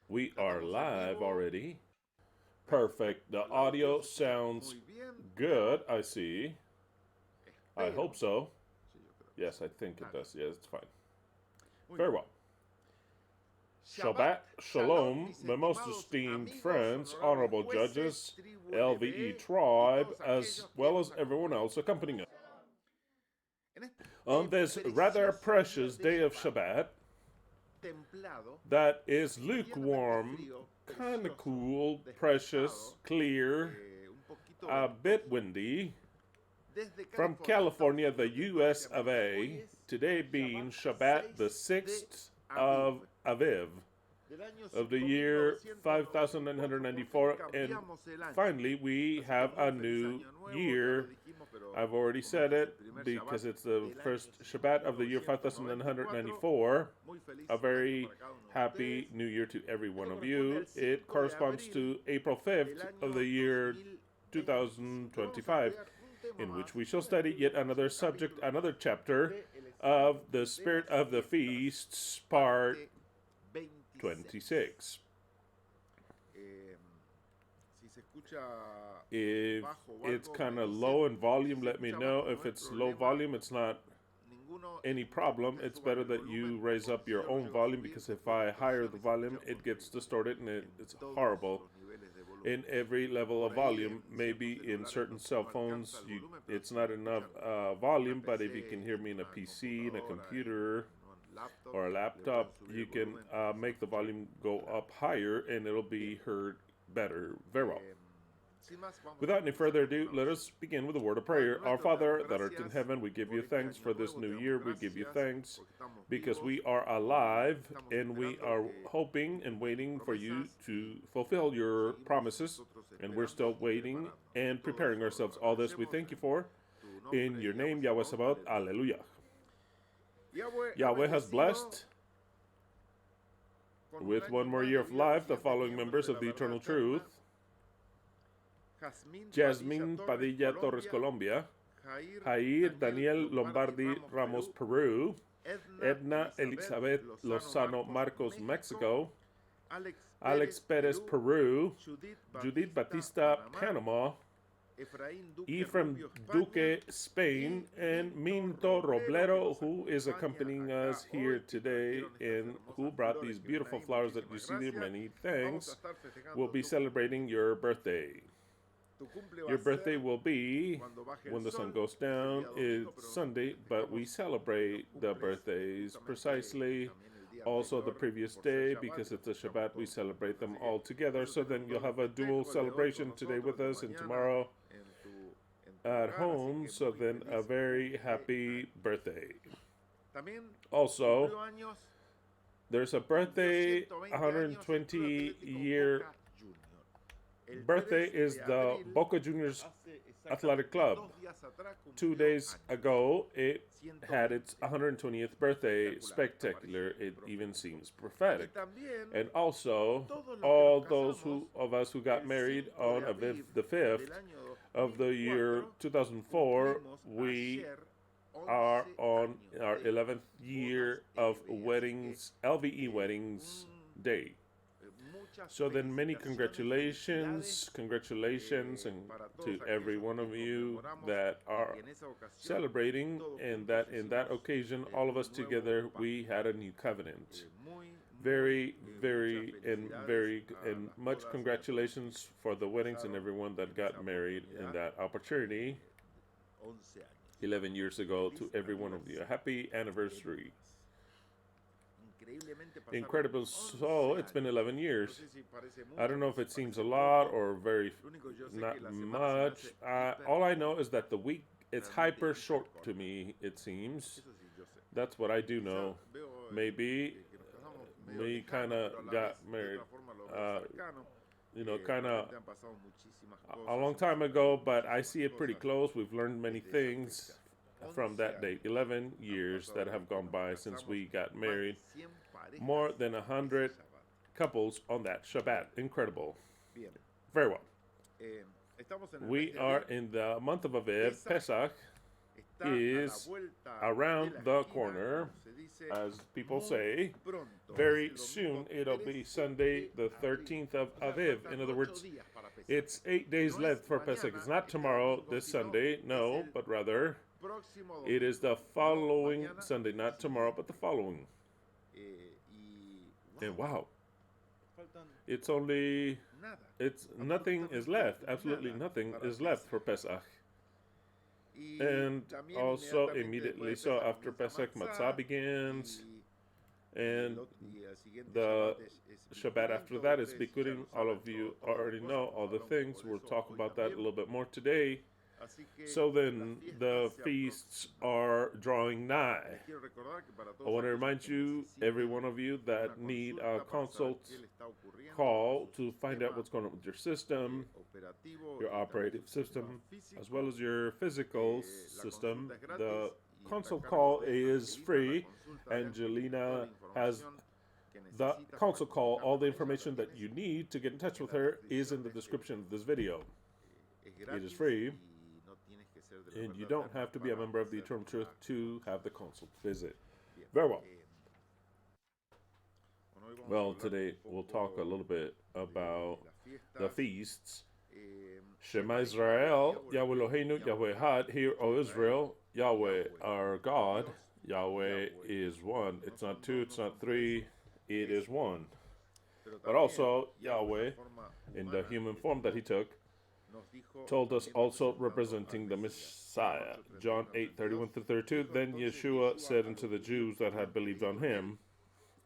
We are live already. Perfect. The audio sounds good, I see. I hope so. Yes, I think it does. Yes, it's fine. Very well. Shabbat Shalom, my most esteemed friends, honorable judges, LVE tribe, as well as everyone else accompanying us. On this rather precious day of Shabbat, that is lukewarm, kind of cool, precious, clear, a bit windy, from California, the US of A, today being Shabbat the 6th of Aviv of the year 5994. And finally, we have a new year. I've already said it because it's the first Shabbat of the year 5994. A very happy new year to every one of you. It corresponds to April 5th of the year 2025, in which we shall study yet another subject, another chapter of the Spirit of the Feasts, part 26. If it's kind of low in volume, let me know. If it's low volume, it's not any problem. It's better that you raise up your own volume, because if I higher the volume, it gets distorted and it's horrible in every level of volume. Maybe in certain cell phones, it's not enough volume, but if you can hear me in a PC, in a computer, or a laptop, you can make the volume go up higher and it'll be heard better. Very well. Without any further ado, let us begin with a word of prayer. Our Father that art in heaven, we give you thanks for this new year. We give you thanks because we are alive and we are hoping and waiting for you to fulfill your promises. And we're still waiting and preparing ourselves. All this we thank you for. In your name, Yahweh Sabaoth, Alleluia. Yahweh has blessed with one more year of life the following members of the Eternal Truth: Jasmine Padilla Torres, Colombia; Jair Daniel Lombardi Ramos, Peru; Edna Elizabeth Lozano Marcos, Mexico; Alex Perez, Peru; Judith Batista, Panama; Ephraim Duque, Spain; and Minto Roblero, who is accompanying us here today and who brought these beautiful flowers that you see there. Many thanks. We'll be celebrating your birthday. Your birthday will be when the sun goes down. It's Sunday, but we celebrate the birthdays precisely also the previous day because it's a Shabbat. We celebrate them all together. So then you'll have a dual celebration today with us and tomorrow at home. So then a very happy birthday. Also, there's a birthday, 120-year birthday is the Boca Juniors Athletic Club. 2 days ago, it had its 120th birthday. Spectacular. It even seems prophetic. And also, all those of us who got married on Aviv the 5th of the year 2004, we are on our 11th year of weddings, LVE Weddings Day. So then many congratulations, and to every one of you that are celebrating, and that in that occasion, all of us together, we had a new covenant. Very, and much congratulations for the weddings and everyone that got married in that opportunity 11 years ago to every one of you. A happy anniversary. Incredible. So it's been 11 years. I don't know if it seems a lot or very not much. All I know is that the week, it's hyper short to me, it seems. That's what I do know. Maybe we kind of got married, kind of a long time ago, but I see it pretty close. We've learned many things from that date. 11 years that have gone by since we got married. More than 100 couples on that Shabbat. Incredible. Very well. We are in the month of Aviv, Pesach. is around the corner, as people say. Very soon it'll be Sunday, the 13th of Aviv. In other words, it's 8 days left for Pesach. It's not tomorrow, this Sunday, no, but rather it is the following Sunday, not tomorrow, but the following. And wow, nothing is left. Absolutely nothing is left for Pesach. And also immediately so after Pesach, Matzah begins, and the Shabbat after that is Bikurim. All of you already know all the things. We'll talk about that a little bit more today. So then the feasts are drawing nigh. I want to remind you, every one of you that need a consult call to find out what's going on with your system, your operative system, as well as your physical system. The consult call is free. Angelina has the consult call. All the information that you need to get in touch with her is in the description of this video. It is free, and you don't have to be a member of the Eternal Truth to have the consult visit. Very well. Well, today we'll talk a little bit about the feasts. Shemah Israel, YHWH Eloheinu, YHWH Ekhad. Hear, O Israel, Yahweh our God. Yahweh is one. It's not two, it's not three, it is one. But also, Yahweh, in the human form that he took, told us also representing the Messiah. John 8:31-32. Then Yeshua said unto the Jews that had believed on him,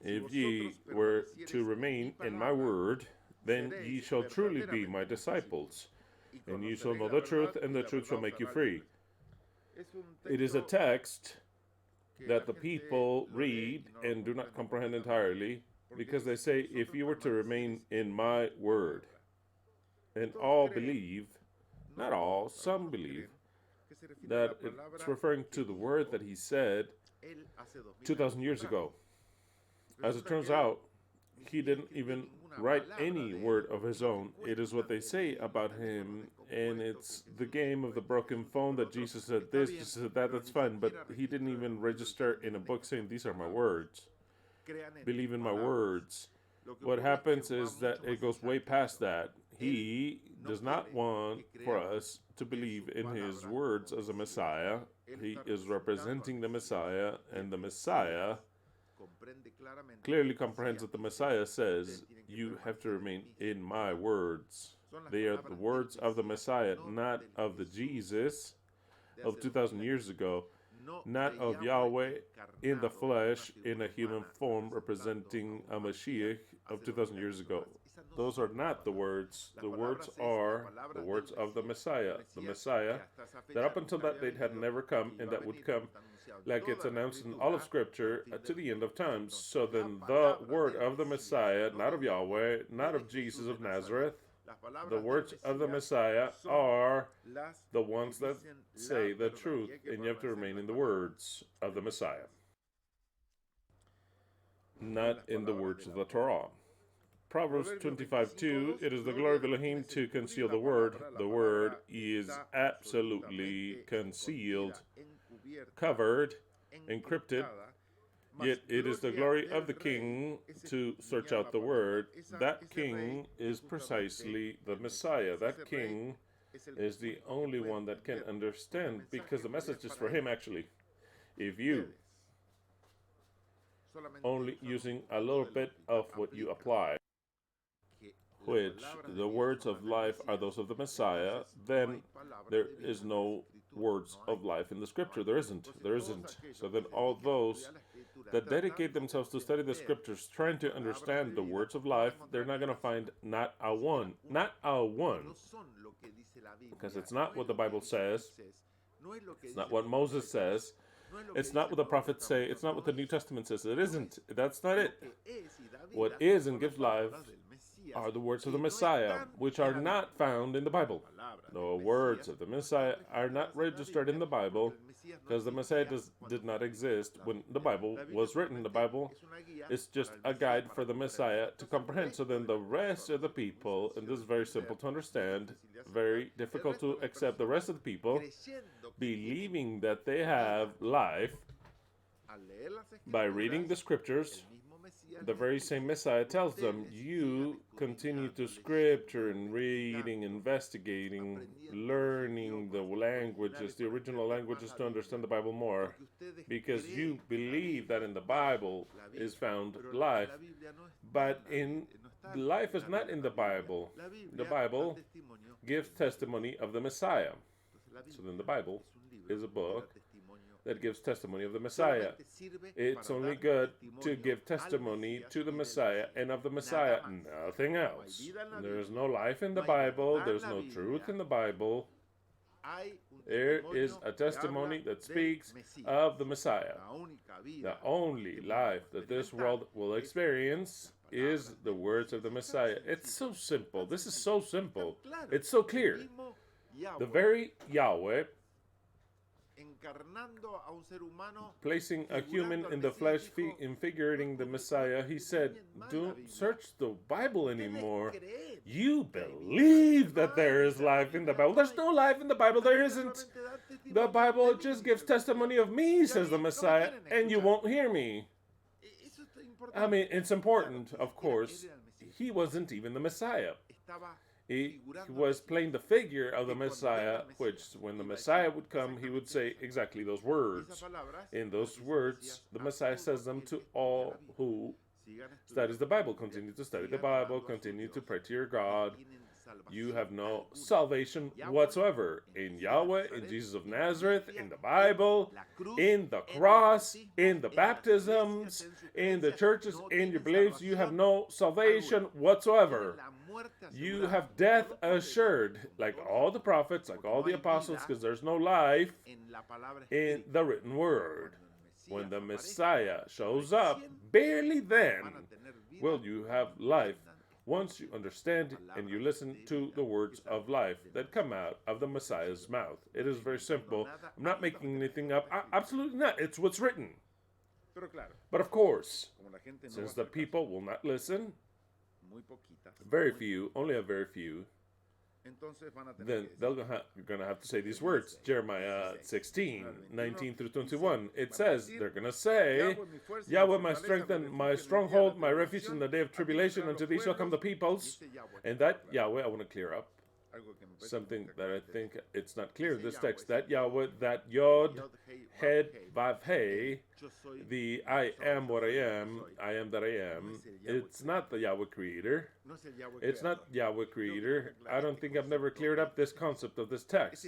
if ye were to remain in my word, then ye shall truly be my disciples, and ye shall know the truth, and the truth shall make you free. It is a text that the people read and do not comprehend entirely, because they say, if you were to remain in my word. And all believe, not all, some believe, that it's referring to the word that he said 2,000 years ago. As it turns out, he didn't even write any word of his own. It is what they say about him, and it's the game of the broken phone that Jesus said this, Jesus said that, that's fine, but he didn't even register in a book saying, these are my words. Believe in my words. What happens is that it goes way past that. He does not want for us to believe in his words as a Messiah. He is representing the Messiah, and the Messiah clearly comprehends that the Messiah says, you have to remain in my words. They are the words of the Messiah, not of the Jesus of 2,000 years ago, not of Yahweh in the flesh, in a human form, representing a Mashiach of 2,000 years ago. Those are not the words. The words are the words of the Messiah. The Messiah that up until that date had never come, and that would come, like it's announced in all of Scripture, to the end of times. So then the word of the Messiah, not of Yahweh, not of Jesus of Nazareth, the words of the Messiah are the ones that say the truth, and you have to remain in the words of the Messiah, not in the words of the Torah. Proverbs 25:2, it is the glory of Elohim to conceal the word. The word is absolutely concealed, covered, encrypted, yet it is the glory of the king to search out the word. That king is precisely the Messiah. That king is the only one that can understand, because the message is for him, actually. If you only using a little bit of what you apply, which the words of life are those of the Messiah, then there is no words of life in the Scripture. There isn't. So then all those that dedicate themselves to study the Scriptures, trying to understand the words of life, they're not going to find not a one. Not a one. Because it's not what the Bible says. It's not what Moses says. It's not what the prophets say. It's not what the New Testament says. It isn't. That's not it. What is and gives life are the words of the Messiah, which are not found in the Bible. The words of the Messiah are not registered in the Bible, because the Messiah did not exist when the Bible was written. The Bible is just a guide for the Messiah to comprehend. So then the rest of the people, and this is very simple to understand, very difficult to accept, the rest of the people, believing that they have life by reading the scriptures. The very same Messiah tells them, you continue to scripture and reading, investigating, learning the languages, the original languages, to understand the Bible more, because you believe that in the Bible is found life, but life is not in the Bible. The Bible gives testimony of the Messiah. So then the Bible is a book that gives testimony of the Messiah. It's only good to give testimony to the Messiah and of the Messiah, nothing else. There's no life in the Bible. There's no truth in the Bible. There is a testimony that speaks of the Messiah. The only life that this world will experience is the words of the Messiah. It's so simple. This is so simple. It's so clear. The very Yahweh, placing a human in the flesh, infiguring the Messiah, he said, don't search the Bible anymore. You believe that there is life in the Bible. There's no life in the Bible. There isn't. The Bible just gives testimony of me, says the Messiah, and you won't hear me. I mean, it's important, of course. He wasn't even the Messiah. He was playing the figure of the Messiah, which when the Messiah would come, he would say exactly those words. In those words, the Messiah says them to all who studies the Bible. Continue to study the Bible. Continue to pray to your God. You have no salvation whatsoever in Yahweh, in Jesus of Nazareth, in the Bible, in the cross, in the baptisms, in the churches, in your beliefs. You have no salvation whatsoever. You have death assured, like all the prophets, like all the apostles, because there's no life in the written word. When the Messiah shows up, barely then will you have life. Once you understand and you listen to the words of life that come out of the Messiah's mouth. It is very simple. I'm not making anything up. Absolutely not. It's what's written. But of course, since the people will not listen, very few, only a very few, then you're going to have to say these words. Jeremiah 16, 19 through 21. It says, they're going to say, Yahweh, my strength and my stronghold, my refuge in the day of tribulation, unto thee shall come the peoples. And that Yahweh, I want to clear up something that I think it's not clear in this text. That Yahweh, that Yod, Head, Vav, Hey, the I am what I am that I am. It's not the Yahweh Creator. It's not Yahweh Creator. I don't think I've never cleared up this concept of this text.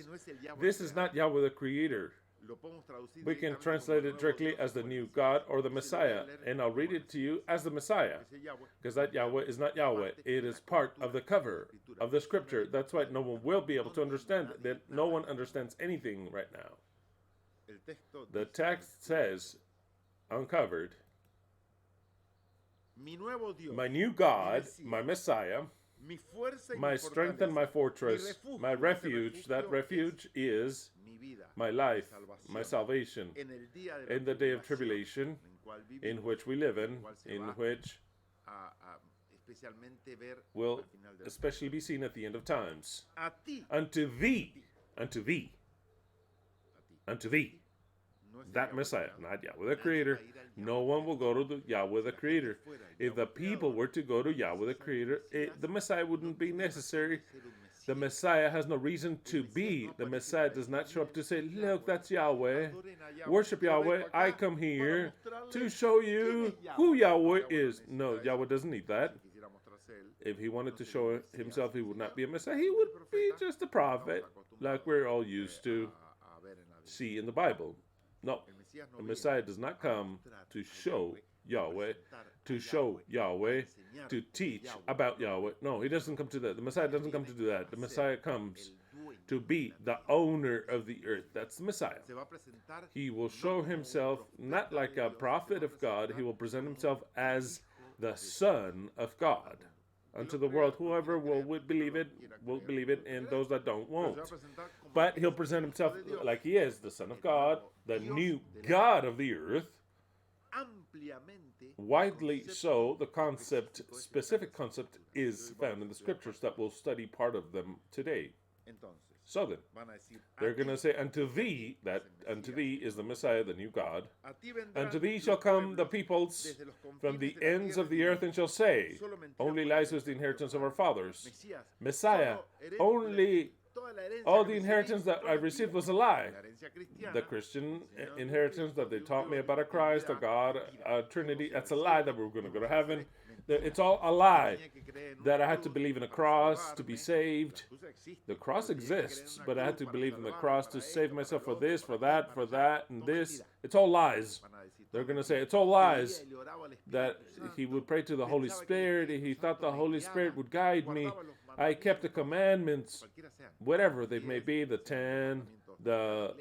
This is not Yahweh the Creator. We can translate it directly as the new God or the Messiah, and I'll read it to you as the Messiah, because that Yahweh is not Yahweh. It is part of the cover of the scripture. That's why no one will be able to understand that. No one understands anything right now. The text says, uncovered, my new God, my Messiah, my strength and my fortress, my refuge. That refuge is my life, my salvation, in the day of tribulation, in which we live in which will especially be seen at the end of times. Unto thee, that Messiah, not Yahweh the Creator. No one will go to the Yahweh the Creator. If the people were to go to Yahweh the Creator, the Messiah wouldn't be necessary. The Messiah has no reason to be. The Messiah does not show up to say, look, that's Yahweh. Worship Yahweh. I come here to show you who Yahweh is. No, Yahweh doesn't need that. If he wanted to show himself, he would not be a Messiah. He would be just a prophet, like we're all used to see in the Bible. No, the Messiah does not come to show Yahweh, to teach about Yahweh. No, he doesn't come to that. The Messiah doesn't come to do that. The Messiah comes to be the owner of the earth. That's the Messiah. He will show himself not like a prophet of God. He will present himself as the Son of God unto the world. Whoever will believe it, and those that don't won't. But he'll present himself like he is, the Son of God, the new God of the earth. Widely so, the specific concept is found in the scriptures that we'll study part of them today. So then, they're going to say, unto thee, that unto thee is the Messiah, the new God. Unto thee shall come the peoples from the ends of the earth and shall say, only lies was the inheritance of our fathers. Messiah, only all the inheritance that I received was a lie. The Christian inheritance that they taught me about a Christ, a God, a Trinity, that's a lie that we were going to go to heaven. It's all a lie. That I had to believe in a cross to be saved. The cross exists, but I had to believe in the cross to save myself for this, for that, and this. It's all lies. They're going to say it's all lies. That he would pray to the Holy Spirit. He thought the Holy Spirit would guide me. I kept the commandments, whatever they may be, the 10, the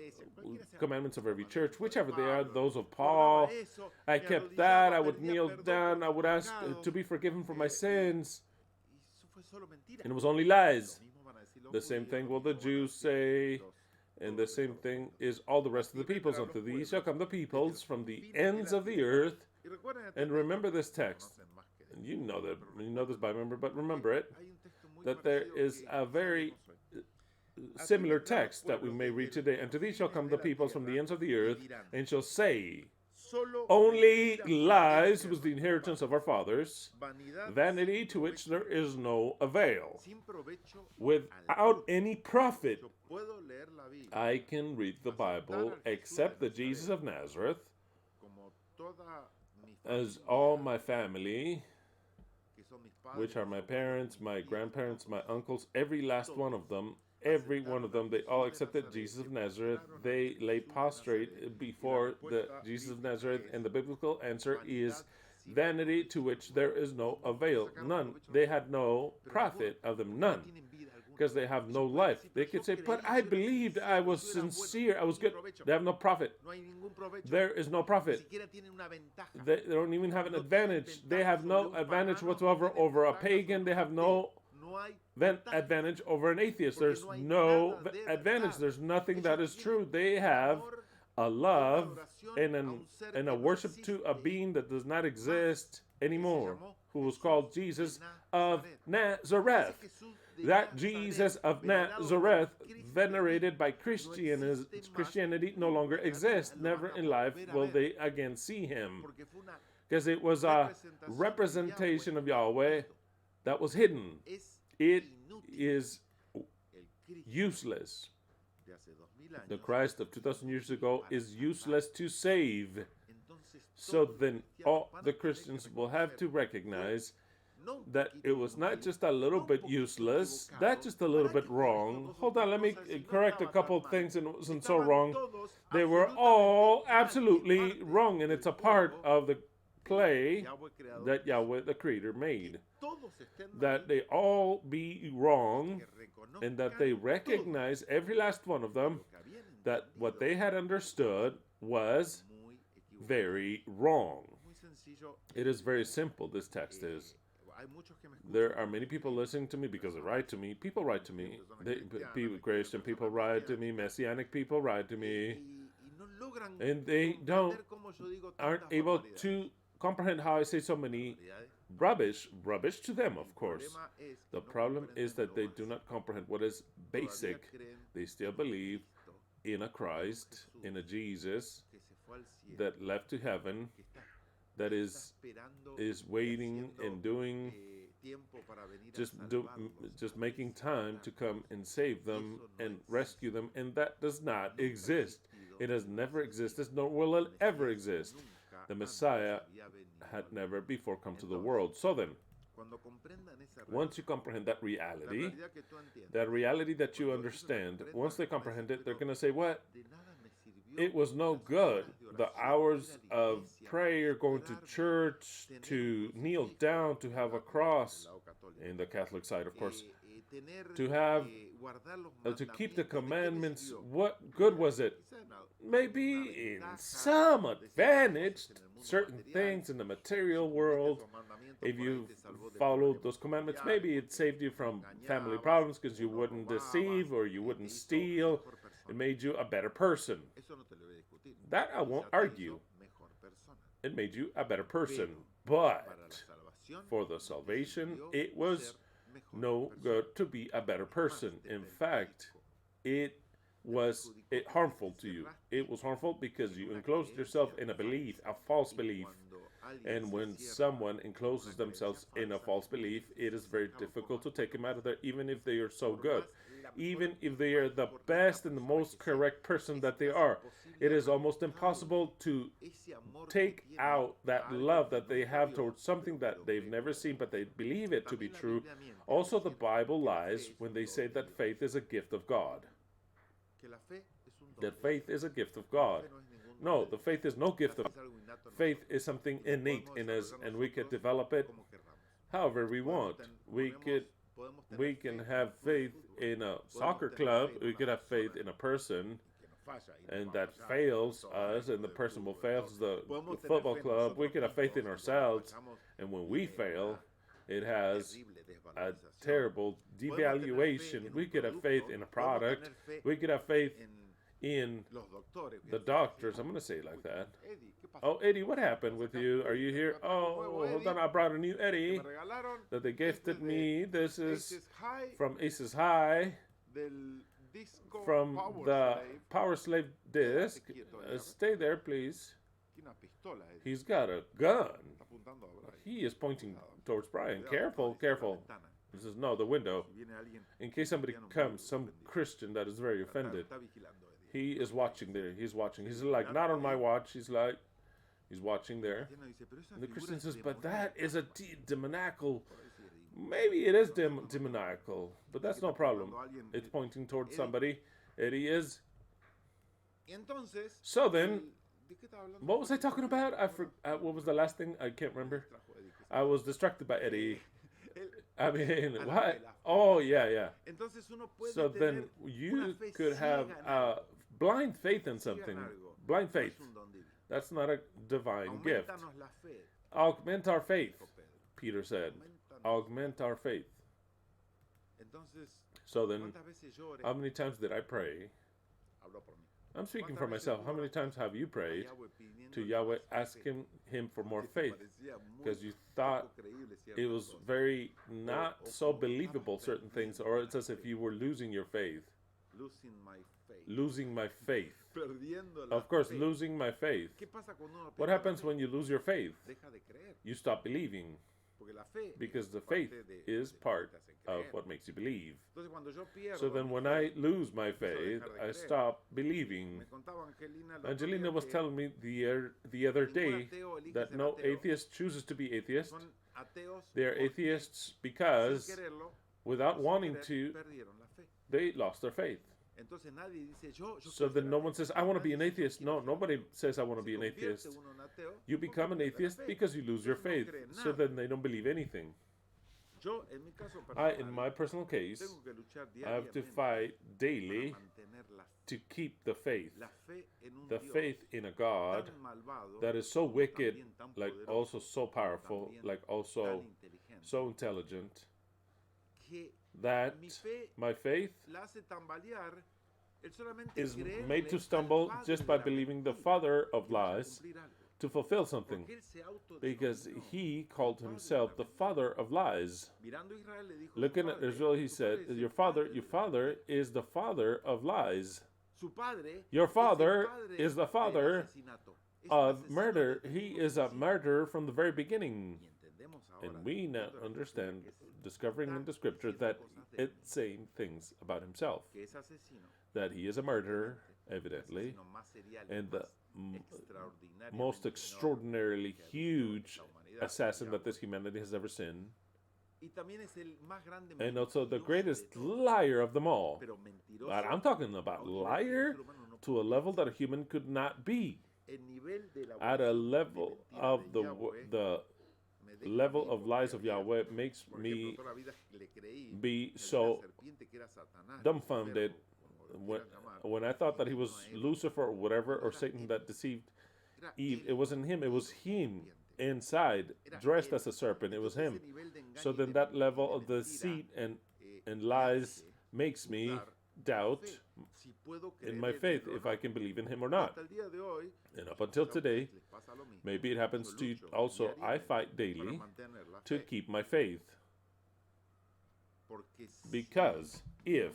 commandments of every church, whichever they are, those of Paul. I kept that. I would kneel down. I would ask to be forgiven for my sins. And it was only lies. The same thing will the Jews say, and the same thing is all the rest of the peoples. Unto thee shall come the peoples from the ends of the earth. And remember this text. And you know this by memory, but remember it. That there is a very similar text that we may read today. Unto thee shall come the peoples from the ends of the earth, and shall say, only lies was the inheritance of our fathers, vanity to which there is no avail. Without any profit, I can read the Bible, except the Jesus of Nazareth, as all my family, which are my parents, my grandparents, my uncles, every last one of them, they all accepted Jesus of Nazareth. They lay prostrate before the Jesus of Nazareth, and the biblical answer is vanity to which there is no avail. None. They had no profit of them. None. Because they have no life. They could say, but I believed, I was sincere, I was good. They have no profit. There is no profit. They don't even have an advantage. They have no advantage whatsoever over a pagan. They have no advantage over an atheist. There's no advantage. There's nothing that is true. They have a love and a worship to a being that does not exist anymore, who was called Jesus of Nazareth. That Jesus of Nazareth, venerated by Christianity, no longer exists. Never in life will they again see him. Because it was a representation of Yahweh that was hidden. It is useless. The Christ of 2,000 years ago is useless to save. So then all the Christians will have to recognize that it was not just a little bit useless, not just a little bit wrong. Hold on, let me correct a couple of things, and it wasn't so wrong. They were all absolutely wrong, and it's a part of the play that Yahweh, the Creator, made. That they all be wrong, and that they recognize, every last one of them, that what they had understood was very wrong. It is very simple, this text is. There are many people listening to me because they write to me. People write to me. Christian people write to me. Messianic people write to me. And they aren't able to comprehend how I say so many rubbish to them, of course. The problem is that they do not comprehend what is basic. They still believe in a Christ, in a Jesus that left to heaven, that is waiting and doing, just making time to come and save them and rescue them, and that does not exist. It has never existed, nor will it ever exist. The Messiah had never before come to the world. So then, once you comprehend that reality that you understand, once they comprehend it, they're going to say, what? It was no good. The hours of prayer, going to church, to kneel down, to have a cross, in the Catholic side, of course, to keep the commandments. What good was it? Maybe in some advantage, certain things in the material world. If you followed those commandments, maybe it saved you from family problems because you wouldn't deceive or you wouldn't steal. It made you a better person. That I won't argue. It made you a better person. But for the salvation, it was no good to be a better person. In fact, it was harmful to you. It was harmful because you enclosed yourself in a belief, a false belief. And when someone encloses themselves in a false belief, it is very difficult to take them out of there, even if they are so good. Even if they are the best and the most correct person that they are, it is almost impossible to take out that love that they have towards something that they've never seen, but they believe it to be true. Also, the Bible lies when they say that faith is a gift of God. That faith is a gift of God. No, the faith is no gift of God. Faith is something innate in us, and we can develop it however we want. We can have faith in a soccer club. We could have faith in a person, and that fails us, and the person will fail the football club. We could have faith in ourselves, and when we fail, it has a terrible devaluation. We could have faith in a product. We could have faith in the doctors. I'm going to say it like that. Oh, Eddie, what happened with you? Are you here? Oh, hold on. I brought a new Eddie that they gifted me. This is from Aces High, from the Power Slave disc. Stay there, please. He's got a gun. He is pointing towards Brian. Careful, careful. This is the window. In case somebody comes, some Christian that is very offended. He is watching there. He's watching. He's like, not on my watch. He's watching there. And the Christian says, but that is a demoniacal. Maybe it is demoniacal, but that's no problem. It's pointing towards somebody. Eddie is. So then, what was I talking about? What was the last thing? I can't remember. I was distracted by Eddie. I mean, what? Oh, yeah. So then you could have blind faith in something. Blind faith. That's not a divine gift. Augment our faith, Peter said. Augment our faith. So then, how many times did I pray? I'm speaking for myself. How many times have you prayed to Yahweh asking him for more faith? Because you thought it was very not so believable, certain things, or it's as if you were losing your faith. Losing my faith. Of course, losing my faith. What happens when you lose your faith? You stop believing. Because the faith is part of what makes you believe. So then when I lose my faith, I stop believing. Angelina was telling me the other day that no atheist chooses to be atheist. They are atheists because, without wanting to, they lost their faith. So then no one says, I want to be an atheist. No, nobody says I want to be an atheist. You become an atheist because you lose your faith. So then they don't believe anything. In my personal case, I have to fight daily to keep the faith. The faith in a God that is so wicked, like also so powerful, like also so intelligent, that my faith is made to stumble just by believing the father of lies to fulfill something, because he called himself the father of lies. Looking at Israel, he said, your father is the father of lies. Your father is the father of murder. He is a murderer from the very beginning. And we now understand, discovering in the scripture, that it's saying things about himself. That he is a murderer, evidently, and the most extraordinarily huge assassin that this humanity has ever seen. And also the greatest liar of them all. But I'm talking about liar to a level that a human could not be. At a level of the level of lies of Yahweh makes me be so dumbfounded. When I thought that he was Lucifer or whatever, or Satan that deceived Eve, it wasn't him, it was him inside, dressed as a serpent. It was him. So then that level of deceit and lies makes me doubt in my faith if I can believe in him or not. And up until today, maybe it happens to you also, I fight daily to keep my faith. Because if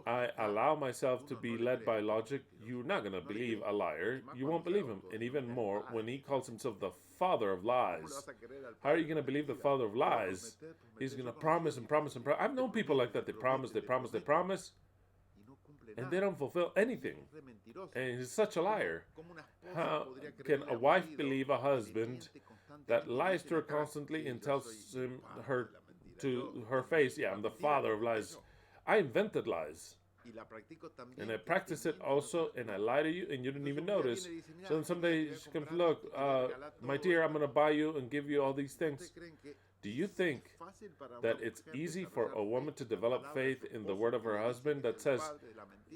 I allow myself to be led by logic, you're not going to believe a liar. You won't believe him. And even more, when he calls himself the father of lies, how are you going to believe the father of lies? He's going to promise and promise and promise. I've known people like that. They promise, and they don't fulfill anything. And he's such a liar. How can a wife believe a husband that lies to her constantly and tells her to her face, yeah, I'm the father of lies. I invented lies. And I practice it also, and I lie to you, and you didn't even notice. So then someday she comes, look, my dear, I'm going to buy you and give you all these things. Do you think that it's easy for a woman to develop faith in the word of her husband that says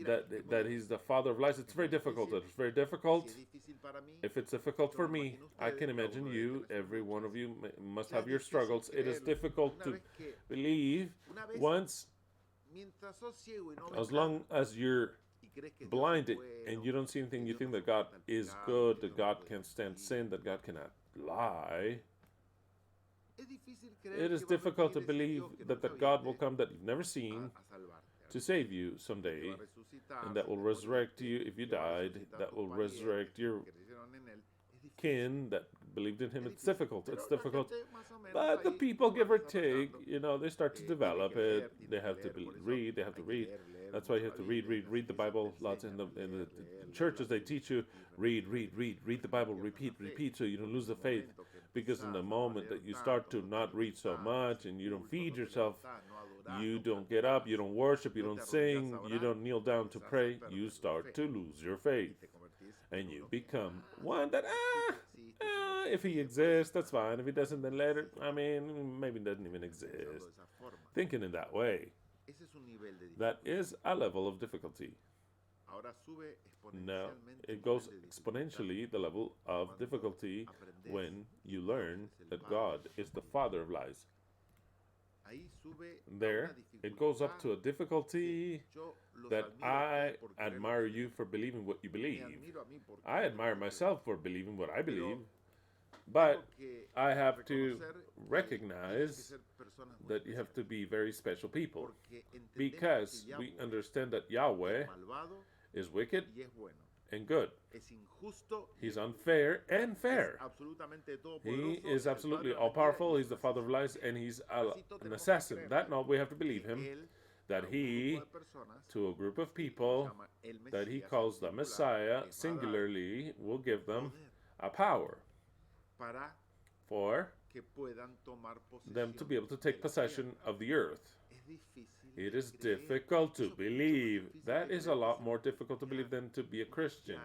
that he's the father of lies? It's very difficult. It's very difficult. If it's difficult for me, I can imagine you, every one of you must have your struggles. It is difficult to believe once, as long as you're blinded and you don't see anything, you think that God is good, that God can't stand sin, that God cannot lie. It is difficult to believe that God will come that you've never seen to save you someday, and that will resurrect you if you died, that will resurrect your kin that believed in him. It's difficult. But the people, give or take, they start to develop it. They have to read. That's why you have to read the Bible lots. In the churches, they teach you read the Bible, repeat, so you don't lose the faith. Because in the moment that you start to not read so much and you don't feed yourself, you don't get up, you don't worship, you don't sing, you don't kneel down to pray, you start to lose your faith. And you become one that, if he exists, that's fine. If he doesn't, then later, maybe he doesn't even exist. Thinking in that way, that is a level of difficulty. Now, it goes exponentially, the level of difficulty, when you learn that God is the father of lies. There, it goes up to a difficulty that I admire you for believing what you believe. I admire myself for believing what I believe. But I have to recognize that you have to be very special people. Because we understand that Yahweh is wicked and good. He's unfair and fair. He is absolutely all-powerful. He's the father of lies, and he's an assassin. We have to believe him, that he, to a group of people that he calls the Messiah, singularly, will give them a power for them to be able to take possession of the earth. It is difficult to believe. That is a lot more difficult to believe than to be a Christian.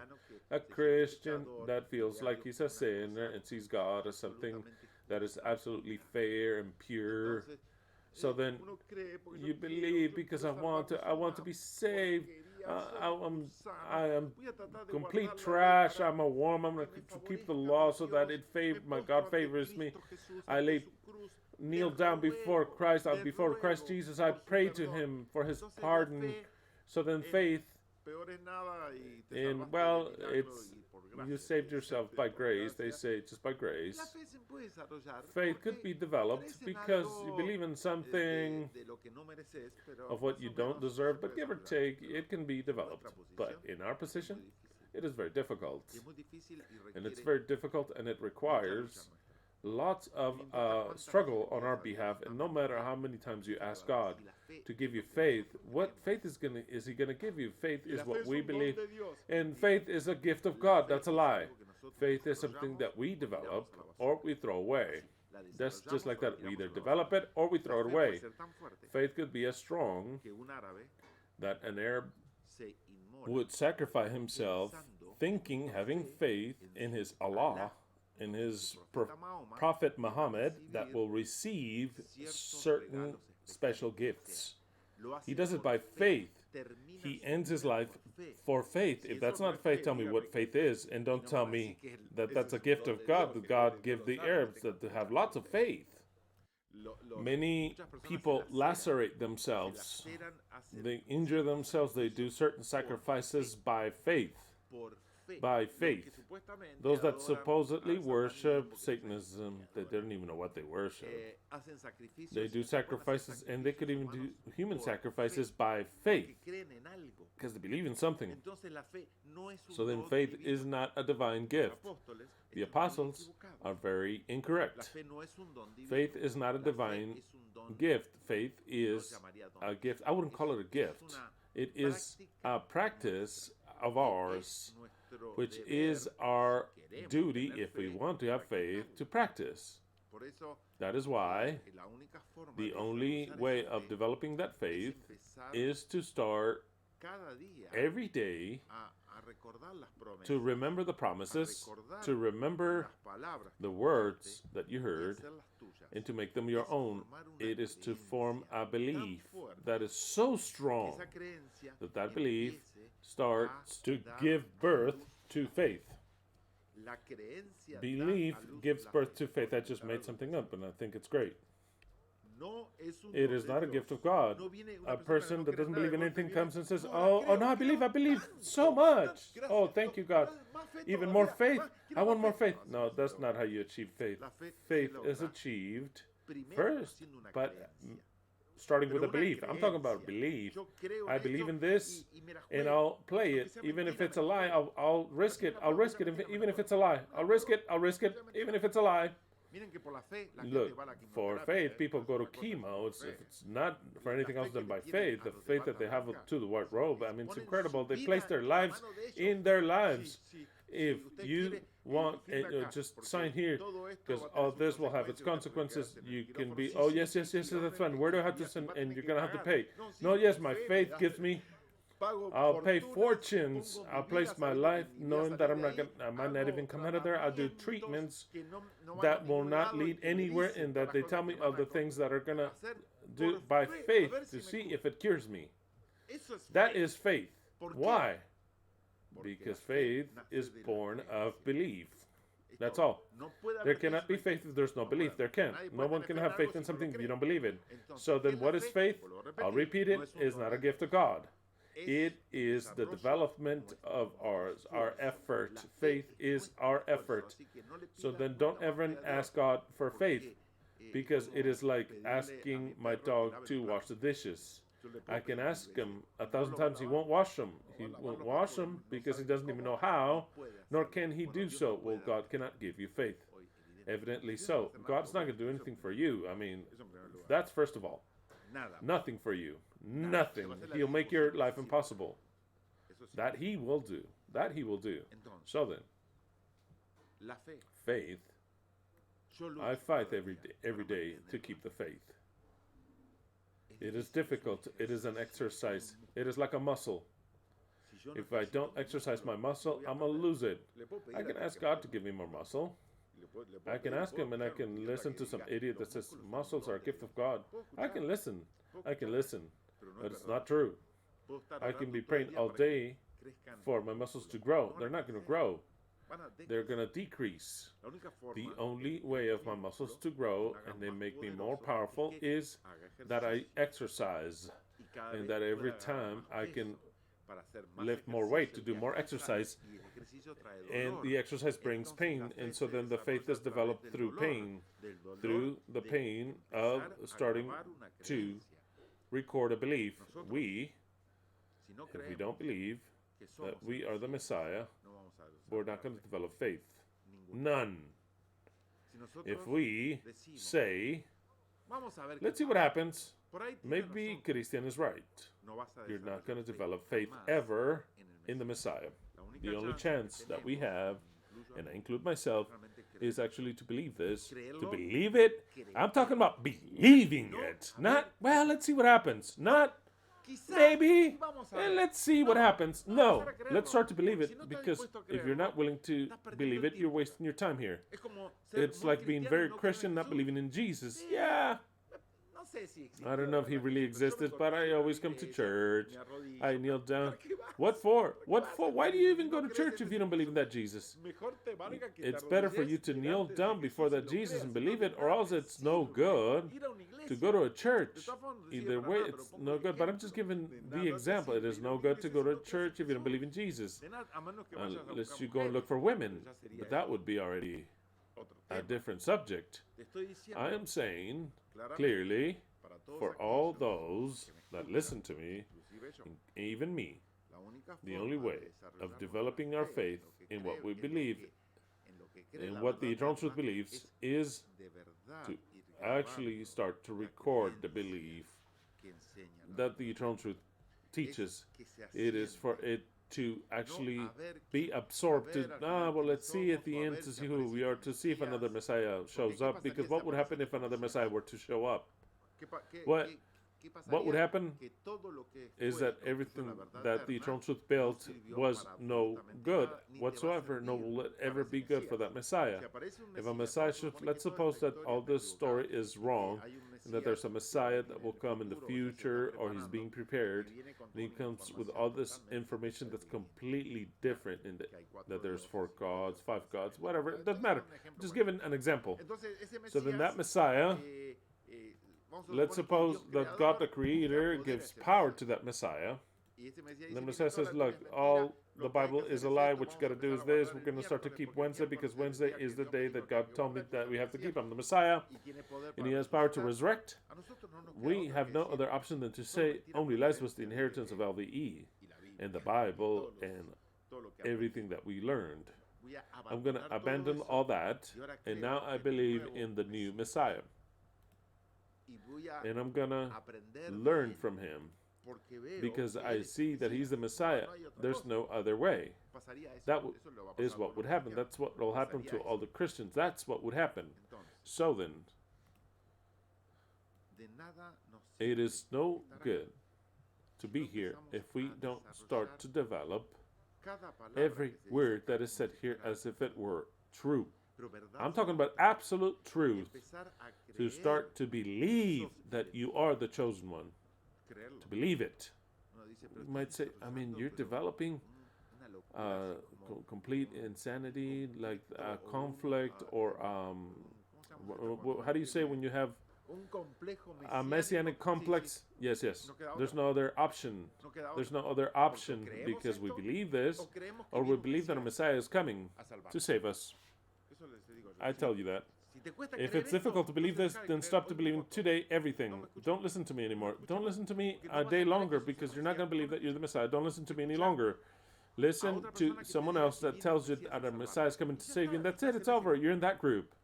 A Christian that feels like he's a sinner and sees God as something that is absolutely fair and pure. So then you believe because I want to be saved. I am complete trash. I'm a worm. I'm going to keep the law so that my God favors me. I kneel down before Christ, before Christ Jesus. I pray to him for his pardon. So then faith, you saved yourself by grace. They say just by grace. Faith could be developed because you believe in something of what you don't deserve, but give or take, it can be developed. But in our position, it is very difficult. And it's very difficult, and it requires lots of struggle on our behalf. And no matter how many times you ask God to give you faith, what faith is he going to give you? Faith is what we believe. And faith is a gift of God. That's a lie. Faith is something that we develop or we throw away. That's just like that. We either develop it or we throw it away. Faith could be as strong that an Arab would sacrifice himself thinking, having faith in his Allah, in his Prophet Muhammad, that will receive certain special gifts. He does it by faith. He ends his life for faith. If that's not faith, tell me what faith is, and don't tell me that that's a gift of God, that God give the Arabs that have lots of faith. Many people lacerate themselves. They injure themselves. They do certain sacrifices by faith. by faith. Those that supposedly worship Satanism, they don't even know what they worship. They do sacrifices, and they could even do human sacrifices by faith, because they believe in something. So then faith is not a divine gift. The apostles are very incorrect. Faith is not a divine gift. Faith is a gift. I wouldn't call it a gift. It is a practice of ours, which is our duty, if we want to have faith, to practice. That is why the only way of developing that faith is to start every day to remember the promises, to remember the words that you heard, and to make them your own. It is to form a belief that is so strong that that belief starts to give birth to faith. Belief gives birth to faith. I just made something up, and I think it's great. It is not a gift of God. A person that doesn't believe in anything comes and says, oh no, I believe so much. Oh, thank you, God. Even more faith. I want more faith. No, that's not how you achieve faith. Faith is achieved first, but starting with a belief. I'm talking about belief. I believe in this, and I'll play it. Even if it's a lie, I'll risk it. I'll risk it, even if it's a lie. I'll risk it, even if it's a lie. Look, for faith, people go to chemo. If it's not for anything else than by faith, the faith that they have to the white robe, I mean, it's incredible. They place their lives in their lives. If you want, just sign here, because all this will have its consequences. You can be, oh, yes, that's fine. Where do I have to send? And you're going to have to pay. No, yes, my faith gives me. I'll pay fortunes. I'll place my life knowing that I might not even come out of there. I'll do treatments that will not lead anywhere, and that they tell me of the things that are going to do by faith to see if it cures me. That is faith. Why? Because faith is born of belief. That's all. There cannot be faith if there's no belief. There can't. No one can have faith in something if you don't believe it. So then what is faith? I'll repeat it. It's not a gift of God. It is the development of ours, our effort. Faith is our effort. So then don't ever ask God for faith, because it is like asking my dog to wash the dishes. I can ask him 1,000 times, he won't wash them. He won't wash them because he doesn't even know how, nor can he do so. Well, God cannot give you faith. Evidently so. God's not going to do anything for you. I mean, that's first of all. Nothing for you. Nothing. He'll make your life impossible. That he will do. So then, faith, I fight every day to keep the faith. It is difficult. It is an exercise. It is like a muscle. If I don't exercise my muscle, I'm going to lose it. I can ask God to give me more muscle. I can ask him, and I can listen to some idiot that says muscles are a gift of God. I can listen, but it's not true. I can be praying all day for my muscles to grow. They're not going to grow. They're going to decrease. The only way of my muscles to grow and they make me more powerful is that I exercise, and that every time I can lift more weight to do more exercise, and the exercise brings pain, and so then the faith is developed through pain, through the pain of starting to record a belief. If we don't believe that we are the Messiah, we're not going to develop faith. None. If we say, let's see what happens, maybe Christian is right, you're not going to develop faith ever in the Messiah. The only chance that we have, and I include myself, is actually to believe this. To believe it. I'm talking about believing it. Not, well, let's see what happens. Not, maybe, let's see what happens. No, let's start to believe it, because if you're not willing to believe it, you're wasting your time here. It's like being very Christian, not believing in Jesus. Yeah, I don't know if he really existed, but I always come to church. I kneel down. What for? What for? Why do you even go to church if you don't believe in that Jesus? It's better for you to kneel down before that Jesus and believe it, or else it's no good to go to a church. Either way, it's no good. But I'm just giving the example. It is no good to go to a church if you don't believe in Jesus. Unless you go and look for women. But that would be already a different subject. I am saying clearly for all those that listen to me, even me, the only way of developing our faith in what we believe, in what the eternal truth believes, is to actually start to record the belief that the eternal truth teaches. It is for it to actually be absorbed. Well, let's see at the end to see who we are, to see if another Messiah shows up. Because what would happen if another Messiah were to show up? What would happen is that everything that the eternal truth built was no good whatsoever. No will ever be good for that Messiah. If a Messiah should, let's suppose that all this story is wrong, and that there's a Messiah that will come in the future, or he's being prepared, and he comes with all this information that's completely different, in that there's 4 gods, 5 gods, whatever, it doesn't matter. I'm just giving an example. So then that Messiah, let's suppose that God the Creator gives power to that Messiah. And the Messiah says, look, all the Bible is a lie. What you got to do is this. We're going to start to keep Wednesday because Wednesday is the day that God told me that we have to keep. I'm the Messiah, and he has power to resurrect. We have no other option than to say only lies was the inheritance of LVE and the Bible and everything that we learned. I'm going to abandon all that, and now I believe in the new Messiah. And I'm going to learn from him because I see that he's the Messiah. There's no other way. That is what would happen. That's what will happen to all the Christians. That's what would happen. So then, it is no good to be here if we don't start to develop every word that is said here as if it were true. I'm talking about absolute truth. To start to believe that you are the chosen one. To believe it. You might say, I mean, you're developing complete insanity, like conflict, or how do you say when you have a messianic complex? Yes. There's no other option. There's no other option because we believe this, or we believe that a Messiah is coming to save us. I tell you that. If it's difficult to believe this, then stop to believing today everything. Don't listen to me anymore. Don't listen to me a day longer because you're not going to believe that you're the Messiah. Don't listen to me any longer. Listen to someone else that tells you that a Messiah is coming to save you, and that's it. It's over. You're in that group.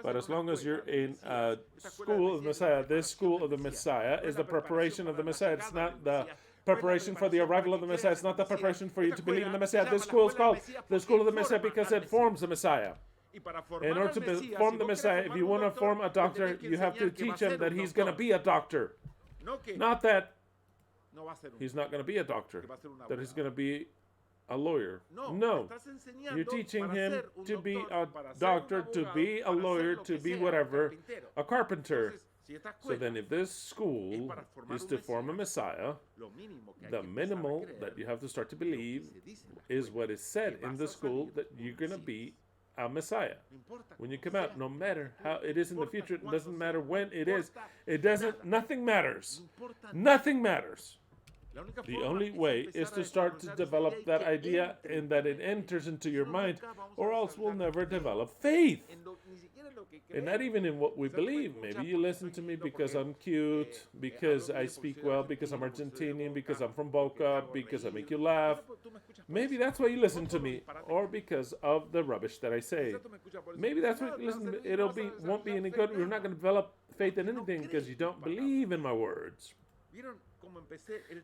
But as long as you're in a school of the Messiah, this school of the Messiah is the preparation of the Messiah. It's not the preparation for the arrival of the Messiah. It's not the preparation for you to believe in the Messiah. This school is called the school of the Messiah because it forms the Messiah. In order to form the Messiah, if you want to form a doctor, you have to teach him that he's going to be a doctor. Not that he's not going to be a doctor, that he's going to be a lawyer. No. You're teaching him to be a doctor, to be a lawyer, to be whatever, a carpenter. So then if this school is to form a Messiah, the minimal that you have to start to believe is what is said in the school, that you're going to be a Messiah. When you come out, no matter how it is in the future, it doesn't matter when it is. Nothing matters. Nothing matters. The only way is to start to develop that idea and that it enters into your mind, or else we'll never develop faith. And not even in what we believe. Maybe you listen to me because I'm cute, because I speak well, because I'm Argentinian, because I'm from Boca, because I make you laugh. Maybe that's why you listen to me, or because of the rubbish that I say. Maybe that's why you listen. Won't be any good. You're not going to develop faith in anything because you don't believe in my words.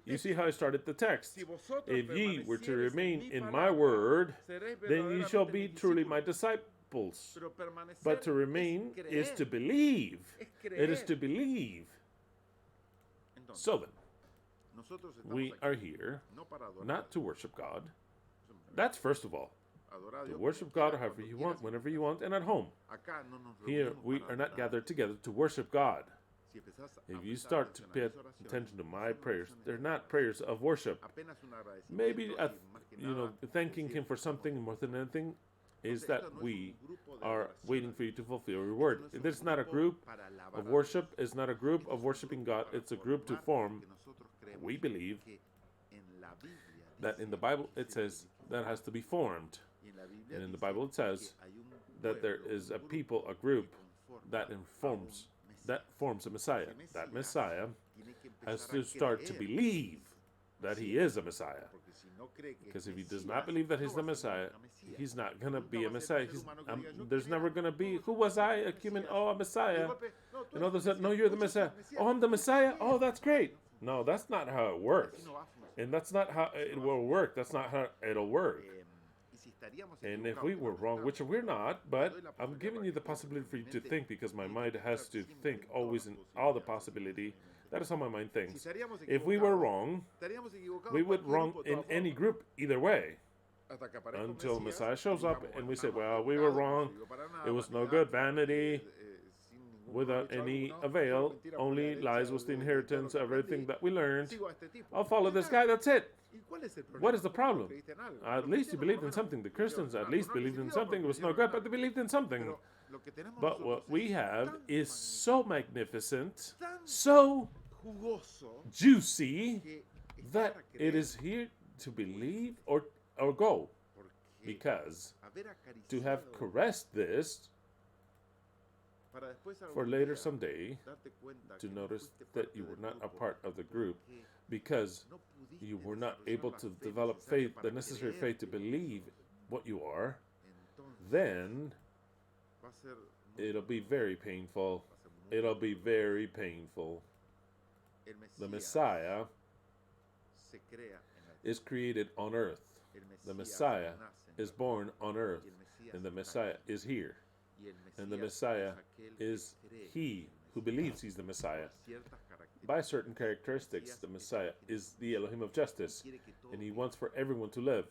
You see how I started the text. If ye were to remain in my word, then ye shall be truly my disciples. But to remain is to believe. It is to believe. So then, we are here not to worship God. That's first of all. To worship God however you want, whenever you want, and at home. Here, we are not gathered together to worship God. If you start to pay attention to my prayers, they're not prayers of worship. Maybe, thanking Him for something more than anything is that we are waiting for you to fulfill your word. It's not a group of worship. It's not a group of worshiping God. It's a group to form. We believe that in the Bible it says that has to be formed. And in the Bible it says that there is a people, a group that forms a Messiah. That Messiah has to start to believe that He is a Messiah. Because if he does not believe that He's the Messiah, he's not going to be a Messiah. There's never going to be, who was I? A human? Oh, a Messiah. And others said, no, you're the Messiah. Oh, I'm the Messiah? Oh, that's great. No, that's not how it works. And that's not how it will work. That's not how it'll work. And if we were wrong, which we're not, but I'm giving you the possibility for you to think, because my mind has to think always in all the possibility. That is how my mind thinks. If we were wrong, we would wrong in any group either way. Until Messiah shows up and we say, well, we were wrong. It was no good. Vanity without any avail. Only lies was the inheritance of everything that we learned. I'll follow this guy. That's it. What is the problem? At least you believed in something. The Christians at least believed in something. It was no good, but they believed in something. But what we have is so magnificent, so juicy, that it is here to believe or go. Because to have caressed this, for later someday to notice that you were not a part of the group, because you were not able to develop faith, the necessary faith to believe what you are, then it'll be very painful. It'll be very painful. The Messiah is created on earth. The Messiah is born on earth. And the Messiah is here. And the Messiah is he who believes he's the Messiah. By certain characteristics, the Messiah is the Elohim of justice, and he wants for everyone to live.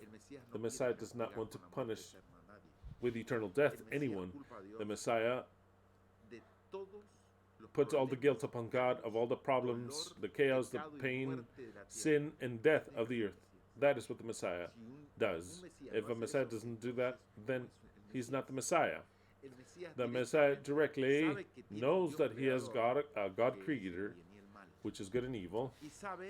The Messiah does not want to punish with eternal death anyone. The Messiah puts all the guilt upon God of all the problems, the chaos, the pain, sin, and death of the earth. That is what the Messiah does. If a Messiah doesn't do that, then he's not the Messiah. The Messiah directly knows that he has God, a God creator, which is good and evil,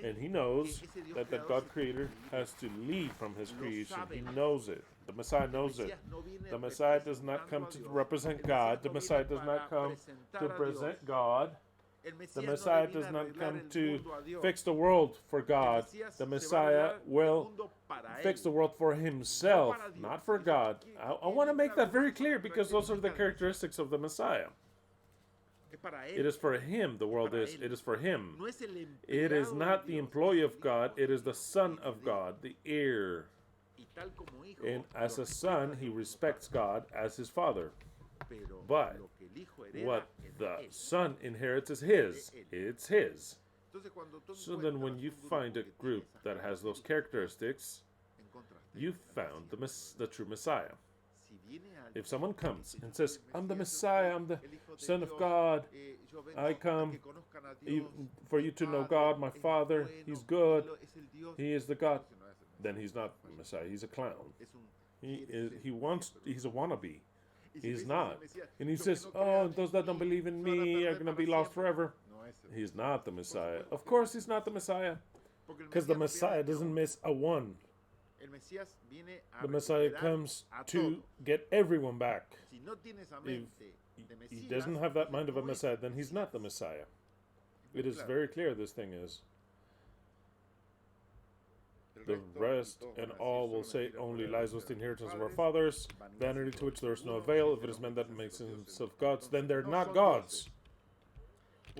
and he knows that the God creator has to lead from his creation. He knows it. The Messiah knows it. The Messiah does not come to represent God. The Messiah does not come to present God. The Messiah does not come to fix the world for God. The Messiah will fix the world for himself, not for God. I want to make that very clear, because those are the characteristics of the Messiah. It is for him the world is. It is for him. It is not the employee of God. It is the Son of God, the heir. And as a son, he respects God as his father. But what the son inherits is his. It's his. So then when you find a group that has those characteristics, you found the true Messiah. If someone comes and says, I'm the Messiah, I'm the Son of God, I come for you to know God, my Father, he's good, he is the God, then he's not the Messiah, he's a clown. He's a wannabe. He's not. And he says, oh, those that don't believe in me are going to be lost forever. He's not the Messiah. Of course he's not the Messiah, because the Messiah doesn't miss a one. The Messiah comes to get everyone back. If he doesn't have that mind of a Messiah, then he's not the Messiah. It is very clear this thing is. The rest and all will say only lies was the inheritance of our fathers, vanity to which there is no avail. If it is men that makes themselves gods, then they're not gods.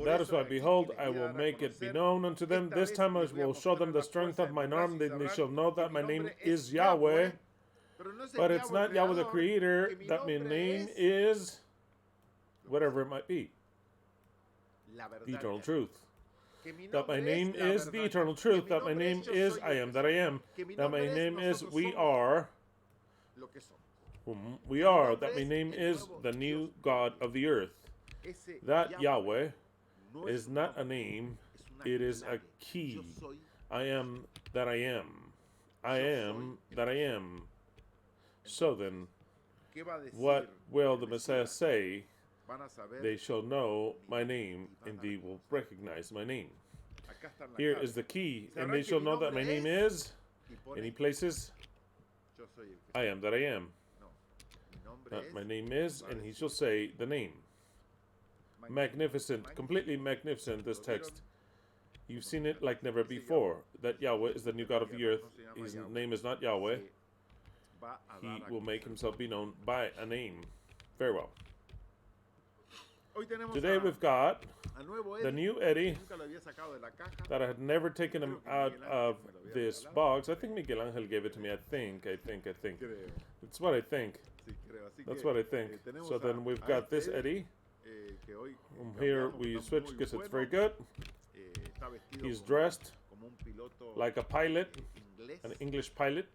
That is why, behold, I will make it be known unto them. This time I will show them the strength of mine arm. Then they shall know that my name is Yahweh. But it's not Yahweh the Creator. That my name is whatever it might be. The eternal truth. That my name is the eternal truth. That my name is I am that I am. That my name is we are whom we are. That my name is the new God of the earth. That Yahweh is not a name, it is a key. I am that I am. I am that I am. So then, what will the Messiah say? They shall know my name, and they will recognize my name. Here is the key, and they shall know that my name is, and he places, I am that I am. My name is, and he shall say the name. Magnificent, completely magnificent, this text. You've seen it like never before, that Yahweh is the new God of the earth. His name is not Yahweh. He will make himself be known by a name. Very well. Today we've got the new Eddie that I had never taken him out of this box. I think Miguel Angel gave it to me. I think. That's what I think. That's what I think. So then we've got this Eddie. Here we switch because it's very good. He's dressed like a pilot, an English pilot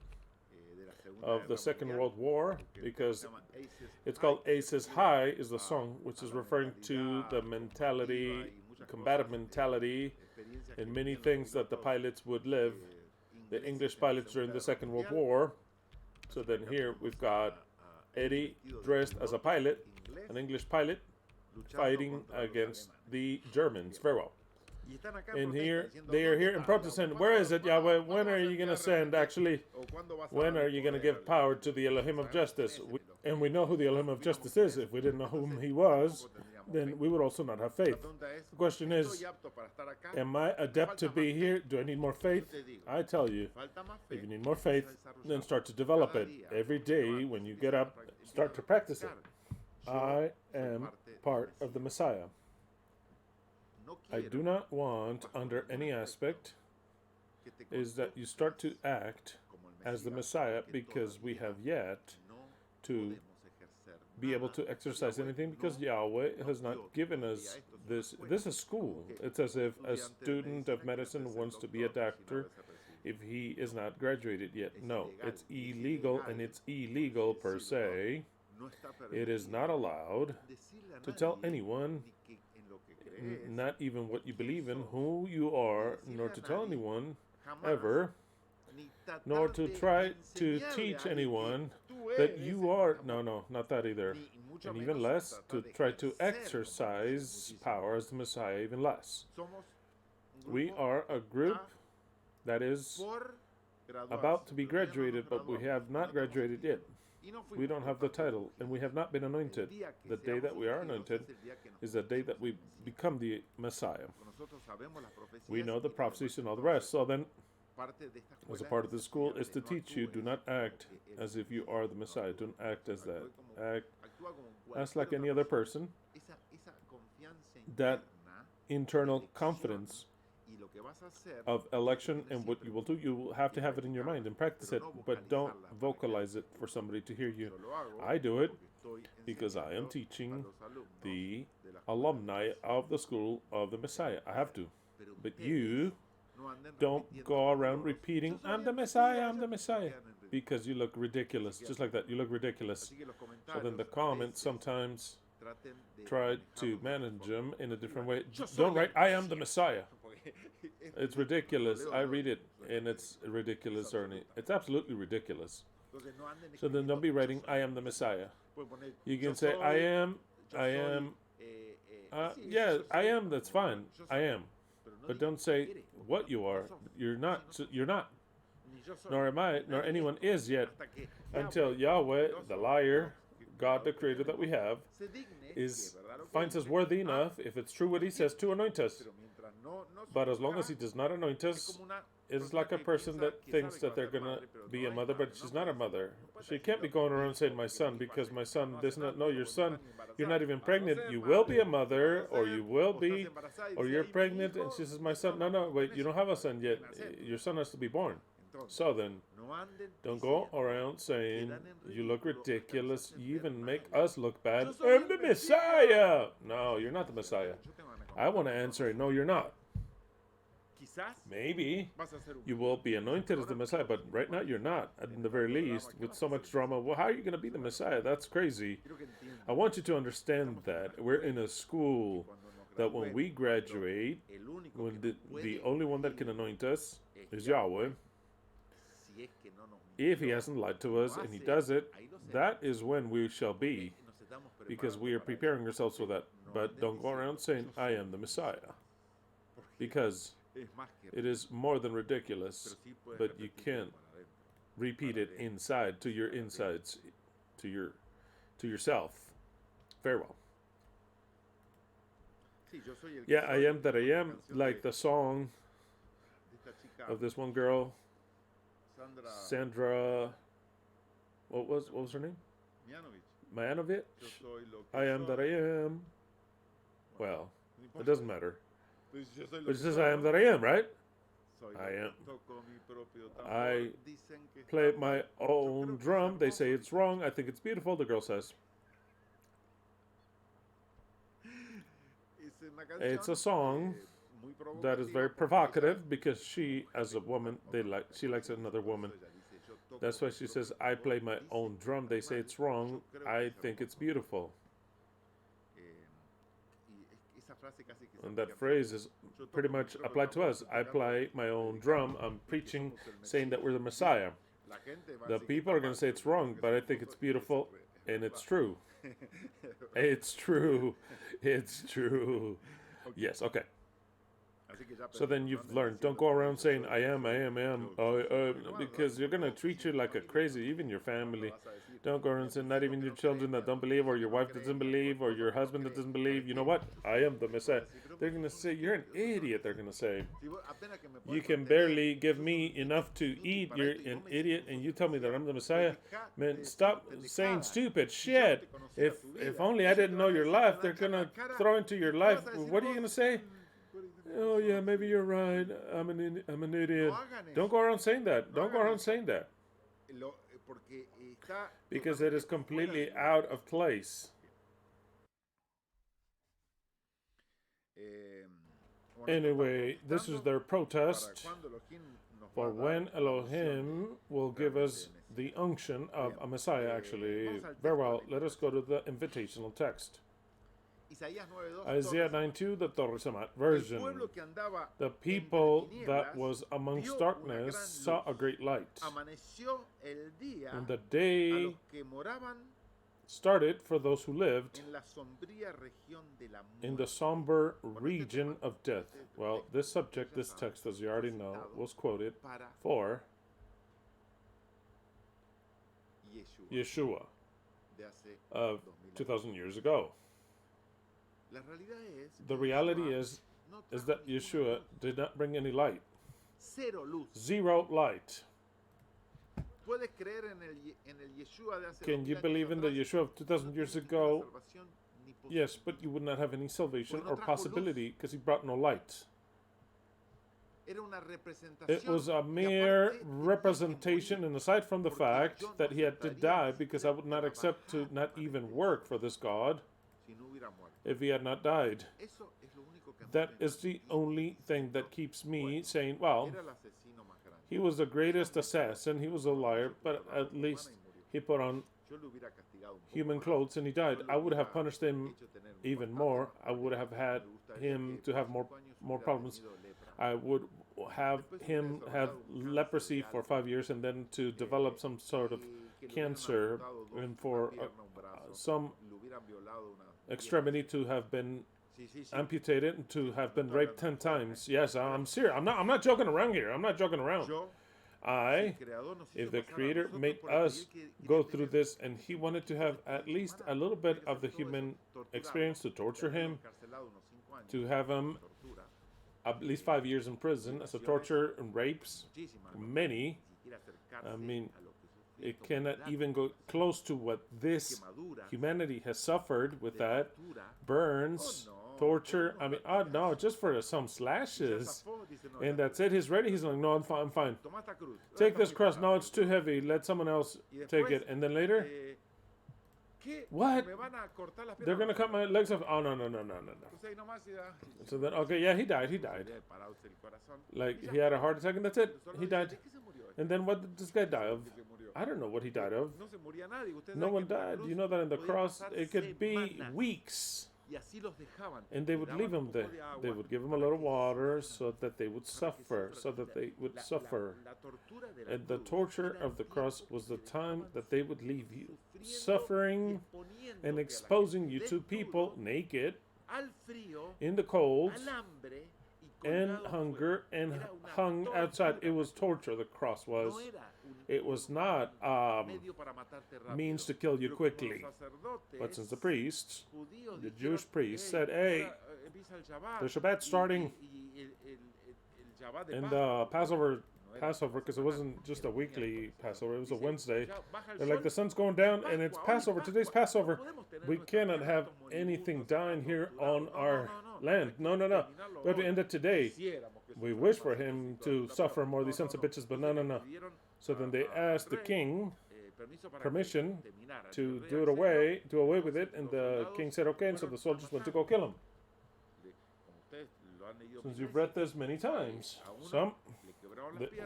of the Second World War, because it's called Aces High is the song, which is referring to the mentality, combative mentality, and many things that the pilots would live, the English pilots during the Second World War. So then here we've got Eddie dressed as a pilot, an English pilot, fighting against the Germans. Very well. And here, they are here in protest. Where is it, Yahweh? When are you going to send, actually? When are you going to give power to the Elohim of justice? And we know who the Elohim of justice is. If we didn't know whom he was, then we would also not have faith. The question is, am I adept to be here? Do I need more faith? I tell you, if you need more faith, then start to develop it. Every day when you get up, start to practice it. I am part of the Messiah. I do not want, under any aspect, is that you start to act as the Messiah, because we have yet to be able to exercise anything, because Yahweh has not given us this. This is school. It's as if a student of medicine wants to be a doctor if he is not graduated yet. No, it's illegal, and it's illegal per se. It is not allowed to tell anyone, not even what you believe in, who you are, nor to tell anyone ever, nor to try to teach anyone that you are, no, not that either, and even less to try to exercise power as the Messiah, even less. We are a group that is about to be graduated, but we have not graduated yet. We don't have the title, and we have not been anointed. The day that we are anointed is the day that we become the Messiah. We know the prophecies and all the rest. So then, as a part of the school, is to teach you, do not act as if you are the Messiah. Don't act as that. Act like any other person. That internal confidence of election and what you will do, you will have to have it in your mind and practice it, but don't vocalize it for somebody to hear you. I do it because I am teaching the alumni of the school of the Messiah. I have to. But you don't go around repeating, I'm the Messiah, because you look ridiculous. Just like that, you look ridiculous. So then the comments sometimes try to manage them in a different way. Don't write, I am the Messiah. It's ridiculous. I read it, and it's ridiculous, Ernie. It's absolutely ridiculous. So then don't be writing, I am the Messiah. You can say, I am, yeah, I am, that's fine. I am. But don't say what you are. You're not. Nor am I, nor anyone is yet, until Yahweh, the liar, God the creator that we have, finds us worthy enough, if it's true what he says, to anoint us. But as long as he does not anoint us, it's like a person that thinks that they're going to be a mother, but she's not a mother. She can't be going around saying, my son, because my son does not know your son. You're not even pregnant. You will be a mother, or you will be, or you're pregnant. And she says, my son, no, wait, you don't have a son yet. Your son has to be born. So then, don't go around saying, you look ridiculous. You even make us look bad. I'm the Messiah. No, you're not the Messiah. I want to answer, no, you're not. Maybe you will be anointed as the Messiah, but right now you're not, at the very least, with so much drama. Well, how are you going to be the Messiah? That's crazy. I want you to understand that we're in a school that when we graduate, when the only one that can anoint us is Yahweh, if he hasn't lied to us and he does it, that is when we shall be, because we are preparing ourselves for that. But don't go around saying, I am the Messiah, because it is more than ridiculous, but you can't repeat it inside, to your insides, to yourself. Very well. Yeah, I am that I am, like the song of this one girl, Sandra, what was her name? Mianovich? I am that I am. Well, it doesn't matter. But it says I am that I am, right? I am. I play my own drum. They say it's wrong. I think it's beautiful, the girl says. It's a song that is very provocative because she, as a woman, she likes another woman. That's why she says, I play my own drum. They say it's wrong. I think it's beautiful. And that phrase is pretty much applied to us. I play my own drum. I'm preaching, saying that we're the Messiah. The people are going to say it's wrong, but I think it's beautiful, and it's true. It's true. It's true. Yes, okay. So then you've learned. Don't go around saying, I am, because you're going to treat you like a crazy, even your family. Don't go around saying, not even your children that don't believe, or your wife that doesn't believe, or your husband that doesn't believe. You know what? I am the Messiah. They're going to say, you're an idiot, they're going to say. You can barely give me enough to eat. You're an idiot, and you tell me that I'm the Messiah. Man, stop saying stupid shit. If only I didn't know your life, they're going to throw into your life. What are you going to say? Oh, yeah, maybe you're right. I'm an idiot. Don't go around saying that. Don't go around saying that. Because it is completely out of place. Anyway, this is their protest for when Elohim will give us the unction of a Messiah, actually. Very well, let us go to the invitational text. Isaiah 9:2, the Torah Samat version. The people that was amongst darkness saw a great light. And the day started for those who lived in the somber region of death. Well, this subject, this text, as you already know, was quoted for Yeshua of 2,000 years ago. The reality is that Yeshua did not bring any light. Zero light. Can you believe in the Yeshua of 2,000 years ago? Yes, but you would not have any salvation or possibility because he brought no light. It was a mere representation, and aside from the fact that he had to die, because I would not accept to not even work for this God if he had not died. That is the only thing that keeps me saying, well, he was the greatest assassin, he was a liar, but at least he put on human clothes and he died. I would have punished him even more. I would have had him to have more problems. I would have him have leprosy for 5 years and then to develop some sort of cancer, and for some extremity to have been amputated and to have been raped 10 times. Yes, I'm serious. I'm not joking around here. I'm not joking around. If the Creator made us go through this and he wanted to have at least a little bit of the human experience, to torture him, to have him at least 5 years in prison as a torture and rapes, many, I mean, it cannot even go close to what this humanity has suffered with that. Burns, torture. I mean, oh no, just for some slashes. And that's it. He's ready. He's like, no, I'm fine. I'm fine. Take this cross. No, it's too heavy. Let someone else take it. And then later, what? They're going to cut my legs off. Oh, no. So then, okay, yeah, he died. Like, he had a heart attack and that's it. He died. And then what did this guy die of? I don't know what he died of. No one died. You know that in the cross, it could be weeks. And they would leave them there. They would give them a little water so that they would suffer, And the torture of the cross was the time that they would leave you, suffering and exposing you to people naked, in the cold, and hunger, and hung outside. It was torture, the cross was. It was not means to kill you quickly. But since the priests, the Jewish priests, said, hey, the Shabbat's starting, and the Passover, because it wasn't just a weekly Passover, it was a Wednesday. They're like, the sun's going down, and it's Passover, today's Passover. We cannot have anything dying here on our land. No. We have to end it today. We wish for him to suffer more, these sons of bitches, but no. So then they asked the king permission to do away with it, and the king said okay, and so the soldiers went to go kill him. Since you've read this many times,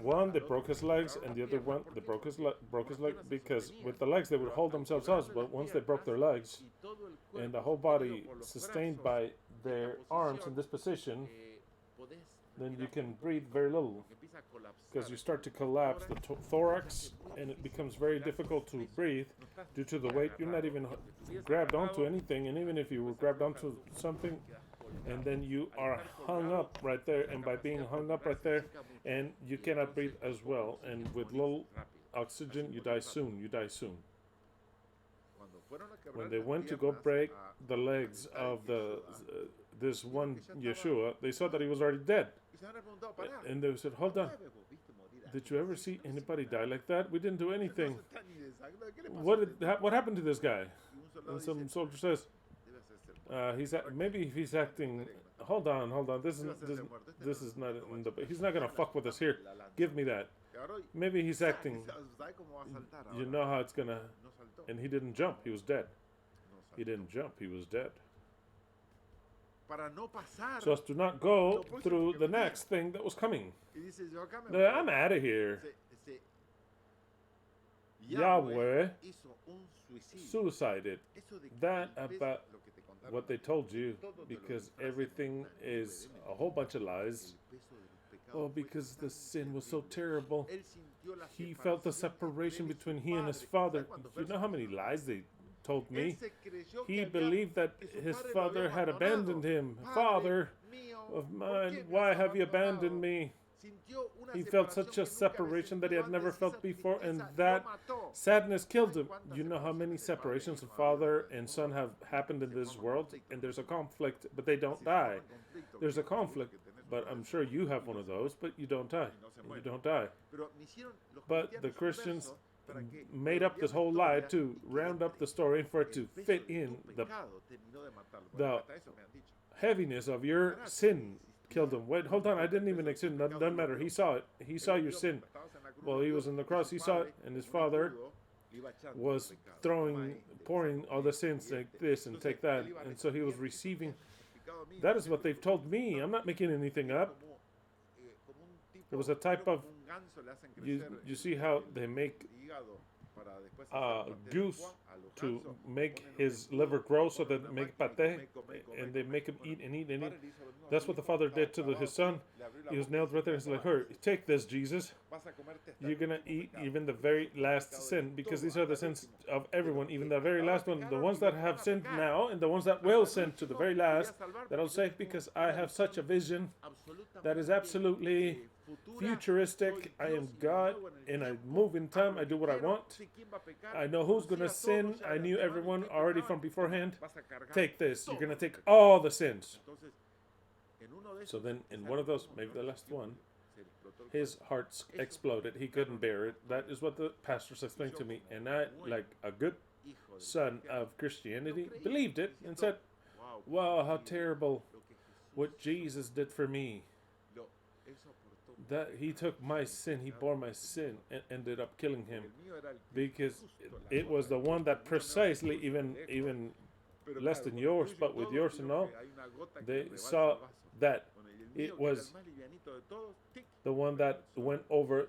one they broke his legs, and the other one they broke his leg because with the legs they would hold themselves up, but once they broke their legs and the whole body sustained by their arms in this position, then you can breathe very little because you start to collapse the thorax, and it becomes very difficult to breathe due to the weight. You're not even grabbed onto anything, and even if you were grabbed onto something, and then you are hung up right there, and by being hung up right there, and you cannot breathe as well, and with low oxygen, you die soon. When they went to go break the legs of this one Yeshua, they saw that he was already dead. And they said, hold on, did you ever see anybody die like that? We didn't do anything. What happened to this guy? And some soldier says, maybe he's acting. Hold on. This is not. He's not gonna fuck with us here. Give me that. Maybe he's acting. You know how it's gonna. And he didn't jump. He was dead. He didn't jump. He was dead. So as to not go through the next thing that was coming. I'm out of here. Yahweh suicided. That about what they told you, because everything is a whole bunch of lies. Oh, because the sin was so terrible. He felt the separation between he and his father. You know how many lies they told me? He believed that his father had abandoned him. Father of mine, why have you abandoned me? He felt such a separation that he had never felt before, and that sadness killed him. You know how many separations of father and son have happened in this world, and there's a conflict, but they don't die. There's a conflict, but I'm sure you have one of those, but you don't die. You don't die. But the Christians made up this whole lie to round up the story and for it to fit in the heaviness of your sin. Killed him. Wait, hold on. I didn't even sin. Doesn't matter. He saw it. He saw your sin. Well, he was on the cross. He saw it, and his father was pouring all the sins, take this and take that, and so he was receiving. That is what they've told me. I'm not making anything up. It was a type of. You see how they make goose to make his liver grow so that they make pate, and they make him eat and eat and eat. That's what the father did to his son. He was nailed right there. He's like, "Here, take this, Jesus. You're gonna eat even the very last sin, because these are the sins of everyone, even the very last one. The ones that have sinned now and the ones that will sin to the very last, that I'll save, because I have such a vision that is absolutely futuristic. I am God, and I move in time. I do what I want. I know who's gonna sin. I knew everyone already from beforehand. Take this. You're gonna take all the sins." So then, in one of those, maybe the last one, his heart exploded. He couldn't bear it. That is what the pastors explained to me. And I, like a good son of Christianity, believed it and said, wow, how terrible what Jesus did for me. That he took my sin, he bore my sin, and ended up killing him. Because it was the one that precisely, even less than yours, but with yours and all, they saw that it was the one that went over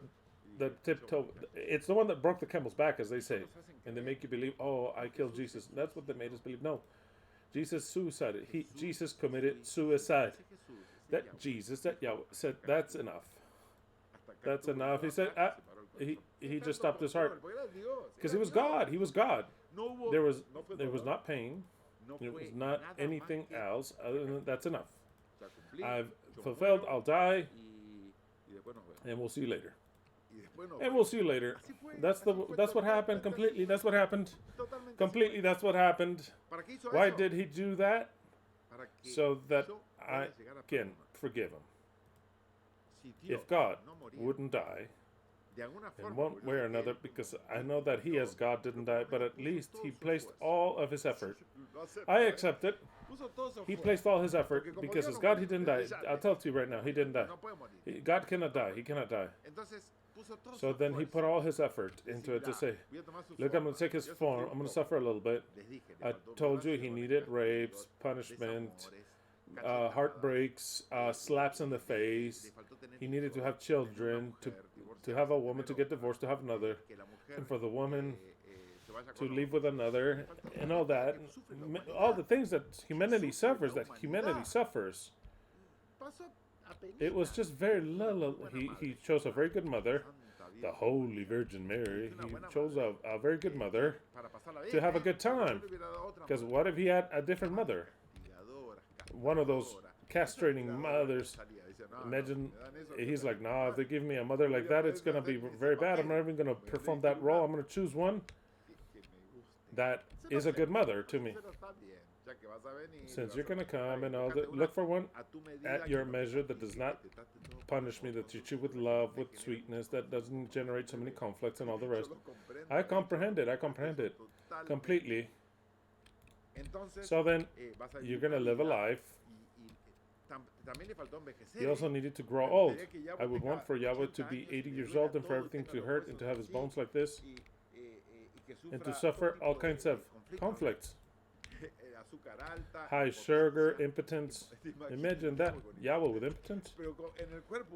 the tiptoe. It's the one that broke the camel's back, as they say. And they make you believe, oh, I killed Jesus. That's what they made us believe. No. Jesus suicided. Jesus committed suicide. That Jesus, that Yahweh said, that's enough. That's enough. He said, he just stopped his heart because he was God. He was God. There was not pain. There was not anything else other than that's enough. I've fulfilled. I'll die, and we'll see you later. And we'll see you later. That's what happened completely. That's what happened completely. That's what happened. Why did he do that? So that I can forgive him. If God wouldn't die in one way or another, because I know that he as God didn't die, but at least he placed all of his effort. I accept it. He placed all his effort because as God he didn't die. I'll tell it to you right now, he didn't die. God cannot die. He cannot die. So then he put all his effort into it to say, look, I'm going to take his form. I'm going to suffer a little bit. I told you he needed rapes, punishment, heartbreaks, slaps in the face. He needed to have children, to have a woman to get divorced, to have another, and for the woman to leave with another, and all that. All the things that humanity suffers, It was just very little. He chose a very good mother, the Holy Virgin Mary. He chose a very good mother to have a good time. Because what if he had a different mother? One of those castrating mothers. Imagine, he's like, nah, if they give me a mother like that, it's going to be very bad. I'm not even going to perform that role. I'm going to choose one that is a good mother to me. Since you're going to come and all that, look for one at your measure that does not punish me, that treats you with love, with sweetness, that doesn't generate so many conflicts and all the rest. I comprehend it completely. So then, you're going to live a life. He also needed to grow old. I would want for Yahweh to be 80 years old and for everything to hurt and to have his bones like this and to suffer all kinds of conflicts. High sugar, impotence. Imagine that, Yahweh with impotence.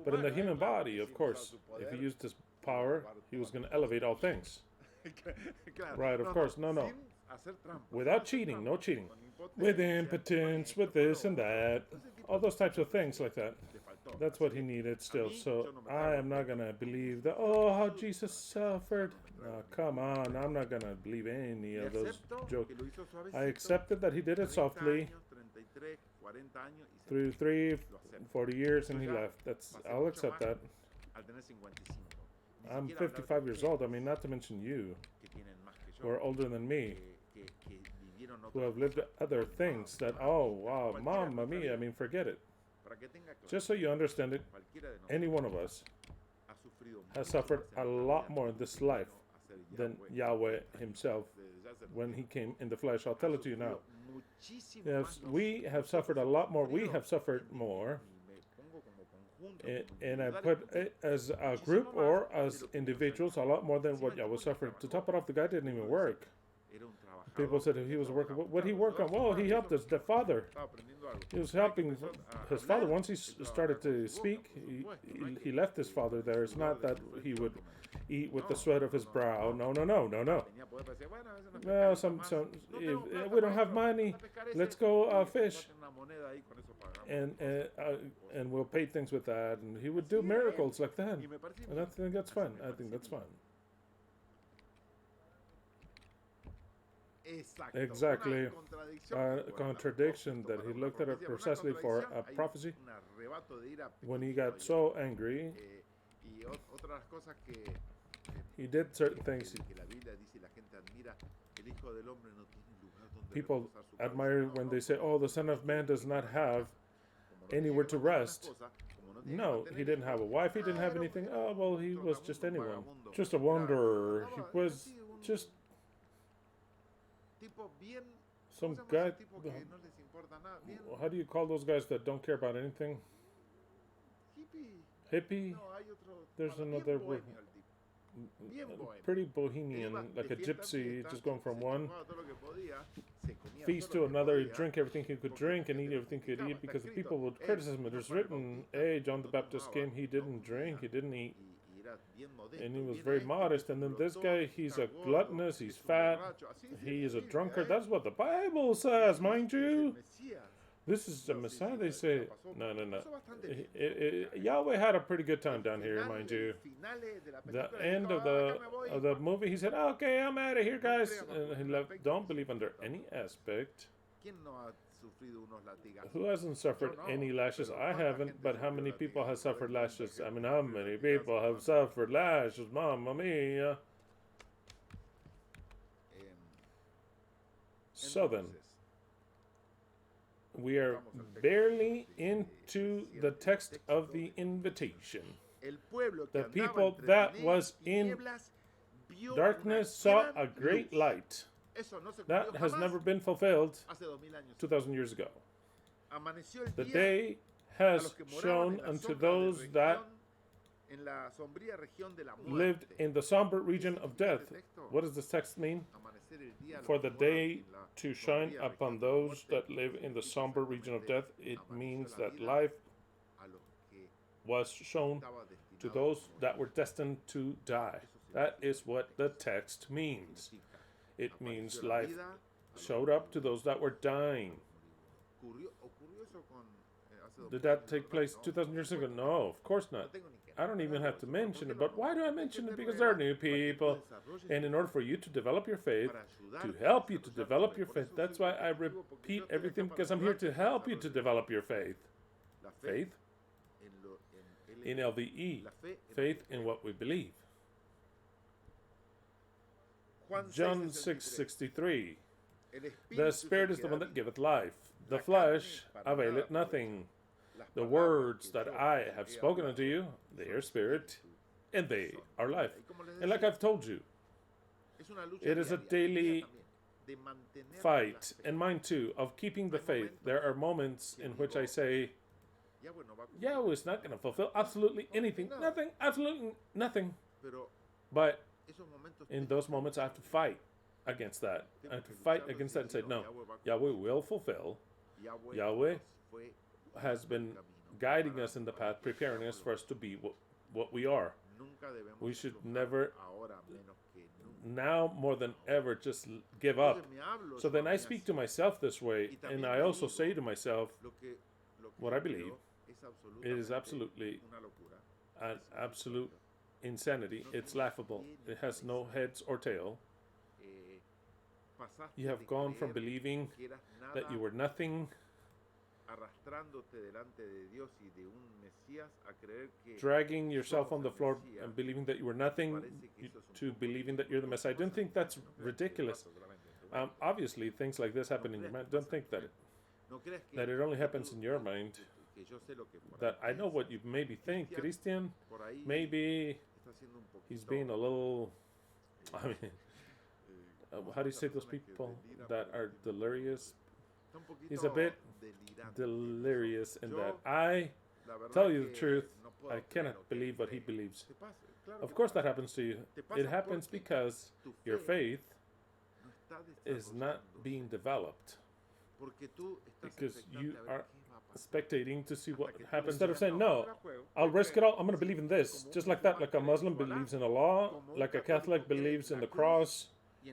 But in the human body, of course, if he used his power, he was going to elevate all things. Right, of course. No. Without cheating, no cheating. With impotence, with this and that. All those types of things like that. That's what he needed still. So I am not going to believe that, oh, how Jesus suffered. No, come on. I'm not going to believe any of those jokes. I accepted that he did it softly through 40 years and he left. I'll accept that. I'm 55 years old. I mean, not to mention you, who are older than me, who have lived other things that, oh, wow, mamma mia, I mean, forget it. Just so you understand it, any one of us has suffered a lot more in this life than Yahweh himself when he came in the flesh. I'll tell it to you now. Yes, we have suffered a lot more. We have suffered more. And I put it as a group or as individuals a lot more than what Yahweh suffered. To top it off, the guy didn't even work. People said he was working. What he worked on? Well, he helped us, the father. He was helping his father. Once he started to speak, he left his father there. It's not that he would eat with the sweat of his brow. No. Well, if we don't have money, let's go fish. And we'll pay things with that. And he would do miracles like that. And I think that's fun. Exactly. A contradiction that he looked at it precisely for a prophecy when he got so angry. He did certain things. People admire when they say, oh, the Son of Man does not have anywhere to rest. No, he didn't have a wife. He didn't have anything. Oh, well, he was just anyone. Just a wanderer. He was just some guy. How do you call those guys that don't care about anything? Hippie? There's another word. Pretty bohemian, like a gypsy, just going from one feast to another. He'd drink everything he could drink and eat everything he could eat because the people would criticize him. It was written, hey, John the Baptist came, he didn't drink, he didn't eat. And he was very modest. And then this guy, he's a gluttonous, he's fat, he is a drunkard. That's what the Bible says, mind you. This is the Messiah, they say. No. Yahweh had a pretty good time down here, mind you. The end of the movie, he said, okay, I'm out of here, guys. And he left. Don't believe under any aspect. Who hasn't suffered any lashes? I haven't, but how many people have suffered lashes? I mean, how many people have suffered lashes? Mamma mia. So then, we are barely into the text of the invitation. The people that was in darkness saw a great light. That has never been fulfilled 2,000 years ago. The day has shone unto those that lived in the somber region of death. What does this text mean? For the day to shine upon those that live in the somber region of death, it means that life was shown to those that were destined to die. That is what the text means. It means life showed up to those that were dying. Did that take place 2,000 years ago? No, of course not. I don't even have to mention it, but why do I mention it? Because there are new people. And in order for you to develop your faith, to help you to develop your faith, that's why I repeat everything, because I'm here to help you to develop your faith. Faith in LVE, faith in what we believe. John 6:63. The Spirit is the one that giveth life. The flesh availeth nothing. The words that I have spoken unto you, they are spirit, and they are life. And like I've told you, it is a daily fight, and mine too, of keeping the faith. There are moments in which I say, Yahweh is not going to fulfill absolutely anything. Nothing, absolutely nothing. But in those moments, I have to fight against that. I have to fight against that and say, no, Yahweh will fulfill. Yahweh has been guiding us in the path, preparing us for us to be what we are. We should never, now more than ever, just give up. So then I speak to myself this way, and I also say to myself, what I believe, it is absolutely an absolute insanity. It's laughable. It has no heads or tail. You have gone from believing that you were nothing, dragging yourself on the floor and believing that you were nothing, to believing that you're the Messiah. I don't think that's ridiculous. Obviously, things like this happen in your mind. Don't think that it only happens in your mind. That I know what you maybe think, Christian. Maybe he's being a little, I mean, how do you say those people that are delirious? He's a bit delirious in that. I tell you the truth, I cannot believe what he believes. Of course that happens to you. It happens because your faith is not being developed. Because you are spectating to see what happens. Instead of saying, no, I'll risk it all, I'm going to believe in this. Just like that, like a Muslim believes in Allah, like a Catholic believes in the cross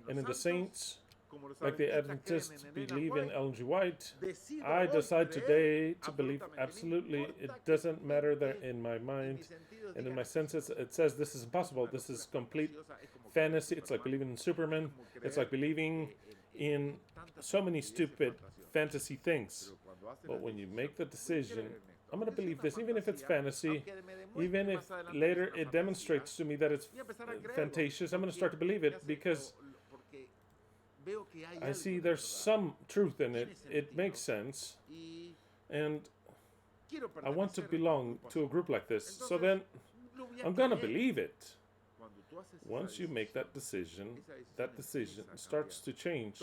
and in the saints, like the Adventists believe in Ellen G. White. I decide today to believe absolutely. It doesn't matter that in my mind and in my senses it says this is impossible. This is complete fantasy. It's like believing in Superman. It's like believing in so many stupid fantasy things. But when you make the decision, I'm going to believe this, even if it's fantasy, even if later it demonstrates to me that it's fantasious, I'm going to start to believe it because I see there's some truth in it. It makes sense. And I want to belong to a group like this. So then I'm going to believe it. Once you make that decision starts to change.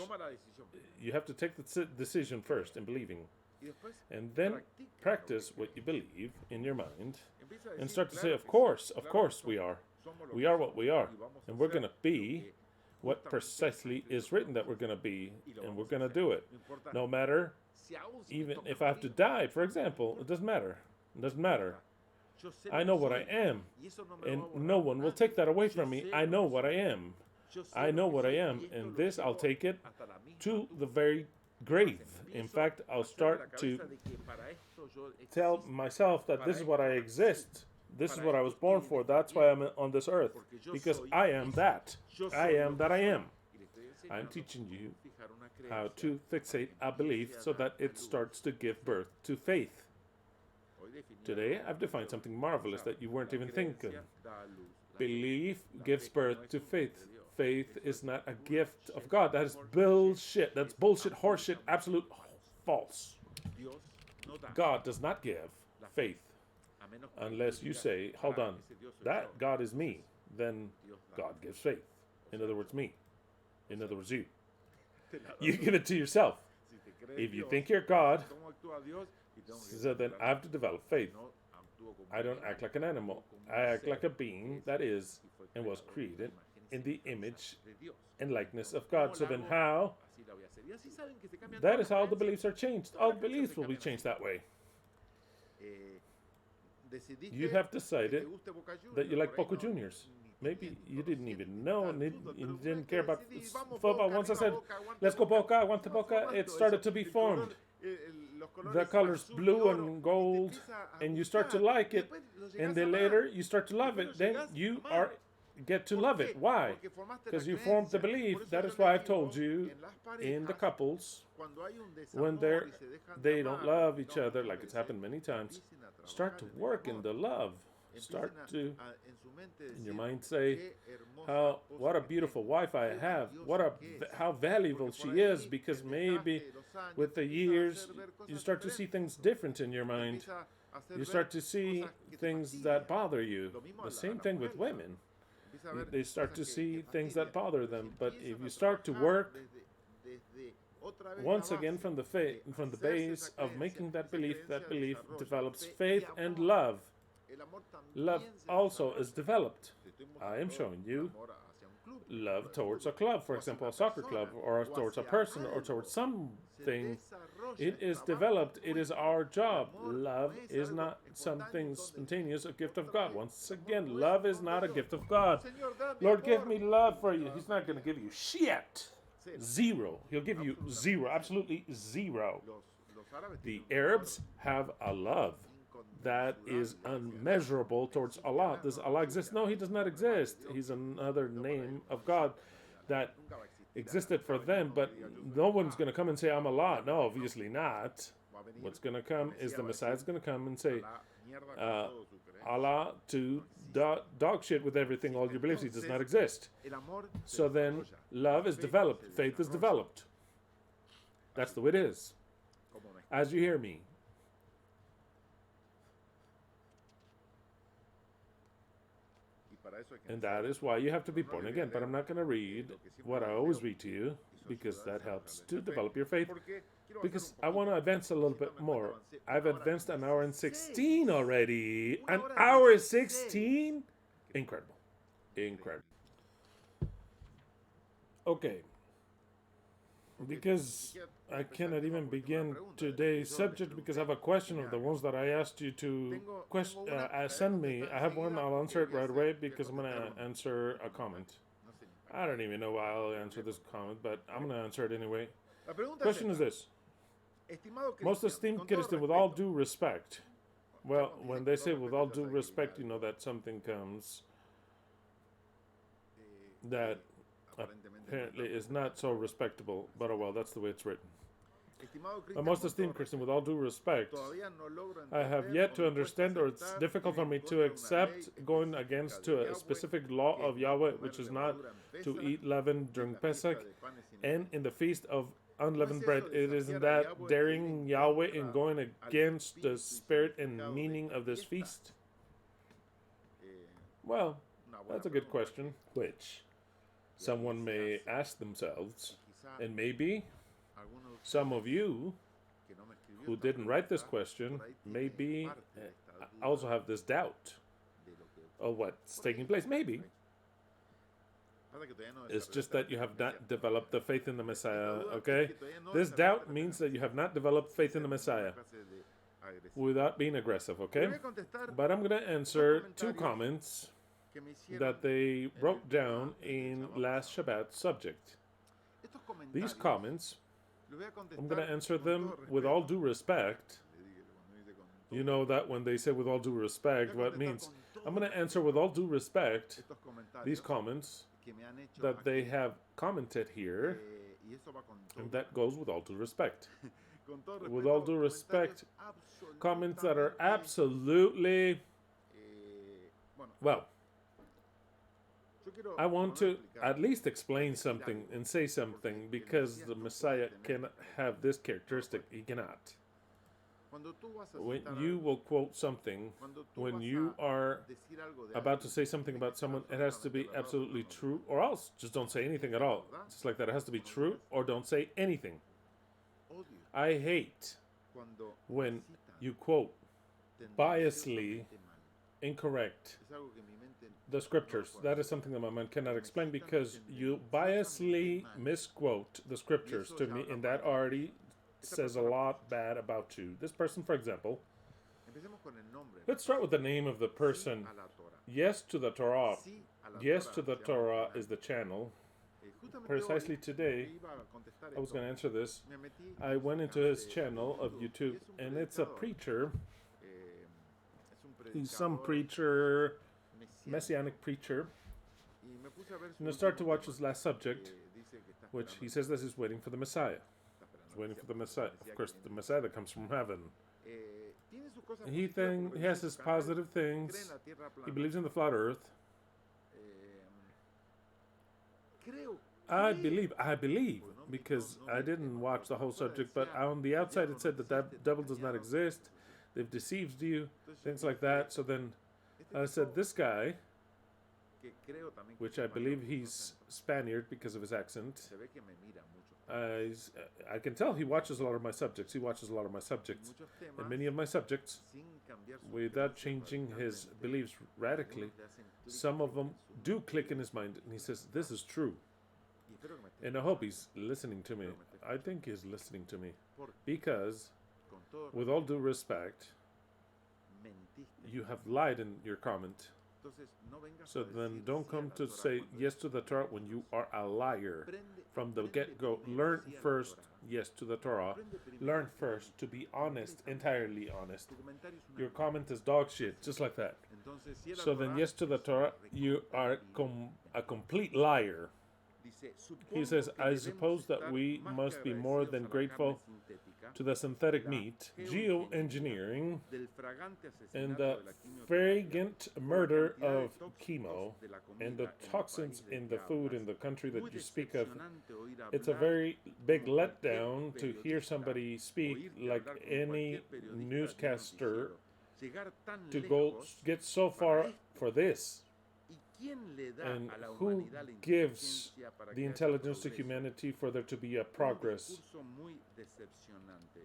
You have to take the decision first in believing. And then practice what you believe in your mind. And start to say, of course we are. We are what we are. And we're going to be what precisely is written that we're going to be, and we're going to do it. No matter, even if I have to die, for example, it doesn't matter. It doesn't matter. I know what I am, and no one will take that away from me. I know what I am. I know what I am, and this I'll take it to the very grave. In fact, I'll start to tell myself that this is what I exist. This is what I was born for. That's why I'm on this earth. Because I am that. I am that I am. I'm teaching you how to fixate a belief so that it starts to give birth to faith. Today, I've defined something marvelous that you weren't even thinking. Belief gives birth to faith. Faith is not a gift of God. That is bullshit. That's bullshit, horseshit, absolute false. God does not give faith unless you say, hold on, that God is me. Then God gives faith. In other words, me. In other words, you. You give it to yourself. If you think you're God, so then I have to develop faith. I don't act like an animal. I act like a being that is and was created in the image and likeness of God. So then how? That is how the beliefs are changed. All beliefs will be changed that way. You have decided that you like Boca Juniors. Maybe you didn't even know, and you didn't care about football. Once I said, let's go Boca, I want the Boca, it started to be formed. The colors blue and gold, and you start to like it, and then later you start to love it. Then you get to love it. Why? Because you formed the belief. That is why I've told you in the couples, when they don't love each other, like it's happened many times, start to work in the love. Start to, in your mind, say, what a beautiful wife I have. How valuable she is, because maybe with the years, you start to see things different in your mind. You start to see things that bother you. The same thing with women. They start to see things that bother them. But if you start to work once again from the base of making that belief develops faith and love. Love also is developed. I am showing you love towards a club, for example, a soccer club, or towards a person, or towards something. It is developed. It is our job. Love is not something spontaneous, a gift of God. Once again, love is not a gift of God. Lord, give me love for you. He's not going to give you shit. Zero. He'll give you zero. Absolutely zero. The Arabs have a love that is unmeasurable towards Allah. Does Allah exist? No, He does not exist. He's another name of God that existed for them, but no one's going to come and say, I'm Allah. No, obviously not. What's going to come is the Messiah's going to come and say, Allah to dog shit with everything, all your beliefs. He does not exist. So then love is developed. Faith is developed. That's the way it is. As you hear me. And that is why you have to be born again. But I'm not going to read what I always read to you, because that helps to develop your faith. Because I want to advance a little bit more. I've advanced an hour and 16 already. An hour and 16? Incredible. Incredible. Okay. Because I cannot even begin today's subject, because I have a question of the ones that I asked you to send me. I have one, I'll answer it right away, because I'm going to answer a comment. I don't even know why I'll answer this comment, but I'm going to answer it anyway. Question is this. Most esteemed Christian, with all due respect. Well, when they say with all due respect, you know that something comes that apparently is not so respectable, but oh well, that's the way it's written. Most esteemed Christian, with all due respect, I have yet to understand, or it's difficult for me to accept, going against to a specific law of Yahweh, which is not to eat leaven during Pesach and in the feast of unleavened bread. It isn't that daring Yahweh in going against the spirit and meaning of this feast? Well, that's a good question, which someone may ask themselves, and maybe some of you who didn't write this question maybe also have this doubt of what's taking place. Maybe. It's just that you have not developed the faith in the Messiah, okay? This doubt means that you have not developed faith in the Messiah. without being aggressive, okay? But I'm going to answer two comments that they wrote down in last Shabbat's subject. These comments, I'm going to answer them with all due respect. You know that when they say with all due respect, what it means. I'm going to answer with all due respect these comments that they have commented here, and that goes with all due respect. With all due respect, comments that are absolutely, well, I want to at least explain something and say something, because the Messiah can have this characteristic. He cannot. When you will quote something, when you are about to say something about someone, it has to be absolutely true, or else just don't say anything at all. Just like that, it has to be true, or don't say anything. I hate when you quote biasly incorrect the scriptures. That is something that my mind cannot explain, because you biasly misquote the scriptures to me, and that already says a lot bad about you. This person, for example, let's start with the name of the person. Yes to the Torah. Yes to the Torah is the channel. Precisely today, I was going to answer this. I went into his channel of YouTube, and it's a preacher. He's some preacher, messianic preacher. And I started to watch his last subject, which he says that he's waiting for the Messiah. He's waiting for the Messiah. Of course, the Messiah that comes from heaven. He has his positive things. He believes in the flat earth. I believe, because I didn't watch the whole subject, but on the outside it said that the devil does not exist. They've deceived you, things like that. So then I said, this guy, which I believe he's Spaniard because of his accent, I can tell he watches a lot of my subjects. And many of my subjects, without changing his beliefs radically, some of them do click in his mind, and he says, this is true. And I hope he's listening to me. I think he's listening to me, because, with all due respect, you have lied in your comment. So then don't come to say yes to the Torah when you are a liar. From the get-go, learn first yes to the Torah. Learn first to be honest, entirely honest. Your comment is dog shit, just like that. So then yes to the Torah, you are a complete liar. He says, I suppose that we must be more than grateful to the synthetic meat, geoengineering, and the flagrant murder of chemo, and the toxins in the food in the country that you speak of. It's a very big letdown to hear somebody speak like any newscaster to go get so far for this. And who gives the intelligence to humanity for there to be a progress?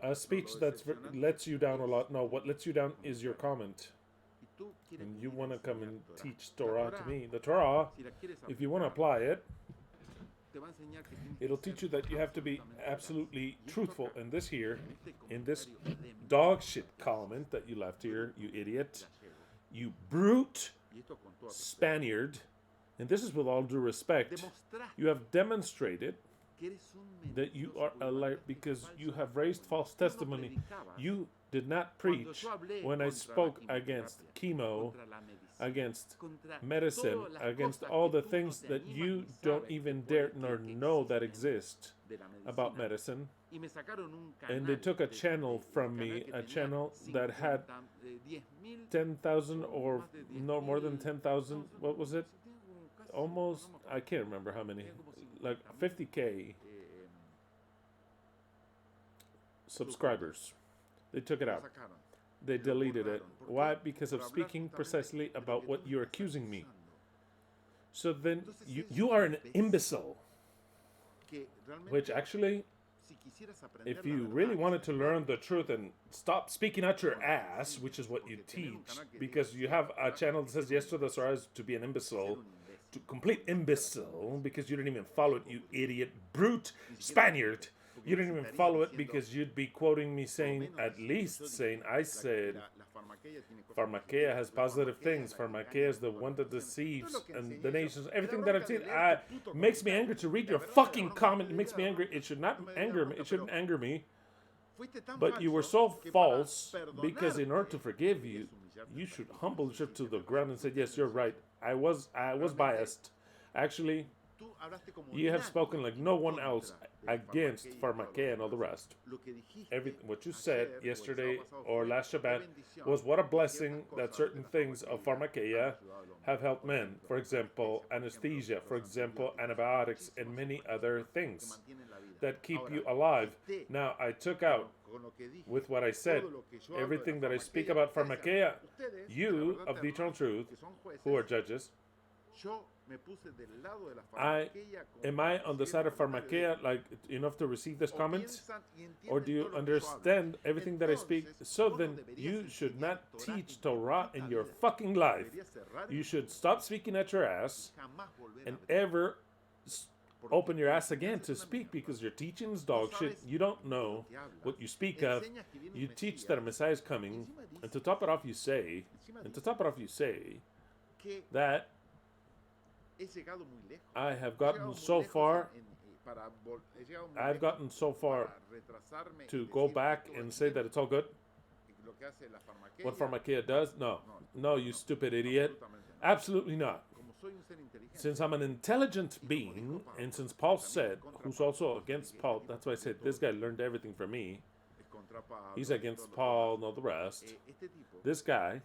A speech that lets you down a lot. No, what lets you down is your comment. And you want to come and teach Torah to me. The Torah, if you want to apply it, it'll teach you that you have to be absolutely truthful. And this here, in this dog shit comment that you left here, you idiot, you brute Spaniard, and this is with all due respect, you have demonstrated that you are a liar because you have raised false testimony. You did not preach when I spoke against chemo, against medicine, against all the things that you don't even dare nor know that exist about medicine. And they took a channel from me, a channel that had 10,000 or no more than 10,000, what was it? Almost, I can't remember how many, like 50K subscribers. They took it out. They deleted it. Why? Because of speaking precisely about what you're accusing me. So then you are an imbecile. Which actually, if you really wanted to learn the truth and stop speaking out your ass, which is what you teach, because you have a channel that says yes to the Torah to be an imbecile, to complete imbecile, because you didn't even follow it, you idiot, brute, Spaniard. You didn't even follow it because you'd be quoting me saying, at least saying, I said, Pharmakeia has positive things. Pharmakeia is the one that deceives and the nations. Everything that I've seen makes me angry to read your fucking comment. It makes me angry. It should not anger me. It shouldn't anger me. But you were so false because in order to forgive you, you should humble yourself to the ground and say, yes, you're right. I was biased. Actually, you have spoken like no one else against Pharmakeia and all the rest. What you said yesterday or last Shabbat was what a blessing that certain things of Pharmakeia have helped men. For example, anesthesia, for example, antibiotics, and many other things that keep you alive. Now, I took out with what I said, everything that I speak about Pharmakeia, you of the eternal truth, who are judges, am I on the side of Pharmakeia, like enough to receive this comment? Or do you understand everything that I speak? So then you should not teach Torah in your fucking life. You should stop speaking at your ass and ever open your ass again to speak, because your teaching is dog shit. You don't know what you speak of. You teach that a Messiah is coming, and to top it off you say that I've gotten so far to go back and say that it's all good. What Pharmakeia does? No, you stupid idiot. Absolutely not. Since I'm an intelligent being, and since Paul said, who's also against Paul, that's why I said this guy learned everything from me. He's against Paul and all the rest. This guy,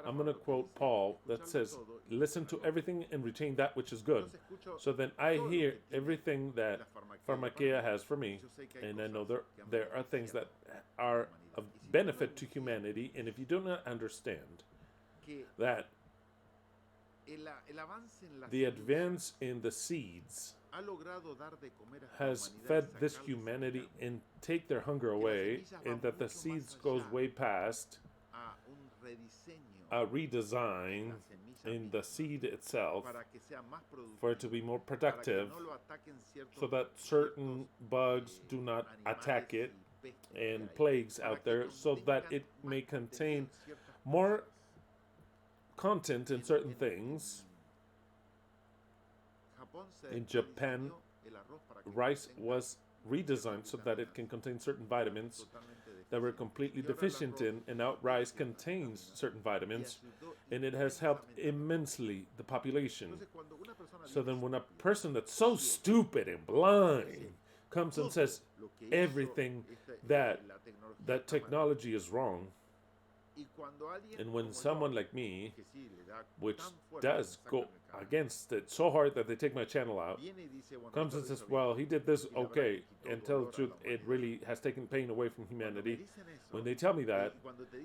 I'm going to quote Paul that says, listen to everything and retain that which is good. So then I hear everything that Pharmakeia has for me, and I know there are things that are of benefit to humanity, and if you do not understand that the advance in the seeds has fed this humanity and take their hunger away, and that the seeds goes way past a redesign in the seed itself for it to be more productive, so that certain bugs do not attack it and plagues out there, so that it may contain more content in certain things. In Japan, rice was redesigned so that it can contain certain vitamins that we're completely deficient in, and now rice contains certain vitamins, and it has helped immensely the population. So then when a person that's so stupid and blind comes and says everything that technology is wrong, and when someone like me, which does go against it so hard that they take my channel out, comes and says, well, he did this, okay, and tell the truth, it really has taken pain away from humanity. When they tell me that,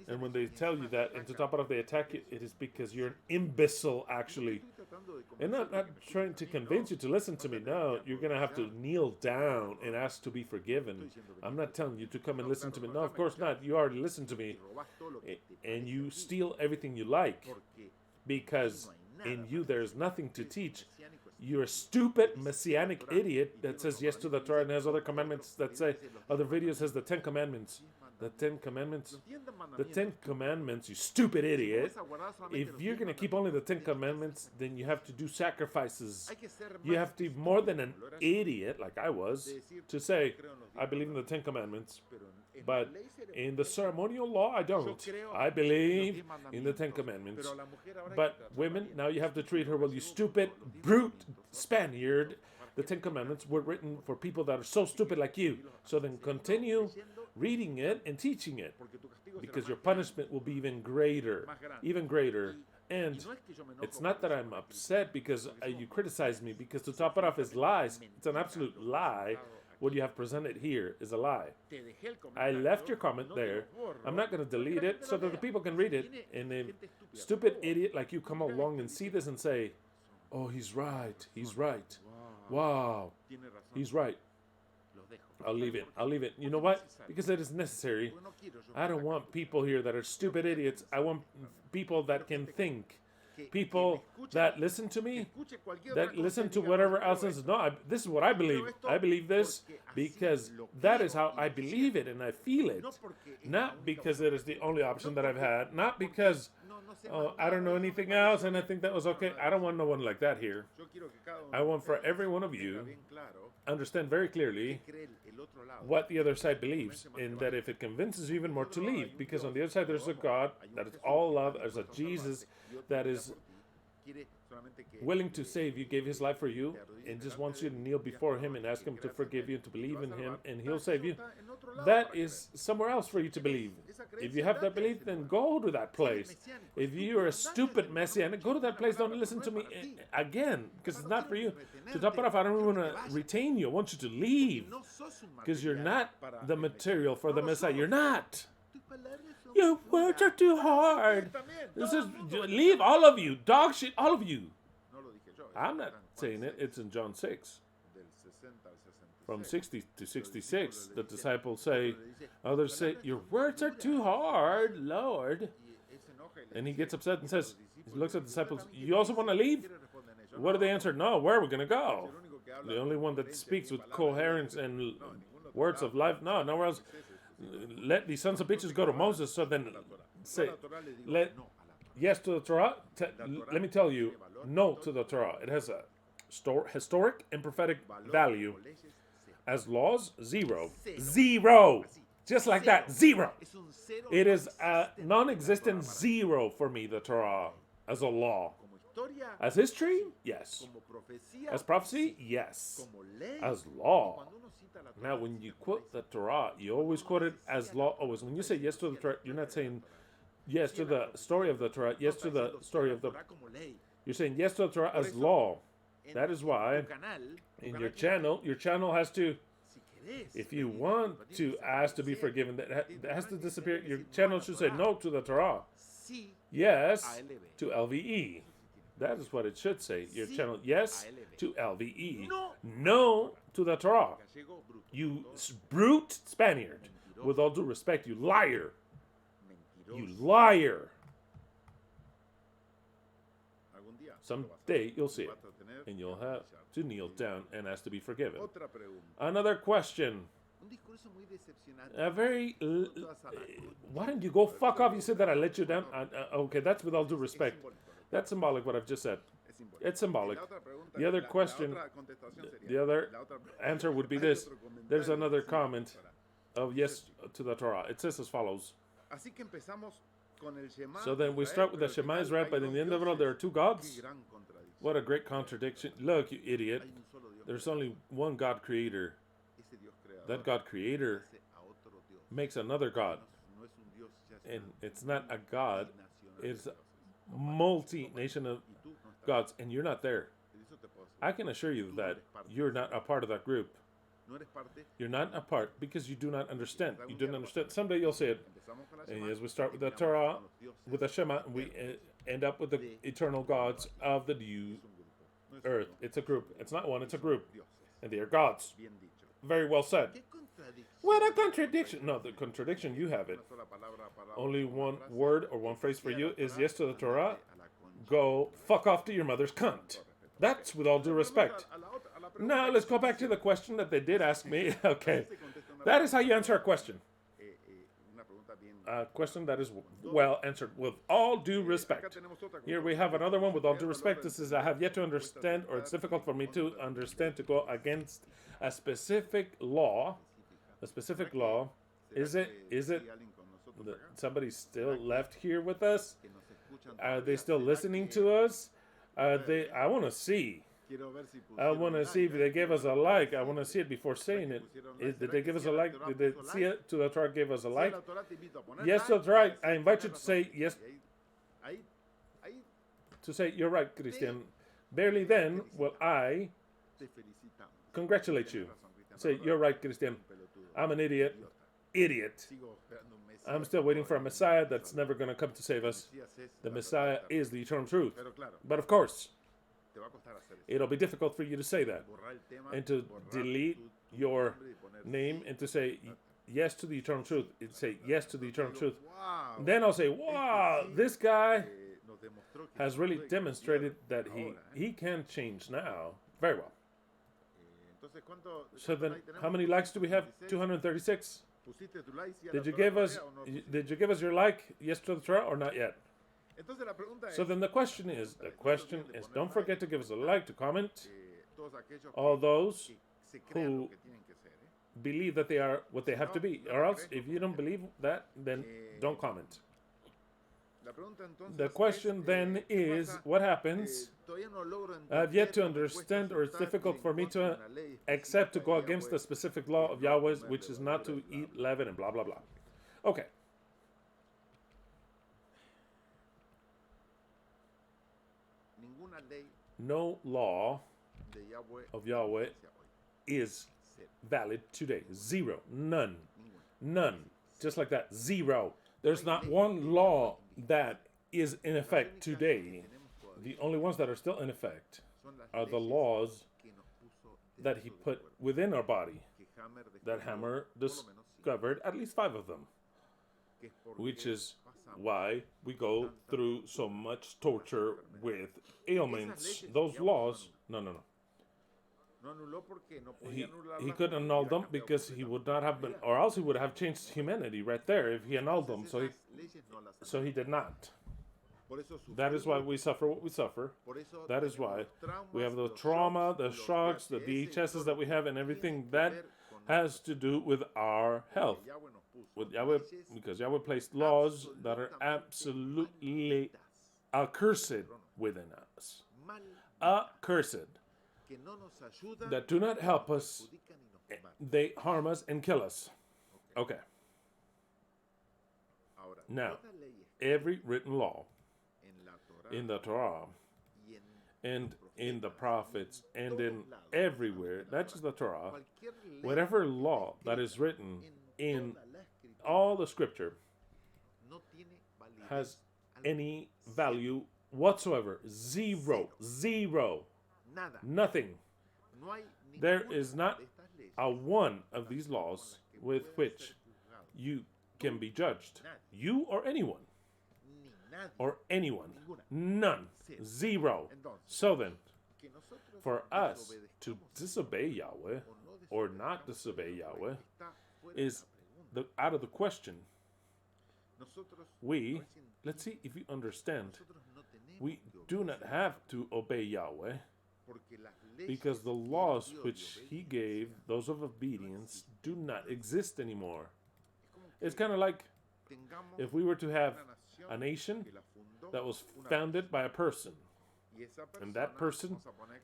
and when they tell you that, and to top it off, they attack you, it is because you're an imbecile, actually. And I'm not trying to convince you to listen to me. No, you're going to have to kneel down and ask to be forgiven. I'm not telling you to come and listen to me. No, of course not. You already listened to me. And you steal everything you like, because in you there's nothing to teach. You're a stupid messianic idiot that says yes to the Torah and has other commandments that say, other videos has the 10 commandments. The 10 commandments? The 10 commandments, you stupid idiot. If you're going to keep only the 10 commandments, then you have to do sacrifices. You have to be more than an idiot, like I was, to say, I believe in the 10 commandments. But in the ceremonial law, I don't. I believe in the 10 commandments. But women, now you have to treat her, well, you stupid, brute Spaniard. The 10 commandments were written for people that are so stupid like you. So then continue reading it and teaching it, because your punishment will be even greater. And it's not that I'm upset because you criticize me, because to top it off is lies. It's an absolute lie. What you have presented here is a lie. I left your comment there. I'm not going to delete it so that the people can read it. And a stupid idiot like you come along and see this and say, oh, he's right. Wow, he's right. I'll leave it. You know what? Because it is necessary. I don't want people here that are stupid idiots. I want people that can think people that listen to me, that listen to whatever else is. No, this is what I believe. I believe this because that is how I believe it and I feel it. Not because it is the only option that I've had. Not because I don't know anything else and I think that was okay. I don't want no one like that here. I want for every one of you understand very clearly what the other side believes, and that if it convinces you even more to leave, because on the other side there's a God that is all love, there's a Jesus that is willing to save you, gave his life for you, and just wants you to kneel before him and ask him to forgive you, to believe in him, and he'll save you. That is somewhere else for you to believe. If you have that belief, then go to that place. If you're a stupid Messianic, go to that place. Don't listen to me again, because it's not for you. To top it off, I don't want to retain you. I want you to leave, because you're not the material for the Messiah. You're not. Your words are too hard. This is leave, all of you, dog shit, all of you. I'm not saying it. It's in John 6. From 60 to 66, the disciples say, others say, your words are too hard, Lord. And he gets upset and says, he looks at the disciples, you also want to leave? What do they answer? No, where are we going to go? The only one that speaks with coherence and words of life, no, nowhere else. Let these sons of bitches go to Moses, so then say, yes to the Torah. Let me tell you, no to the Torah. It has a historic and prophetic value. As laws, zero. Zero! Just like that, zero! It is a non-existent zero for me, the Torah, as a law. As history, yes. As prophecy, yes. As law. Now, when you quote the Torah, you always quote it as law. Always. When you say yes to the Torah, you're not saying yes to the story of the Torah, yes to the story of the... You're saying yes to the Torah as law. That is why in your channel has to, if you want to ask to be forgiven, that has to disappear. Your channel should say no to the Torah. Yes to LVE. That is what it should say. Your channel, yes to LVE. No to the Torah. You brute Spaniard. With all due respect, you liar. You liar. Someday you'll see it. And you'll have to kneel down and ask to be forgiven. Another question. A very... why didn't you go fuck off? You said that I let you down. Okay, that's with all due respect. That's symbolic, what I've just said. It's symbolic. The other question, the other answer would be this. There's another comment of yes to the Torah. It says as follows. So then we start with the Shemah is right, but in the end of it all, there are two gods? What a great contradiction. Look, you idiot. There's only one God creator. That God creator makes another God. And it's not a God. It's a multi-nation of gods. And you're not there. I can assure you that you're not a part of that group. You're not a part because you do not understand. You don't understand. Someday you'll say it. And as we start with the Torah, with the Shema, we end up with the eternal gods of the new earth. It's a group. It's not one, it's a group. And they are gods. Very well said. What a contradiction. No, the contradiction, you have it. Only one word or one phrase for you is yes to the Torah. Go fuck off to your mother's cunt. That's with all due respect. Now, let's go back to the question that they did ask me. Okay. That is how you answer a question. A question that is well answered with all due respect. Here we have another one with all due respect. This is I have yet to understand, or it's difficult for me to understand, to go against a specific law. A specific law. Is it somebody still left here with us? Are they still listening to us? I want to see. I want to see if they gave us a like. I want to see it before saying it. Did they give us a like? Did they see it? To the Torah gave us a like? Yes, that's right. I invite you to say yes. To say, you're right, Christian. Barely then will I congratulate you. Say, you're right, Christian. I'm an idiot. Idiot. I'm still waiting for a Messiah that's never going to come to save us. The Messiah is the eternal truth. But of course, it'll be difficult for you to say that and to delete your name and to say yes to the eternal truth. Say yes to the eternal truth. Then I'll say, wow, this guy has really demonstrated that he can change now. Very well. So then, how many likes do we have? 236. Did you give us your like yes to the Torah or not yet? So then the question is, don't forget to give us a like, to comment. All those who believe that they are what they have to be, or else if you don't believe that, then don't comment. The question then is, what happens? I have yet to understand, or it's difficult for me to accept to go against the specific law of Yahweh's, which is not to eat leaven and blah, blah, blah. Okay. No law of Yahweh is valid today. Zero. None. None. Just like that. Zero. There's not one law that is in effect today. The only ones that are still in effect are the laws that he put within our body, that Hammer discovered at least 5 of them, which is why we go through so much torture with ailments. Those laws, no. He couldn't annul them because he would not have been, or else he would have changed humanity right there if he annulled them. So he did not. That is why we suffer what we suffer. That is why we have the trauma, the shocks, the DHSs that we have, and everything that has to do with our health. With Yahweh, because Yahweh placed laws that are absolutely accursed within us. Accursed. That do not help us. They harm us and kill us. Okay. Now, every written law in the Torah and in the prophets and in everywhere, not just the Torah, whatever law that is written in all the scripture has any value whatsoever. Zero. Nothing. There is not a one of these laws with which you can be judged. You or anyone. Or anyone. None. Zero. So then, for us to disobey Yahweh or not disobey Yahweh is out of the question. Let's see if you understand, we do not have to obey Yahweh because the laws which he gave, those of obedience, do not exist anymore. It's kind of like if we were to have a nation that was founded by a person, and that person,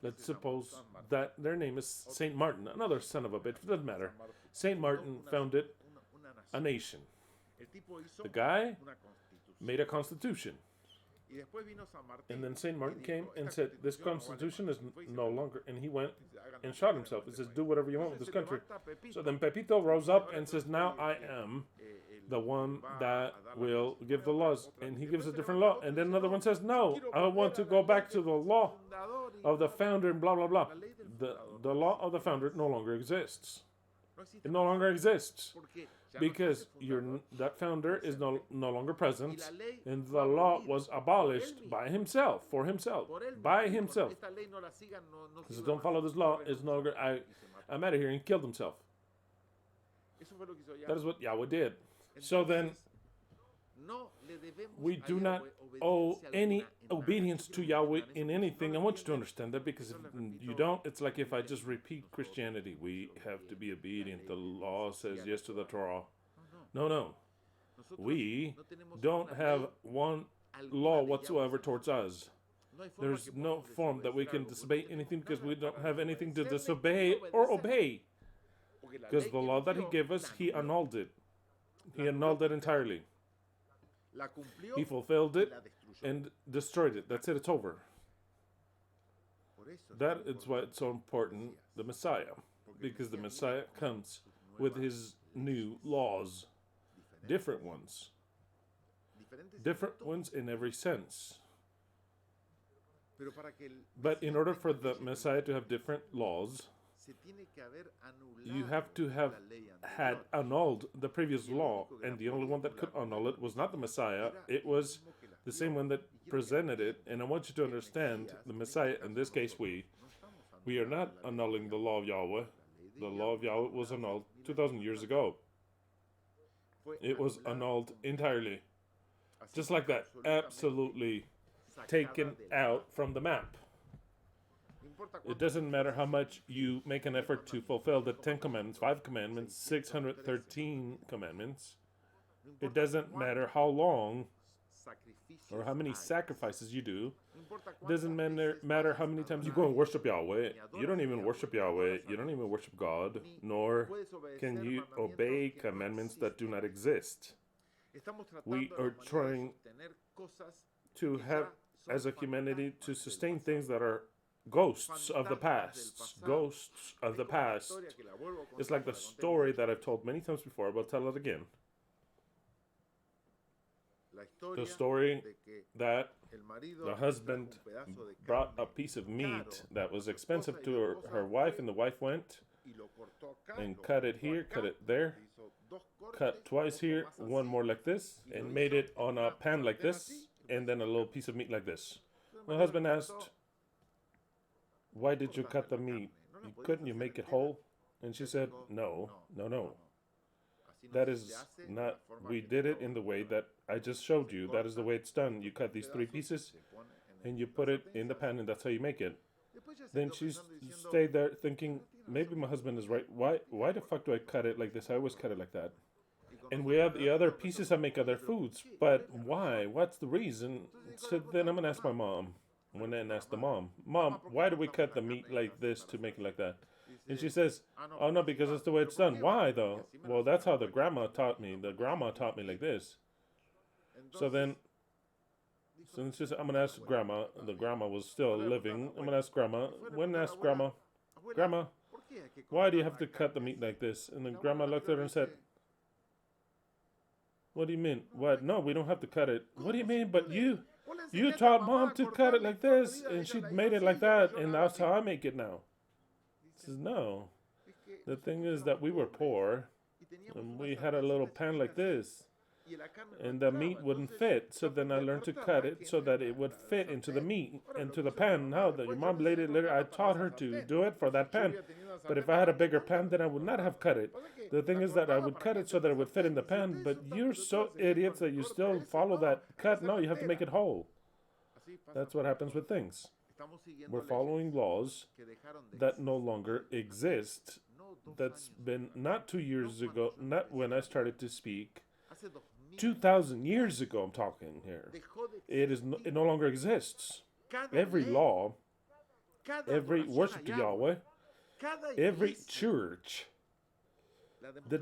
let's suppose that their name is Saint Martin, another son of a bitch, it doesn't matter. Saint Martin founded a nation. The guy made a constitution. And then Saint Martin came and said, this constitution is no longer, and he went and shot himself. He says, do whatever you want with this country. So then Pepito rose up and says, now I am the one that will give the laws. And he gives a different law. And then another one says, no, I want to go back to the law of the founder and blah, blah, blah. The law of the founder no longer exists. It no longer exists. Because that founder is no longer present, and the law was abolished by himself, for himself, by himself. So don't follow this law. It's no longer, I'm out of here, and killed himself. That is what Yahweh did. So then, we do not owe any obedience to Yahweh in anything. I want you to understand that, because if you don't, it's like if I just repeat Christianity. We have to be obedient. The law says yes to the Torah. No. We don't have one law whatsoever towards us. There's no form that we can disobey anything, because we don't have anything to disobey or obey. Because the law that he gave us, he annulled it. He annulled it entirely. He fulfilled it and destroyed it. That's it. It's over. That is why it's so important, the Messiah. Because the Messiah comes with his new laws. Different ones. Different ones in every sense. But in order for the Messiah to have different laws, you have to have had annulled the previous law, and the only one that could annul it was not the Messiah, it was the same one that presented it. And I want you to understand the Messiah, in this case we are not annulling the law of Yahweh. The law of Yahweh was annulled 2,000 years ago. It was annulled entirely. Just like that. Absolutely taken out from the map. It doesn't matter how much you make an effort to fulfill the 10 commandments, 5 commandments, 613 commandments. It doesn't matter how long or how many sacrifices you do. It doesn't matter how many times you go and worship Yahweh. You don't even worship Yahweh. You don't even worship God. Nor can you obey commandments that do not exist. We are trying to have, as a humanity, to sustain things that are ghosts of the past. Ghosts of the past. It's like the story that I've told many times before, but I'll tell it again. The story that the husband brought a piece of meat that was expensive to her wife, and the wife went and cut it here, cut it there, cut twice here, one more like this, and made it on a pan like this, and then a little piece of meat like this. The husband asked, "Why did you cut the meat? Couldn't you make it whole?" And she said, no. That is not, we did it in the way that I just showed you. That is the way it's done. You cut these 3 pieces and you put it in the pan, and that's how you make it. Then she stayed there thinking, maybe my husband is right. Why the fuck do I cut it like this? I always cut it like that. And we have the other pieces that make other foods. But why? What's the reason? So then I'm going to ask my mom. I went and asked the mom, why do we cut the meat like this to make it like that? And she says, oh no, because that's the way it's done. Why though? Well, that's how the grandma taught me. The grandma taught me like this. So then, since I'm going to ask grandma, the grandma was still living. I'm going to ask grandma. When I asked grandma, why do you have to cut the meat like this? And the grandma looked at her and said, what do you mean? What? No, we don't have to cut it. What do you mean? But you taught mom to cut it like this, and she made it like that, and that's how I make it now. He says, no. The thing is that we were poor, and we had a little pan like this, and the meat wouldn't fit. So then I learned to cut it so that it would fit into the meat, into the pan. Now that your mom laid it later, I taught her to do it for that pan. But if I had a bigger pan, then I would not have cut it. The thing is that I would cut it so that it would fit in the pan, but you're so idiots that you still follow that cut. No, you have to make it whole. That's what happens with things. We're following laws that no longer exist. That's been not 2 years ago, not when I started to speak. 2,000 years ago, I'm talking here. It no longer exists. Every law, every worship to Yahweh, every church, the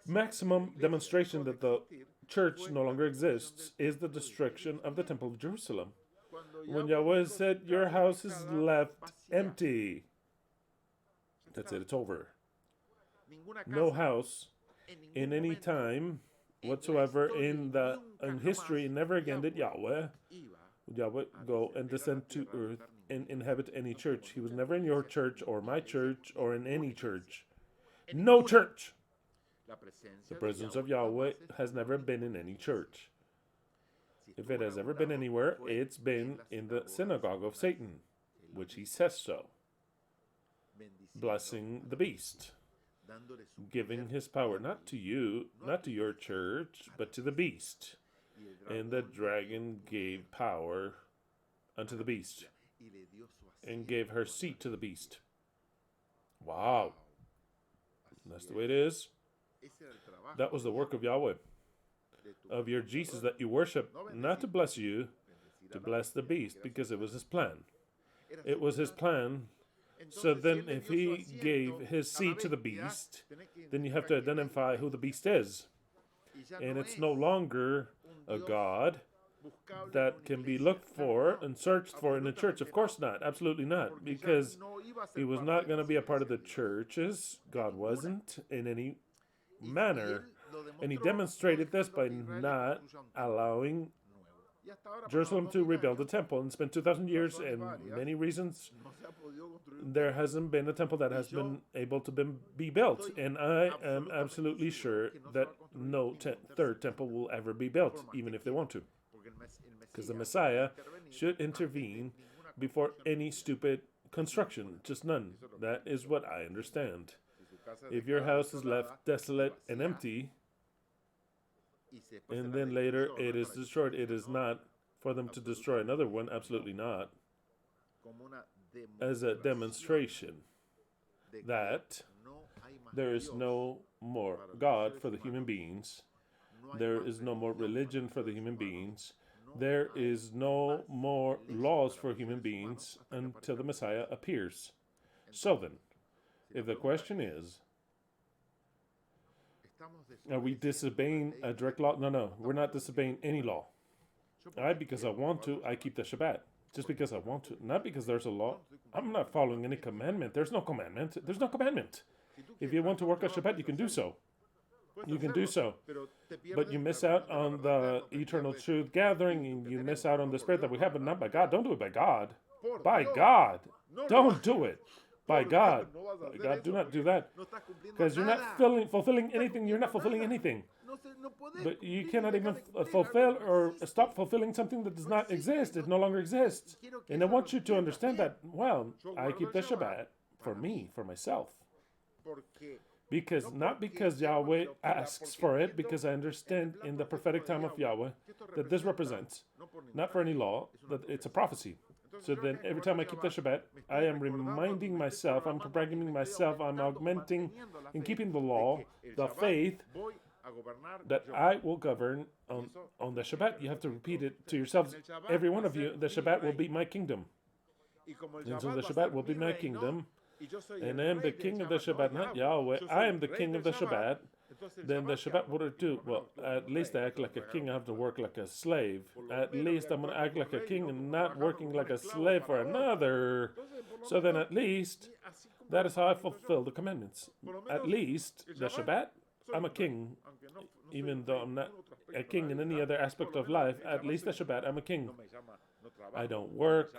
maximum demonstration that the church no longer exists is the destruction of the Temple of Jerusalem. When Yahweh said, your house is left empty, that's it, it's over. No house in any time whatsoever in history, never again did Yahweh go and descend to earth and inhabit any church. He was never in your church or my church or in any church. No church. The presence of Yahweh has never been in any church. If it has ever been anywhere, it's been in the synagogue of Satan, which he says so. Blessing the beast. Giving his power not to you, not to your church, but to the beast. And the dragon gave power unto the beast and gave her seat to the beast. Wow. That's the way it is. That was the work of Yahweh, of your Jesus that you worship, not to bless you, to bless the beast, because it was his plan. It was his plan. So then if he gave his seed to the beast, then you have to identify who the beast is. And it's no longer a God that can be looked for and searched for in the church. Of course not. Absolutely not. Because he was not going to be a part of the churches. God wasn't in any manner. And he demonstrated this by not allowing Jerusalem to rebuild the temple, and spent 2,000 years and many reasons. There hasn't been a temple that has been able to be built, and I am absolutely sure that no third temple will ever be built, even if they want to. Because the Messiah should intervene before any stupid construction. Just none. That is what I understand. If your house is left desolate and empty, and then later it is destroyed, it is not for them to destroy another one. Absolutely not. As a demonstration that there is no more God for the human beings. There is no more religion for the human beings. There is no more laws for human beings until the Messiah appears. So then, if the question is, are we disobeying a direct law? No, we're not disobeying any law. Because I want to, I keep the Shabbat. Just because I want to, not because there's a law. I'm not following any commandment. There's no commandment. There's no commandment. If you want to work on Shabbat, you can do so. You can do so. But you miss out on the eternal truth gathering, and you miss out on the spirit that we have, but not by God. Don't do it by God. By God. Don't do it. By God. By God, do not do that. Because you're not fulfilling anything. You're not fulfilling anything. But you cannot even fulfill or stop fulfilling something that does not exist. It no longer exists. And I want you to understand that, well, I keep the Shabbat for me, for myself. Not because Yahweh asks for it, because I understand in the prophetic time of Yahweh that this represents, not for any law, that it's a prophecy. So then every time I keep the Shabbat, I am reminding myself, I'm programming myself, I'm augmenting in keeping the law, the faith, that I will govern on the Shabbat. You have to repeat it to yourselves, every one of you, the Shabbat will be my kingdom. And so the Shabbat will be my kingdom. And I am the king of the Shabbat, not Yahweh. I am the king of the Shabbat. Then the Shabbat, what do I do? Well, at least I act like a king. I have to work like a slave. At least I'm going to act like a king and not working like a slave for another. So then at least, that is how I fulfill the commandments. At least, the Shabbat, I'm a king. Even though I'm not a king in any other aspect of life, at least the Shabbat, I'm a king. I don't work.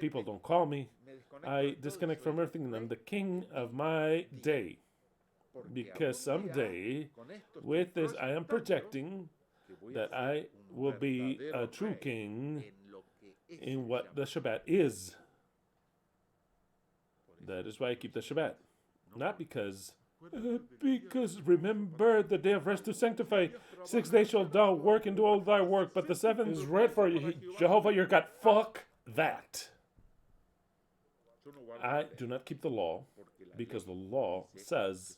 People don't call me. I disconnect from everything, and I'm the king of my day. Because someday, with this, I am projecting that I will be a true king in what the Shabbat is. That is why I keep the Shabbat. Not because remember the day of rest to sanctify. 6 days shalt thou work and do all thy work, but the seventh is red for you, Jehovah your God. Fuck that. I do not keep the law because the law says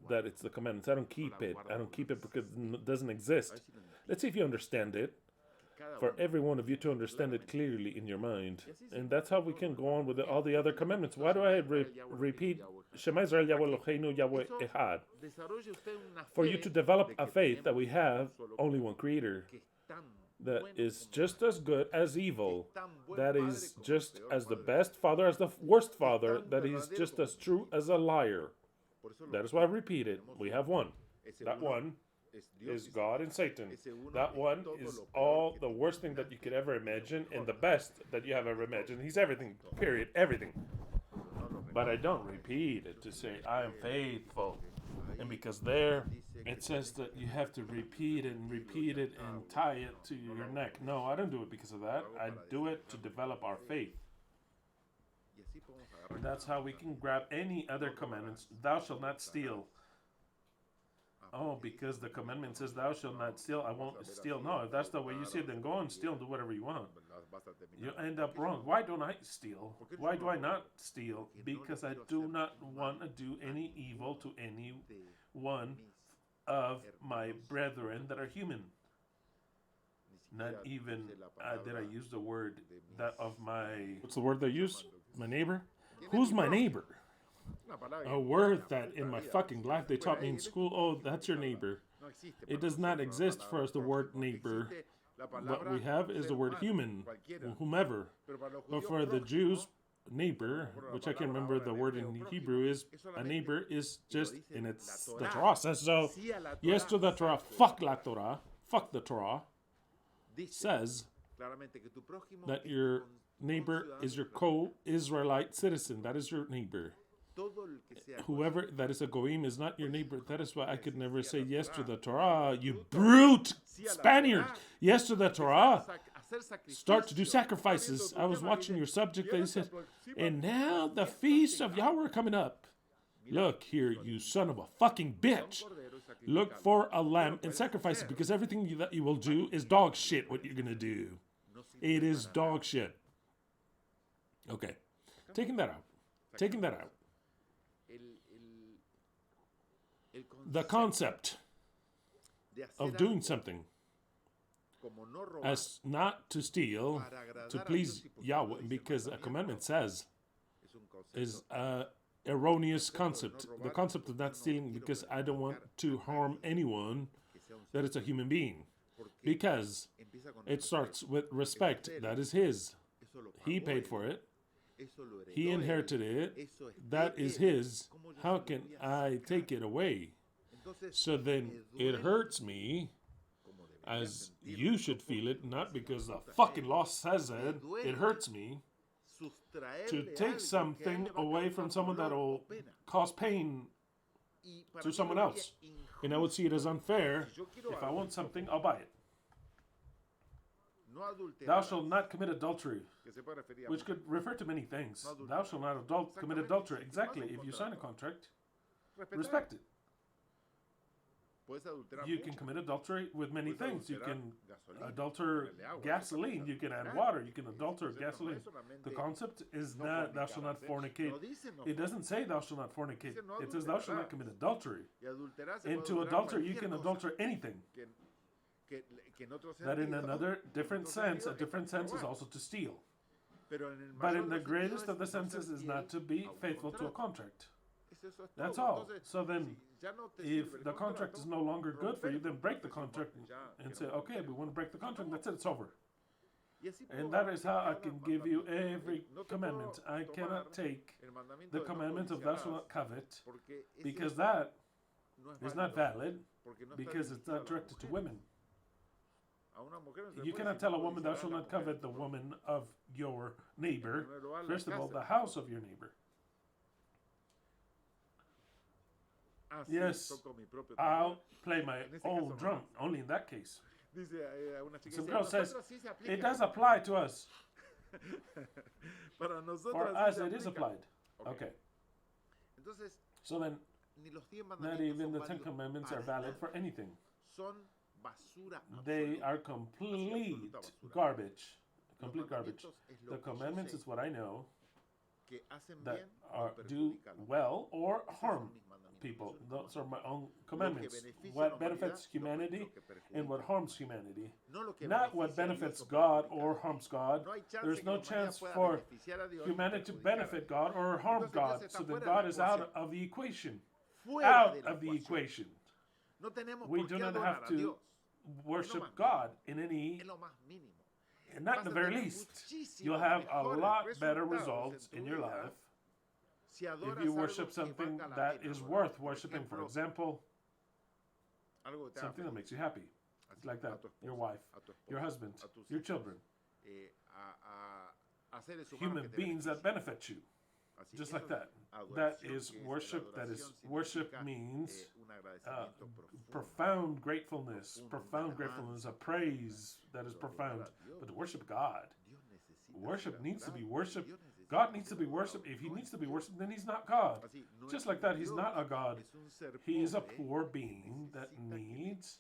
that it's the commandments. I don't keep it. I don't keep it because it doesn't exist. Let's see if you understand it. For every one of you to understand it clearly in your mind. And that's how we can go on with all the other commandments. Why do I repeat Shemah Israel YHWH Eloheinu YHWH Ekhad? For you to develop a faith that we have only one creator. That is just as good as evil. That is just as the best father as the worst father. That is just as true as a liar. That is why I repeat it. We have one. That one is God and Satan. That one is all the worst thing that you could ever imagine and the best that you have ever imagined. He's everything, period, everything. But I don't repeat it to say I am faithful. And because there it says that you have to repeat it and tie it to your neck. No, I don't do it because of that. I do it to develop our faith. And that's how we can grab any other commandments. Thou shalt not steal. Oh, because the commandment says thou shalt not steal, I won't steal. No, if that's the way you see it, then go and steal and do whatever you want. You end up wrong. Why don't I steal? Why do I not steal? Because I do not want to do any evil to any one of my brethren that are human. Not even did I use the word that of my... What's the word they use? My neighbor? Who's my neighbor? A word that in my fucking life they taught me in school. Oh, that's your neighbor. It does not exist for us, the word neighbor. What we have is the word human, whomever. But for the Jews, neighbor, which I can't remember the word in Hebrew is, a neighbor is just, and it's the Torah says so. Yes to the Torah, fuck la Torah, fuck the Torah, says that your neighbor is your co-Israelite citizen. That is your neighbor. Whoever that is a goyim is not your neighbor. That is why I could never say yes to the Torah. You brute Spaniard! Yes to the Torah. start to do sacrifices. I was watching your subject. They said, and now the feast of Yahweh coming up. Look here, you son of a fucking bitch. Look for a lamb and sacrifice it, because everything that you will do is dog shit what you're going to do. It is dog shit. Okay. Taking that out. The concept of doing something as not to steal, to please Yahweh, because a commandment says, is a erroneous concept. The concept of not stealing because I don't want to harm anyone, that it's a human being. Because it starts with respect. That is his. He paid for it. He inherited it. That is his. How can I take it away? So then it hurts me, as you should feel it, not because the fucking law says it. It hurts me to take something away from someone that will cause pain to someone else. And I would see it as unfair. If I want something, I'll buy it. Thou shalt not commit adultery, which could refer to many things. Thou shalt not commit adultery. Exactly. If you sign a contract, respect it. You can commit adultery with many things. You can adulter gasoline. You can add water. You can adulter gasoline. The concept is not thou shalt not fornicate. It doesn't say thou shalt not fornicate. It says thou shalt not commit adultery. Into adultery, you can adulter anything. That in another different sense, a different sense is also to steal. But in the greatest of the senses is not to be faithful to a contract. That's all. So then, if the contract is no longer good for you, then break the contract and say, okay, we want to break the contract, that's it, it's over. And that is how I can give you every commandment. I cannot take the commandment of thou shalt not covet, because that is not valid, because it's not directed to women. You cannot tell a woman thou shalt not covet the woman of your neighbor. First of all, the house of your neighbor. Yes, I'll play my own drum, only in that case. Some girl says, it does apply to us. For us, it is applied. Okay. So then, not even the 10 Commandments are valid for anything. They are complete garbage. Complete garbage. The commandments is what I know that do well or harm people. Those are my own commandments. What benefits humanity and what harms humanity. Not what benefits God or harms God. There's no chance for humanity to benefit God or harm God. So then God is out of the equation. Out of the equation. We do not have to worship God in any, and not in the very least. You'll have a lot better results in your life if you worship something that is worth worshiping. For example, something that makes you happy. Like that. Your wife, your husband, your children. Human beings that benefit you. Just like that. That is worship. That is worship means profound gratefulness. Profound gratefulness, a praise that is profound. But to worship God, worship needs to be worship. God needs to be worshipped. If he needs to be worshipped, then he's not God. Just like that, he's not a God. He is a poor being that needs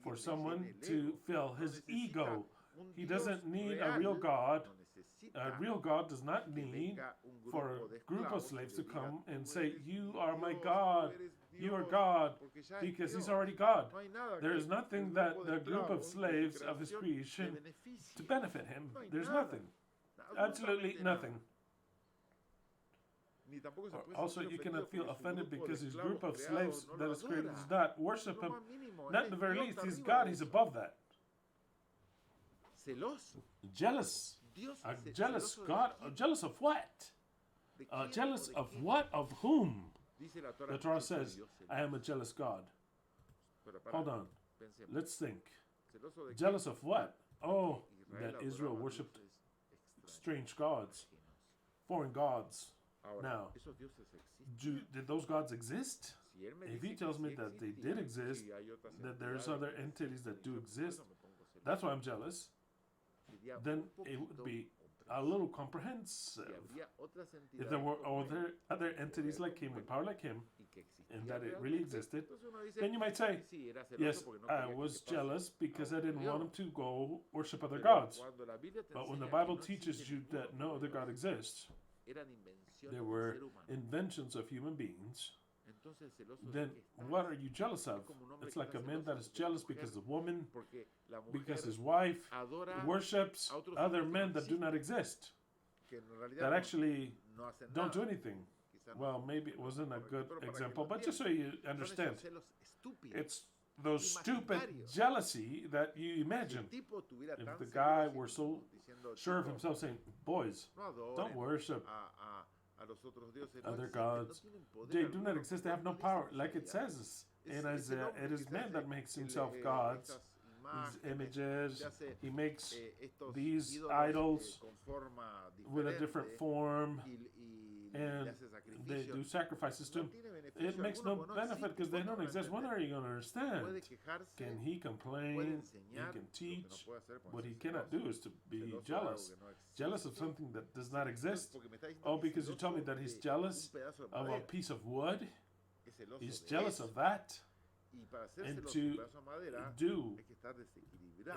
for someone to fill his ego. He doesn't need a real God. A real God does not need for a group of slaves to come and say, you are my God, you are God, because he's already God. There is nothing that the group of slaves of his creation to benefit him. There's nothing. Absolutely nothing. Also, you cannot feel offended because his group of slaves that is created does not worship him. Not in the very least. He's God. He's above that. Jealous. A jealous God. Jealous of what? Jealous of what? Of whom? The Torah says, I am a jealous God. Hold on. Let's think. Jealous of what? Oh, that Israel worshipped strange gods. Foreign gods. Now, did those gods exist? If he tells me that they did exist, that there's other entities that do exist, that's why I'm jealous. then it would be a little comprehensive. If there were other entities like him, with power like him, and that it really existed, then you might say, yes, I was jealous because I didn't want him to go worship other gods. But when the Bible teaches you that no other God exists, there were inventions of human beings, then what are you jealous of? It's like a man that is jealous because the woman, because his wife worships other men that do not exist, that actually don't do anything. Well, maybe it wasn't a good example, but just so you understand, it's those stupid jealousy that you imagine. If the guy were so sure of himself, saying, boys, don't worship other gods. They do not exist. They have no power. Like it says in Isaiah, it is man that makes himself gods, these images. He makes these idols with a different form, and they do sacrifices to him. It makes no benefit because they don't exist. When are you going to understand? Can he complain? He can teach. What he cannot do is to be jealous. Jealous of something that does not exist? Oh, because you told me that he's jealous of a piece of wood? He's jealous of that? And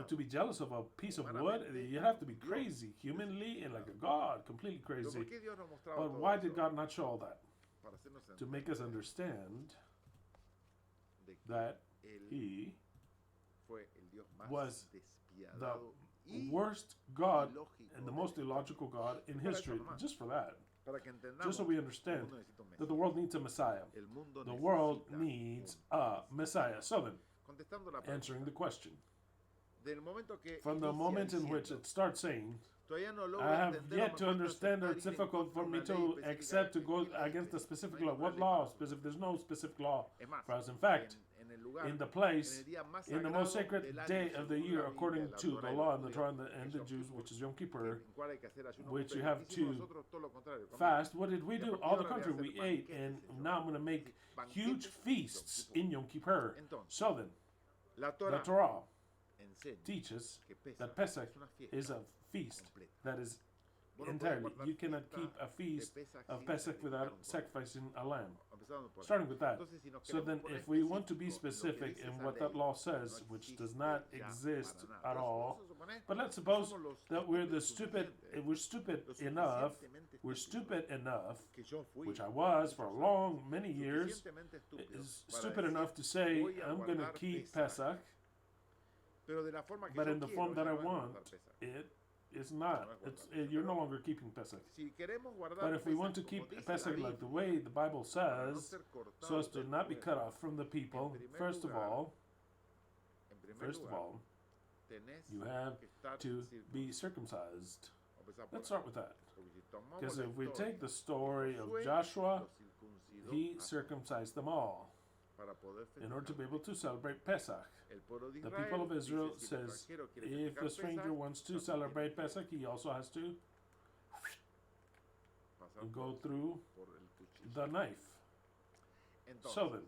to be jealous of a piece of wood, you have to be crazy, humanly and like a god, completely crazy. But why did God not show all that? To make us understand that he was the worst God and the most illogical God in history. Just for that. Just so we understand that the world needs a Messiah. The world needs a Messiah. So then, answering the question. From the moment in which it starts saying, I have yet to understand, or it's difficult for me to accept to go against the specific law. What law? Specific? There's no specific law for us. In fact, in the place, in the most sacred day of the year, according to the law and the Torah and the Jews, which is Yom Kippur, which you have to fast. What did we do? All the contrary. We ate, and now I'm going to make huge feasts in Yom Kippur. So then, the Torah teaches that Pesach is a feast that is entirely. You cannot keep a feast of Pesach without sacrificing a lamb. Starting with that. So then, if we want to be specific in what that law says, which does not exist at all, but let's suppose that we're stupid enough, which I was for many years, is stupid enough to say, I'm going to keep Pesach, but in the form that I want, it's not. You're no longer keeping Pesach. But if we want to keep Pesach like the way the Bible says, so as to not be cut off from the people, first of all, you have to be circumcised. Let's start with that. Because if we take the story of Joshua, he circumcised them all in order to be able to celebrate Pesach. The people of Israel says, if the stranger wants to celebrate Pesach, he also has to go through the knife. So then,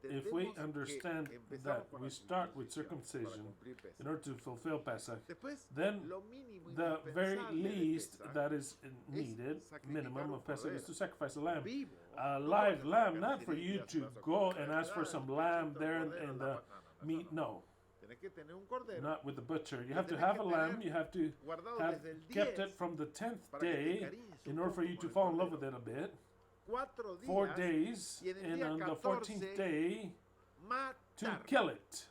if we understand that we start with circumcision in order to fulfill Pesach, then the very least that is needed, minimum of Pesach, is to sacrifice a lamb. A live lamb, not for you to go and ask for some lamb there in the meat, no. Not with the butcher. You have to have a lamb, you have to have kept it from the 10th day in order for you to fall in love with it a bit. 4 days, and on the 14th day, to kill it.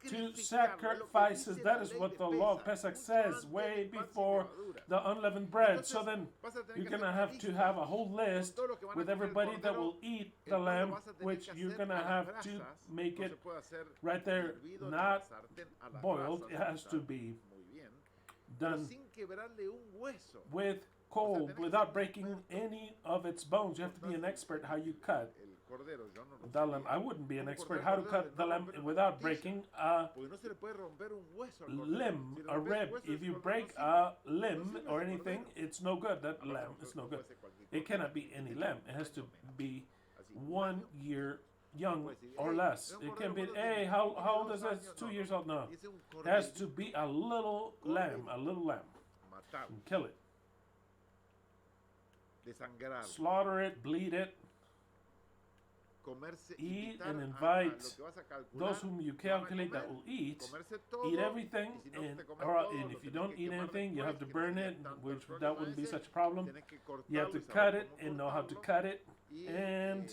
To sacrifices, that is what the law of Pesach says, way before the unleavened bread. So then, you're going to have a whole list with everybody that will eat the lamb, which you're going to have to make it right there, not boiled. It has to be done with cold, without breaking any of its bones. You have to be an expert how you cut the lamb. I wouldn't be an expert how to cut the lamb without breaking a limb, a rib. If you break a limb or anything, it's no good. That lamb is no good. It cannot be any lamb. It has to be 1 year young or less. It can be, hey, how old is that? It's 2 years old? No. It has to be a little lamb. And kill it. Slaughter it, bleed it, eat and invite those whom you calculate that will eat everything, and if you don't eat anything, you have to burn it, which that wouldn't be such a problem. You have to cut it and know how to cut it, and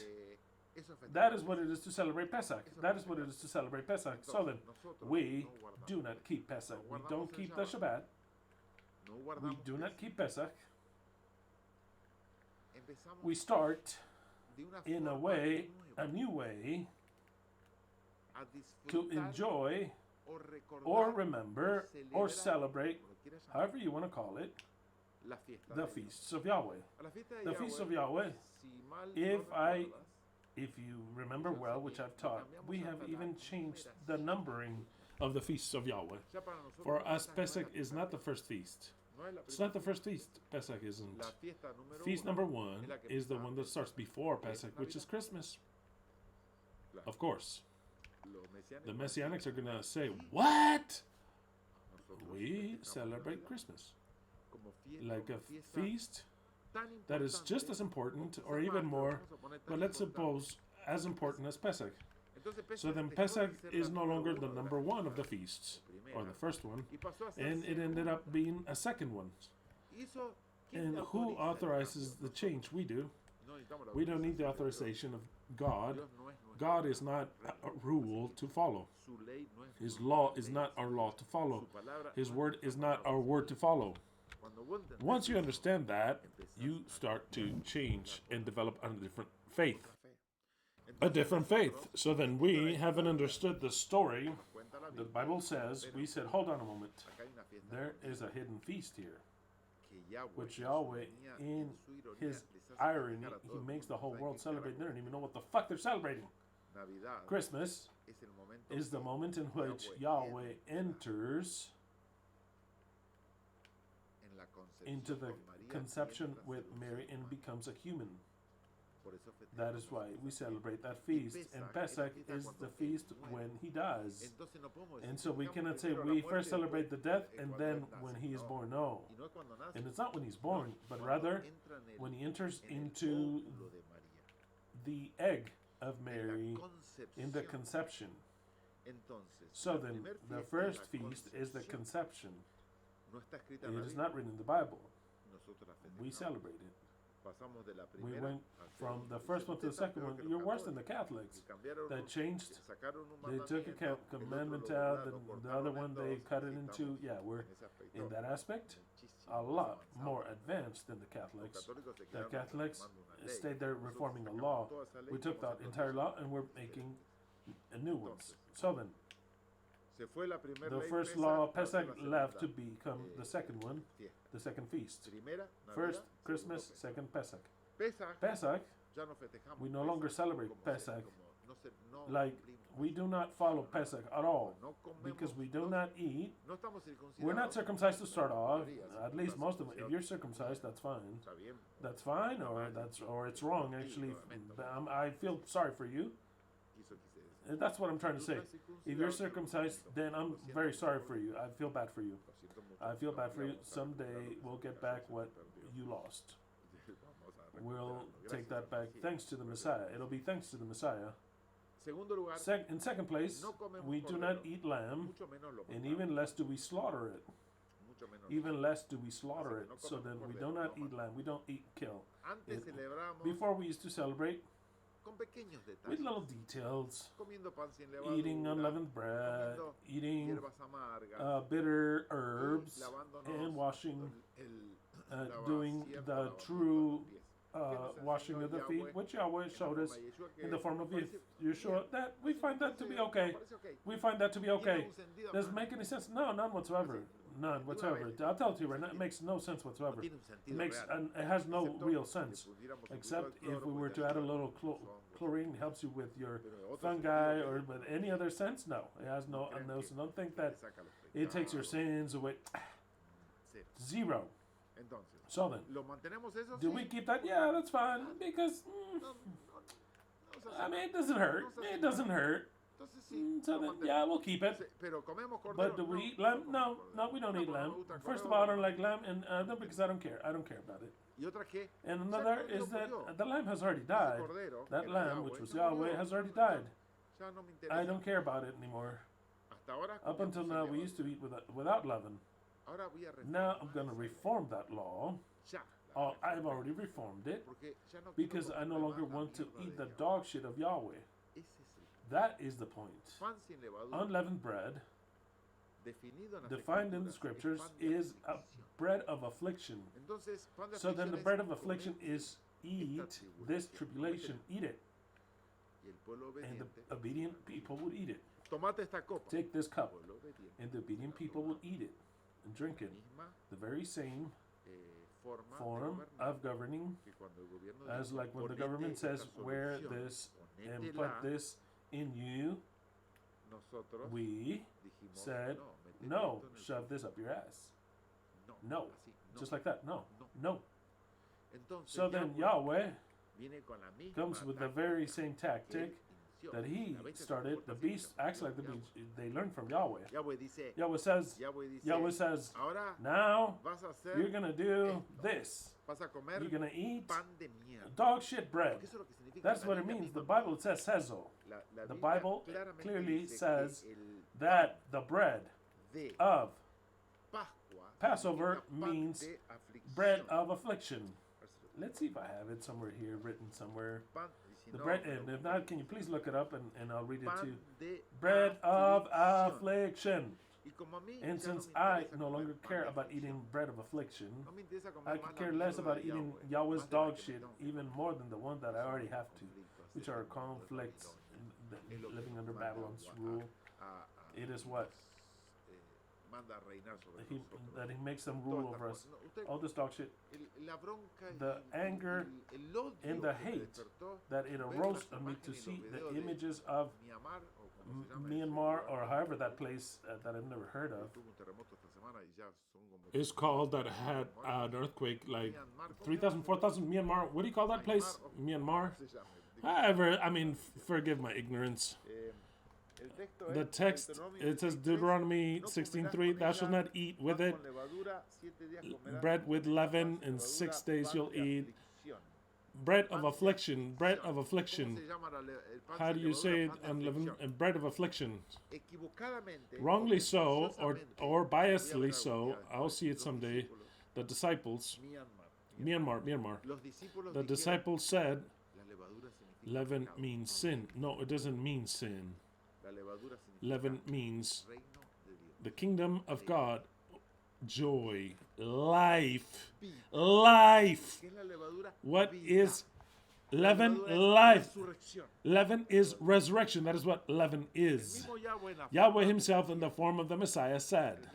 that is what it is to celebrate Pesach. That is what it is to celebrate Pesach. So then, we do not keep Pesach. We don't keep the Shabbat. We do not keep Pesach. We start in a way, a new way, to enjoy or remember or celebrate, however you want to call it, the feasts of Yahweh. The feasts of Yahweh, if you remember well, which I've taught, we have even changed the numbering of the feasts of Yahweh. For us, Pesach is not the first feast. It's not the first feast. Pesach isn't. Feast number 1 is the one that starts before Pesach, which is Christmas. Of course. The Messianics are going to say, what? We celebrate Christmas. Like a feast that is just as important, or even more, but let's suppose as important as Pesach. So then Pesach is no longer the number 1 of the feasts, or the first one, and it ended up being a second one. And who authorizes the change? We do. We don't need the authorization of God. God is not a rule to follow. His law is not our law to follow. His word is not our word to follow. Once you understand that, you start to change and develop a different faith. A different faith. So then we haven't understood the story. The Bible says, we said, hold on a moment. There is a hidden feast here, which Yahweh, in his irony, he makes the whole world celebrate. They don't even know what the fuck they're celebrating. Christmas is the moment in which Yahweh enters into the conception with Mary and becomes a human. That is why we celebrate that feast. And Pesach is the feast when he dies. And so we cannot say we first celebrate the death and then when he is born. No. And it's not when he's born, but rather when he enters into the egg of Mary in the conception. So then the first feast is the conception. It is not written in the Bible. We celebrate it. We went from the first one to the second one. You're worse than the Catholics. They changed. They took a commandment out, and the other one they cut it into. Yeah, we're in that aspect a lot more advanced than the Catholics. The Catholics stayed there reforming a law. We took that entire law and we're making a new ones. So then, the first law, Pesach, left to become the second one, the second feast. First Christmas, second Pesach. Pesach, we no longer celebrate Pesach. Like, we do not follow Pesach at all, because we do not eat. We're not circumcised to start off. At least most of them. If you're circumcised, that's fine. That's fine, or it's wrong. Actually, I feel sorry for you. That's what I'm trying to say. If you're circumcised, then I'm very sorry for you. I feel bad for you. I feel bad for you. Someday we'll get back what you lost. We'll take that back thanks to the Messiah. It'll be thanks to the Messiah. In second place, we do not eat lamb, and even less do we slaughter it. Even less do we slaughter it. So then we do not eat lamb. We don't eat kill it. Before we used to celebrate with little details, eating unleavened bread, eating bitter herbs, and washing, doing the true washing of the feet, which Yahweh showed us in the form of Yeshua. That we find that to be okay. We find that to be okay. Does it make any sense? No, none whatsoever. None whatsoever. I'll tell it to you right now. It makes no sense whatsoever. It has no real sense, except if we were to add a little chlorine, helps you with your fungi or with any other sense. No, it has no. So don't think that it takes your sins away. Zero. So then, do we keep that? Yeah, that's fine, because I mean, it doesn't hurt. It doesn't hurt. So then, yeah, we'll keep it. But do we eat lamb? No, we don't eat lamb. First of all, I don't like lamb, and no, because I don't care. I don't care about it. And another is that the lamb has already died. That lamb, which was Yahweh, has already died. I don't care about it anymore. Up until now, we used to eat without leaven. Now I'm going to reform that law. Oh, I've already reformed it because I no longer want to eat the dog shit of Yahweh. That is the point. Unleavened bread, defined in the scriptures, is a bread of affliction. So then the bread of affliction is eat this tribulation, eat it. And the obedient people would eat it. Take this cup, and the obedient people will eat it and drink it. The very same form of governing as like when the government says wear this and put this in you, we said no, shove this up your ass. No, just like that. No. So then Yahweh comes with the very same tactic that he started. The beast acts like the beast. They learn from Yahweh. Yahweh says, now you're going to do this. You're going to eat dog shit bread. That's what it means. The Bible says so. The Bible clearly says that the bread of Passover means bread of affliction. Let's see if I have it somewhere here, written somewhere. The bread, and if not, can you please look it up and I'll read it to you. Bread of affliction. And since I no longer care about eating bread of affliction, I could care less about eating Yahweh's dog shit even more than the one that I already have to, which are conflicts, living under Babylon's rule. It is what? That he makes them rule over us. All this dog shit. The anger and the hate that it arose on me to see the images of Myanmar, or however that place that I've never heard of. It's called that had an earthquake like 3,000, 4,000 Myanmar. What do you call that place? Myanmar? Forgive my ignorance. The text, it says Deuteronomy 16:3, thou shalt not eat with it bread with leaven, in 6 days you'll eat. Bread of affliction, bread of affliction. How do you say it? Unleavened bread of affliction. Wrongly so, or biasedly so, I'll see it someday. The disciples, Myanmar. The disciples said, leaven means sin. No, it doesn't mean sin. Leaven means the kingdom of God, joy, life. What is leaven? Life. Leaven is resurrection. That is what leaven is. Yahweh himself in the form of the Messiah said,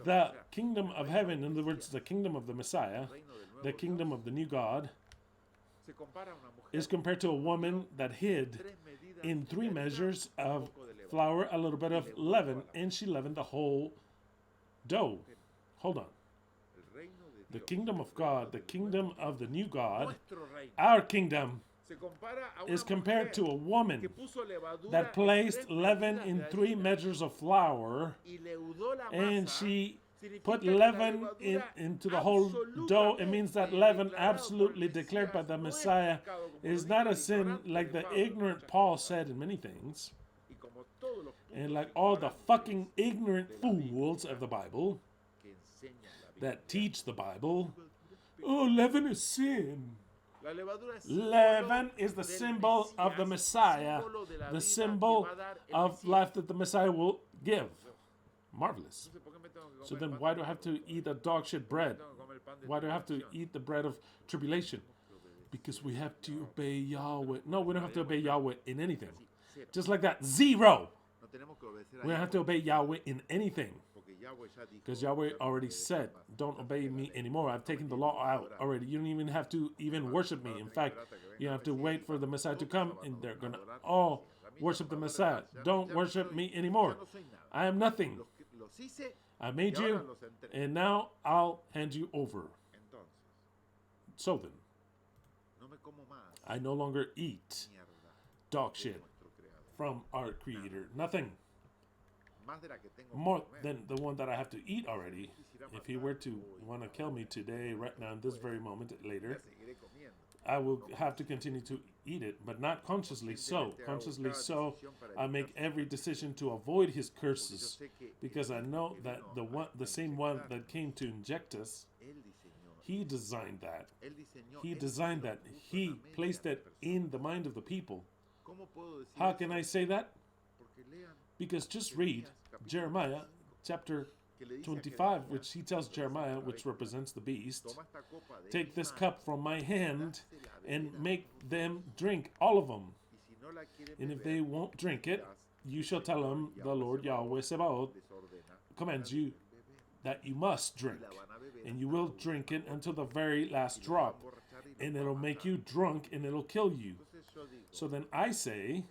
the kingdom of heaven, in other words, the kingdom of the Messiah, the kingdom of the new God, is compared to a woman that hid in 3 measures of flour, a little bit of leaven, and she leavened the whole dough. Hold on. The kingdom of God, the kingdom of the new God, our kingdom, is compared to a woman that placed leaven in 3 measures of flour, and she put leaven into the whole dough. It means that leaven, absolutely declared by the Messiah, is not a sin like the ignorant Paul said in many things. And like all the fucking ignorant fools of the Bible that teach the Bible, oh, leaven is sin. Leaven is the symbol of the Messiah, the symbol of life that the Messiah will give. Marvelous. So then why do I have to eat a dog shit bread? Why do I have to eat the bread of tribulation? Because we have to obey Yahweh. No, we don't have to obey Yahweh in anything. Just like that. Zero. We don't have to obey Yahweh in anything. Because Yahweh already said, don't obey me anymore. I've taken the law out already. You don't even have to even worship me. In fact, you have to wait for the Messiah to come, and they're going to all worship the Messiah. Don't worship me anymore. I am nothing. I made you, and now I'll hand you over. So then, I no longer eat dog shit from our Creator. Nothing more than the one that I have to eat already. If he were to want to kill me today, right now, in this very moment, later, I will have to continue to eat it, but not consciously so. Consciously so, I make every decision to avoid his curses, because I know that the same one that came to inject us, he designed that. He designed that. He placed that in the mind of the people. How can I say that? Because just read Jeremiah chapter 25, which he tells Jeremiah, which represents the beast, take this cup from my hand and make them drink, all of them. And if they won't drink it, you shall tell them, the Lord Yahweh Sebaot commands you that you must drink. And you will drink it until the very last drop. And it'll make you drunk and it'll kill you. So then I say,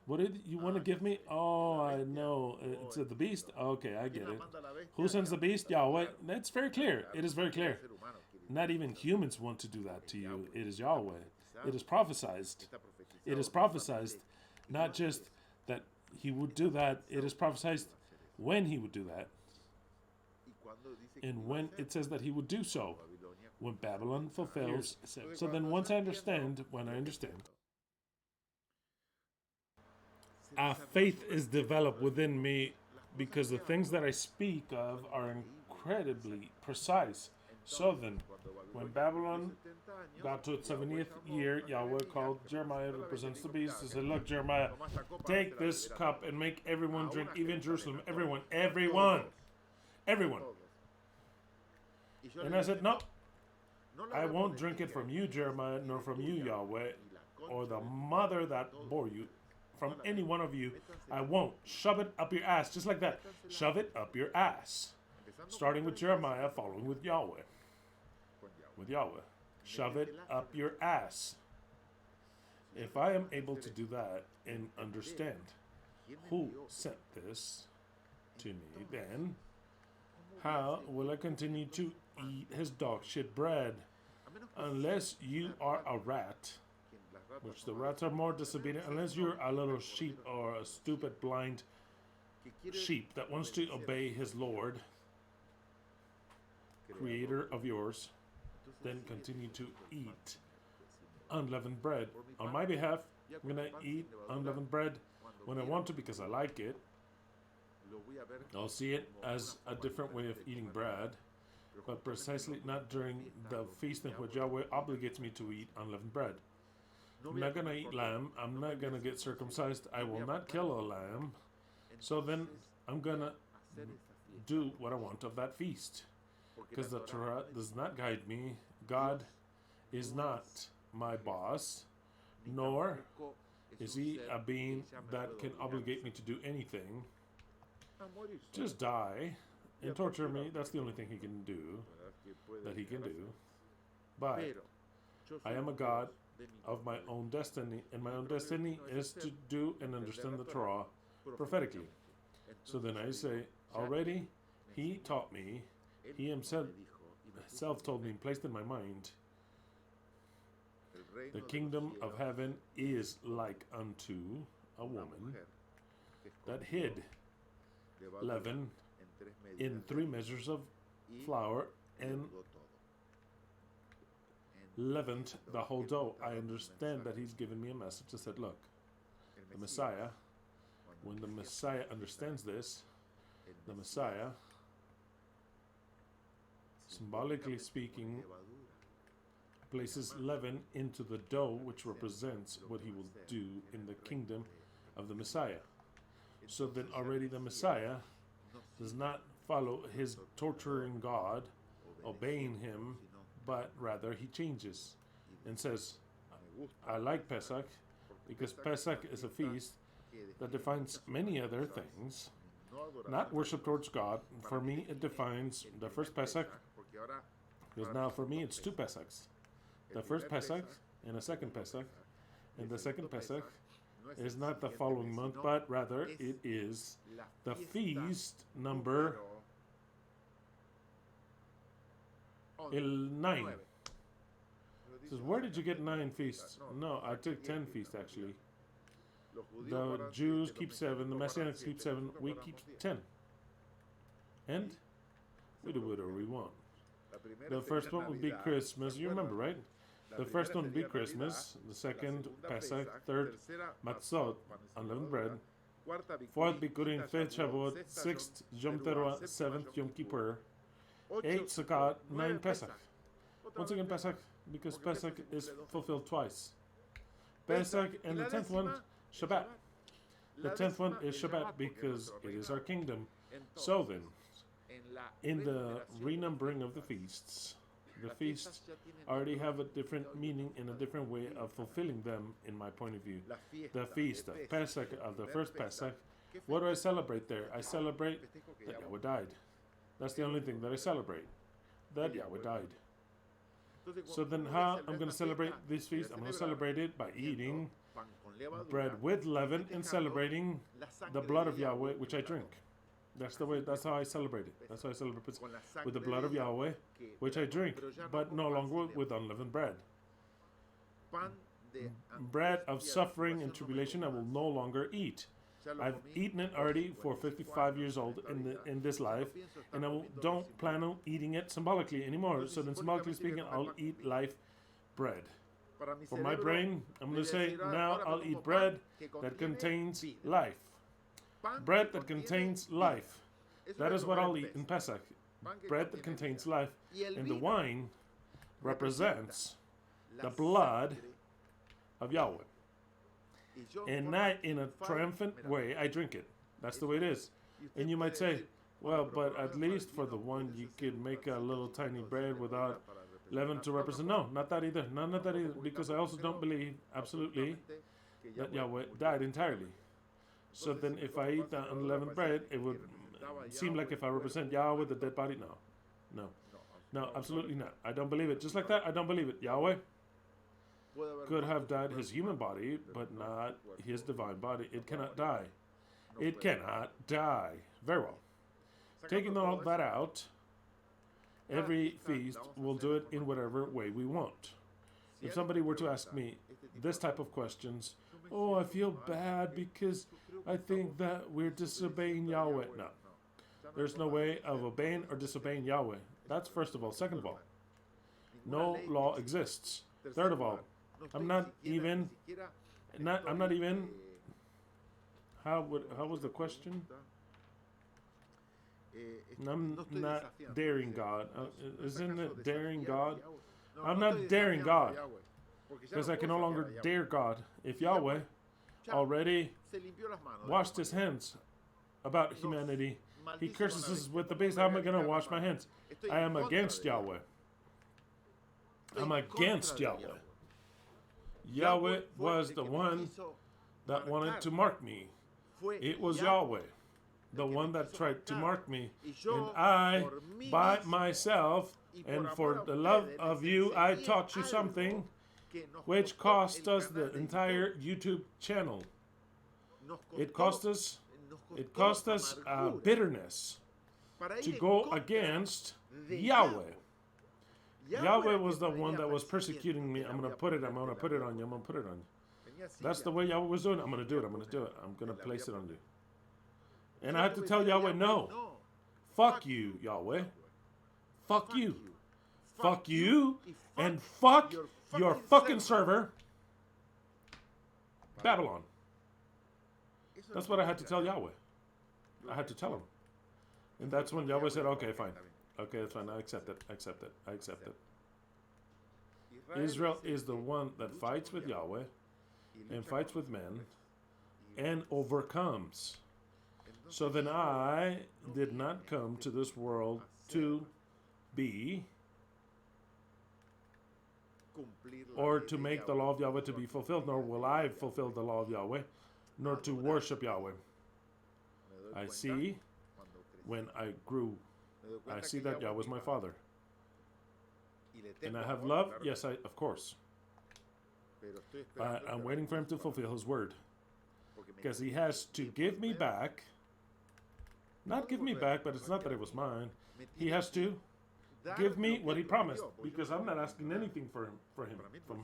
what did you want to give me? Oh, I know. It's the beast? Okay, I get it. Who sends the beast? Yahweh. That's very clear. It is very clear. Not even humans want to do that to you. It is Yahweh. It is prophesied. It is prophesied not just that he would do that. It is prophesied when he would do that. And when it says that he would do so. When Babylon fulfills. So then once I understand, faith is developed within me, because the things that I speak of are incredibly precise. So then, when Babylon got to its 70th year, Yahweh called Jeremiah, represents the beast, and said, look, Jeremiah, take this cup and make everyone drink, even Jerusalem, everyone. And I said, no, I won't drink it from you, Jeremiah, nor from you, Yahweh, or the mother that bore you. From any one of you, I won't. Shove it up your ass, just like that. Shove it up your ass. Starting with Jeremiah, following with Yahweh. Shove it up your ass. If I am able to do that and understand who sent this to me, then how will I continue to eat his dog shit bread? Unless you are a rat, which the rats are more disobedient, unless you're a little sheep or a stupid blind sheep that wants to obey his Lord, creator of yours, then continue to eat unleavened bread. On my behalf, I'm going to eat unleavened bread when I want to, because I like it. I'll see it as a different way of eating bread, but precisely not during the feast in which Yahweh obligates me to eat unleavened bread. I'm not going to eat lamb. I'm not going to get circumcised. I will not kill a lamb. So then I'm going to do what I want of that feast. Because the Torah does not guide me. God is not my boss, nor is he a being that can obligate me to do anything. Just die and torture me. That's the only thing he can do, But I am a God of my own destiny, and my own destiny is to do and understand the Torah prophetically. So then I say, already he taught me, he himself told me and placed in my mind, the kingdom of heaven is like unto a woman that hid leaven in 3 measures of flour and leavened the whole dough. I understand that he's given me a message. I said, look, the Messiah, when the Messiah understands this, the Messiah, symbolically speaking, places leaven into the dough, which represents what he will do in the kingdom of the Messiah. So then already the Messiah does not follow his torturing God, obeying him, but rather he changes and says, I like Pesach because Pesach is a feast that defines many other things, not worship towards God. For me, it defines the first Pesach, because now for me it's 2 Pesachs. The first Pesach and a second Pesach, and the second Pesach is not the following month, but rather it is the feast number 9. Says, where did you get 9 feasts? No, I took 10 feasts actually. The Jews keep 7, the Messianics keep 7, we keep 10. And we do whatever we want. The first one would be Christmas. You remember, right? The first one would be Christmas. The second, Pesach. Third, Matzot, unleavened bread. Fourth, Bikurim. Fifth, Shavuot. Sixth, Yom Teruah. Seventh, Yom Kippur. Eighth, Sukkot. 9, Pesach. Once again, Pesach, because Pesach is fulfilled twice. Pesach, and the 10th one, Shabbat. The 10th one is Shabbat because it is our kingdom. So then, in the renumbering of the feasts already have a different meaning and a different way of fulfilling them, in my point of view. The feast of Pesach, of the first Pesach, what do I celebrate there? I celebrate that Yahweh died. That's the only thing that I celebrate, that Yahweh died. So then how I'm going to celebrate this feast? I'm going to celebrate it by eating bread with leaven and celebrating the blood of Yahweh, which I drink. That's the way. That's how I celebrate it. That's how I celebrate with the blood of Yahweh, which I drink, but no longer with unleavened bread. Bread of suffering and tribulation I will no longer eat. I've eaten it already for 55 years old in this life, and I don't plan on eating it symbolically anymore. So then, symbolically speaking, I'll eat life bread. For my brain, I'm going to say, now I'll eat bread that contains life. Bread that contains life. That is what I'll eat in Pesach. Bread that contains life. And the wine represents the blood of Yahweh. And not in a triumphant way, I drink it. That's the way it is. And you might say, well, but at least for the one, you could make a little tiny bread without leaven to represent. No, not that either. No, not that either. Because I also don't believe, absolutely, that Yahweh died entirely. So then if I eat the unleavened bread, it would seem like if I represent Yahweh, the dead body. No, absolutely not. I don't believe it. Just like that, I don't believe it. Yahweh could have died his human body, but not his divine body. It cannot die. It cannot die. Very well. Taking all that out, every feast will do it in whatever way we want. If somebody were to ask me this type of questions, oh, I feel bad because I think that we're disobeying Yahweh. No. There's no way of obeying or disobeying Yahweh. That's first of all. Second of all, no law exists. Third of all, I'm not even. How was the question? I'm not daring God. Isn't it daring God? I'm not daring God because I can no longer dare God. If Yahweh already washed his hands about humanity, he curses us with the beast. How am I going to wash my hands? I am against Yahweh. I'm against Yahweh. Yahweh was the one that wanted to mark me. It was Yahweh, the one that tried to mark me. And I, by myself, and for the love of you, I taught you something which cost us the entire YouTube channel. It cost us bitterness to go against Yahweh. Yahweh was the one that was persecuting me. I'm going to put it on you. That's the way Yahweh was doing it. I'm going to do it. I'm going to place it on you. And I had to tell Yahweh, no. Fuck you, Yahweh. Fuck you. Fuck you. And fuck your fucking server, Babylon. That's what I had to tell Yahweh. I had to tell him. And that's when Yahweh said, okay, fine. Okay, that's fine. I accept it. I accept it. Israel is the one that fights with Yahweh and fights with men and overcomes. So then I did not come to this world to be or to make the law of Yahweh to be fulfilled, nor will I fulfill the law of Yahweh, nor to worship Yahweh. I see when I grew, I see that Yahweh is my Father. And I have love? Yes, of course. But I'm waiting for him to fulfill his word. Because he has to give me back. Not give me back, but it's not that it was mine. He has to give me what he promised, because I'm not asking anything from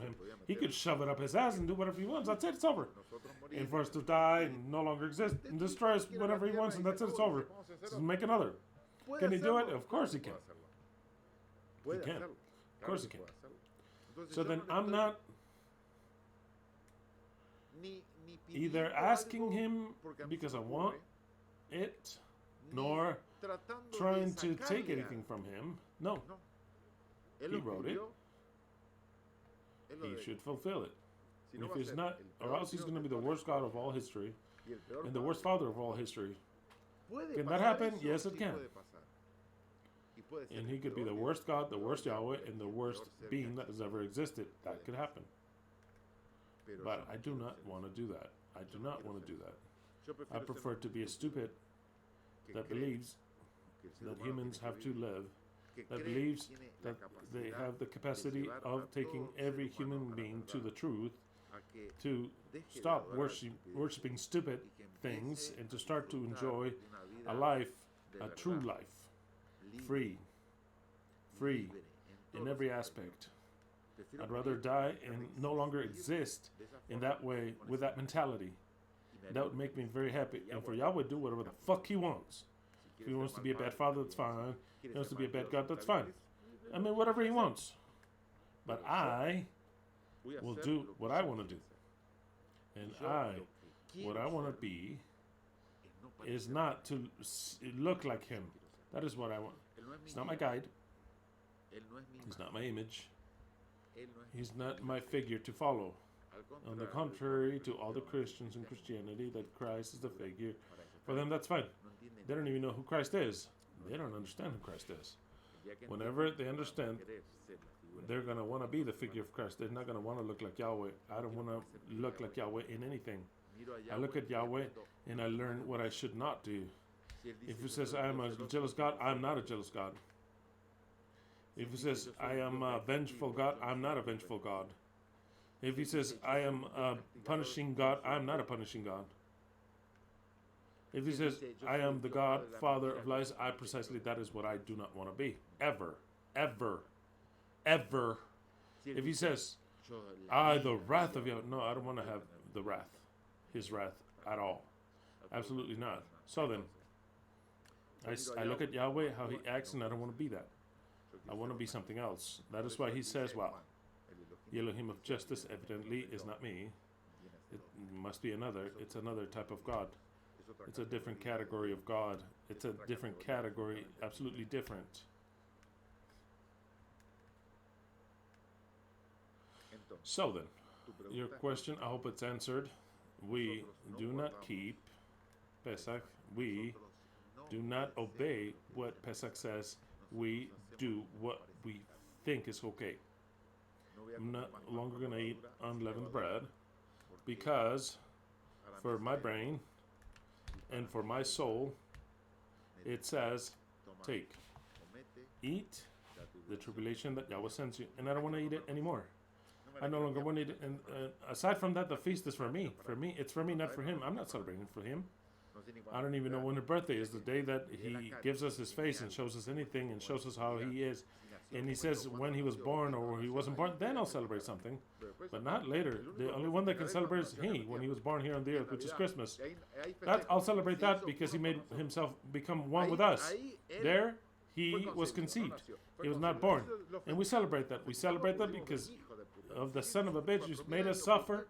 him. He could shove it up his ass and do whatever he wants. That's it, it's over. And for us to die and no longer exist and destroy us whatever he wants, and that's it, it's over. Just make another. Can he do it? Of course he can. He can. Of course he can. So then I'm not either asking him because I want it, nor trying to take anything from him. No. He wrote it. He should fulfill it. And if he's not, or else he's going to be the worst God of all history and the worst father of all history. Can that happen? Yes, it can. And he could be the worst God, the worst Yahweh, and the worst being that has ever existed. That could happen. But I do not want to do that. I do not want to do that. I prefer to be a stupid that believes that humans have to live, that believes that they have the capacity of taking every human being to the truth, to stop worshiping stupid things and to start to enjoy a life, a true life, free in every aspect. I'd rather die and no longer exist in that way with that mentality. That would make me very happy. And for Yahweh, do whatever the fuck he wants. If he wants to be a bad father, that's fine. If he wants to be a bad God, that's fine. I mean, whatever he wants. But I will do what I want to do. And what I want to be is not to look like him. That is what I want. He's not my guide. He's not my image. He's not my figure to follow. On the contrary to all the Christians in Christianity, that Christ is the figure. For them, that's fine. They don't even know who Christ is. They don't understand who Christ is. Whenever they understand, they're going to want to be the figure of Christ. They're not going to want to look like Yahweh. I don't want to look like Yahweh in anything. I look at Yahweh and I learn what I should not do. If he says I am a jealous God, I'm not a jealous God. If he says I am a vengeful God, I'm not a vengeful God. If he says I am a punishing God, I'm not a punishing God. If he says I am the God, Father of lies, that is what I do not want to be. Ever. Ever. Ever. If he says the wrath of Yahweh, no, I don't want to have the wrath. His wrath at all. Absolutely not. So then, I look at Yahweh, how he acts, and I don't want to be that. I want to be something else. That is why he says, well, the Elohim of justice evidently is not me. It must be another. It's another type of God. It's a different category of God. It's a different category, absolutely different. So then, your question, I hope it's answered. We do not keep Pesach. We do not obey what Pesach says. We do what we think is okay. I'm not longer going to eat unleavened bread because for my brain and for my soul, it says, take, eat the tribulation that Yahweh sends you. And I don't want to eat it anymore. I no longer want to eat it. And aside from that, the feast is for me. For me, it's for me, not for him. I'm not celebrating for him. I don't even know when her birthday is. The day that he gives us his face and shows us anything and shows us how he is. And he says when he was born or he wasn't born, then I'll celebrate something. But not later. The only one that can celebrate is he, when he was born here on the earth, which is Christmas. I'll celebrate that because he made himself become one with us. There, he was conceived. He was not born. And we celebrate that. We celebrate that because of the son of a bitch who made us suffer